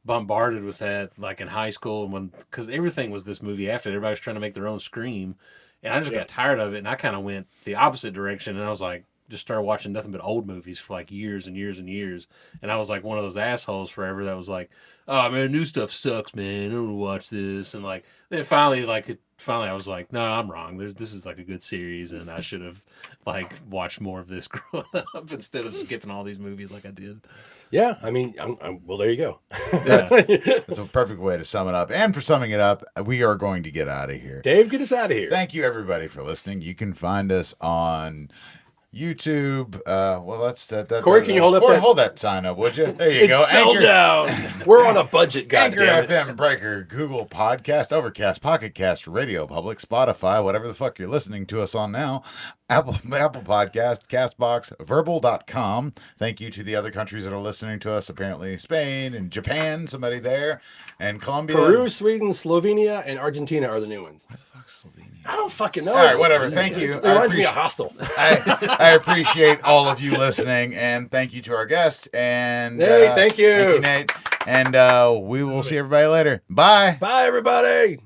Speaker 4: bombarded with that like in high school and because everything was this movie after everybody was trying to make their own Scream. And I just got tired of it, and I kind of went the opposite direction, and I was like, just started watching nothing but old movies for like years and years and years. And I was like one of those assholes forever that was like, oh, man, new stuff sucks, man. I don't want to watch this. And like, then finally I was like, no, I'm wrong. This is like a good series, and I should have like watched more of this growing up instead of skipping all these movies like I did.
Speaker 6: Yeah, I mean, well, there you go.
Speaker 3: Yeah. That's a perfect way to sum it up. And for summing it up, we are going to get out of here.
Speaker 6: Dave, get us out of here.
Speaker 3: Thank you, everybody, for listening. You can find us on YouTube. Well, that's that.
Speaker 6: Corey, can you hold up
Speaker 3: hold that sign up, would you? There you go.
Speaker 6: Fell
Speaker 3: Anchor
Speaker 6: down. We're on a budget,
Speaker 3: Anchor
Speaker 6: goddammit.
Speaker 3: FM, Breaker, Google Podcast, Overcast, Pocket Cast, Radio Public, Spotify, whatever the fuck you're listening to us on now. Apple Podcast, Castbox, Verbal.com. Thank you to the other countries that are listening to us. Apparently, Spain and Japan, somebody there, and Colombia.
Speaker 6: Peru, Sweden, Slovenia, and Argentina are the new ones.
Speaker 3: What the fuck's Slovenia?
Speaker 6: I don't fucking know.
Speaker 3: All right, whatever. Thank you.
Speaker 6: It reminds me of Hostel.
Speaker 3: I appreciate all of you listening, and thank you to our guest. And
Speaker 6: Nate, thank you.
Speaker 3: Thank you, Nate. And we will see everybody later. Bye.
Speaker 6: Bye, everybody.